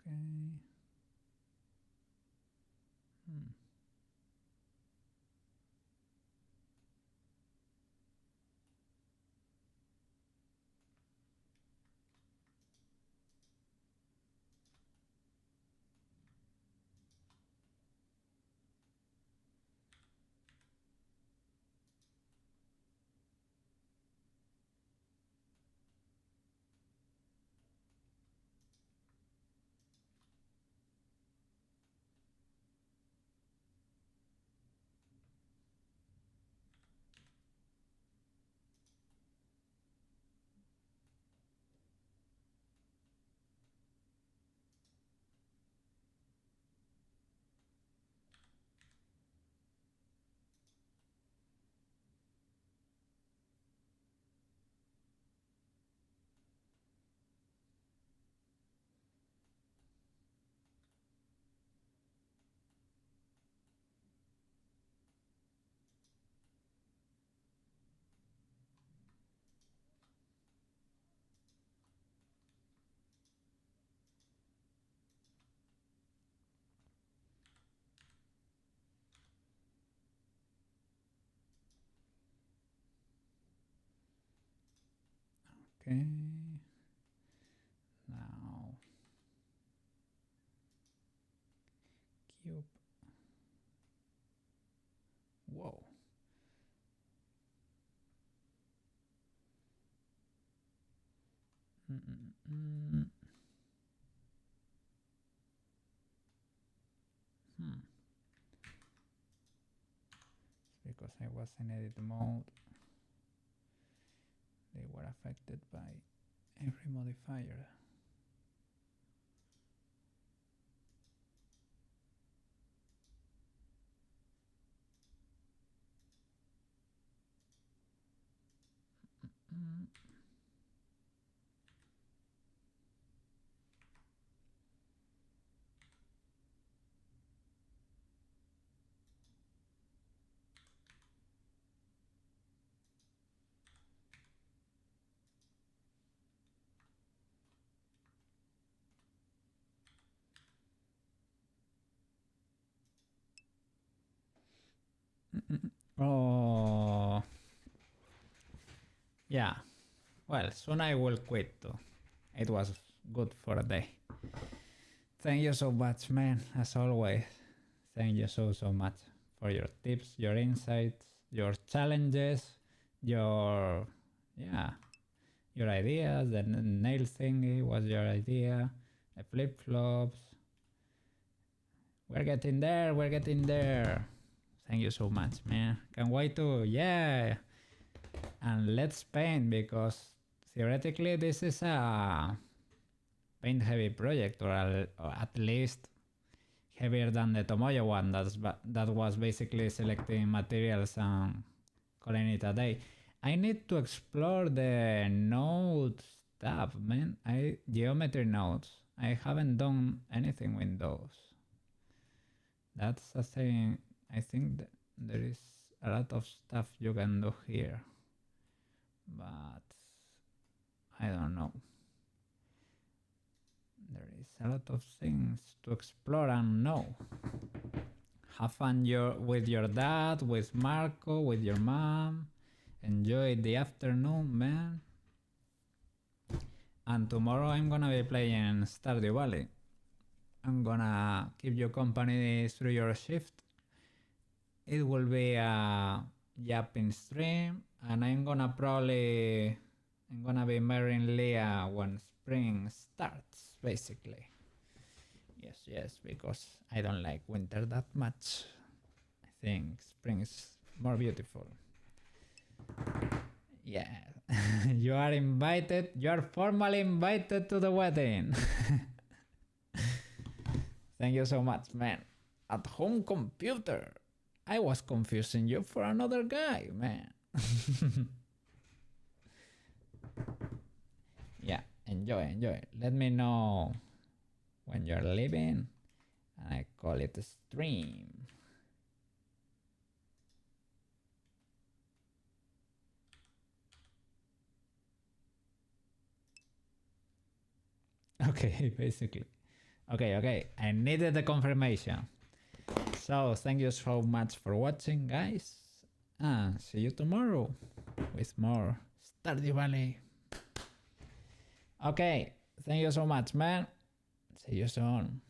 Okay. Hmm. Okay. Now cube. Whoa. Because I was in edit mode, they were affected by every modifier. Oh, yeah. Well, soon I will quit too. It was good for a day. Thank you so much, man. As always, thank you so much for your tips, your insights, your challenges, your your ideas. The nail thingy was your idea. The flip flops. We're getting there. We're getting there. Thank you so much, man. Can't wait to and let's paint, because theoretically this is a paint heavy project, or at least heavier than the Tomoyo one that was basically selecting materials and calling it a day. I need to explore the node stuff, man. Geometry nodes. I haven't done anything with those. That's a thing. I think that there is a lot of stuff you can do here, but I don't know. There is a lot of things to explore and know. Have fun with your dad, with Marco, with your mom. Enjoy the afternoon, man. And tomorrow I'm gonna be playing Stardew Valley. I'm gonna keep you company through your shift. It will be a yapping stream, and I'm gonna be marrying Leah when spring starts, basically. Yes, because I don't like winter that much. I think spring is more beautiful. Yeah, you are invited. You are formally invited to the wedding. Thank you so much, man. At home computer. I was confusing you for another guy, man. Yeah, enjoy. Let me know when you're leaving, and I call it a stream. Okay, basically. Okay. I needed the confirmation. So thank you so much for watching, guys, and see you tomorrow with more Stardew Valley. Okay, thank you so much, man. See you soon.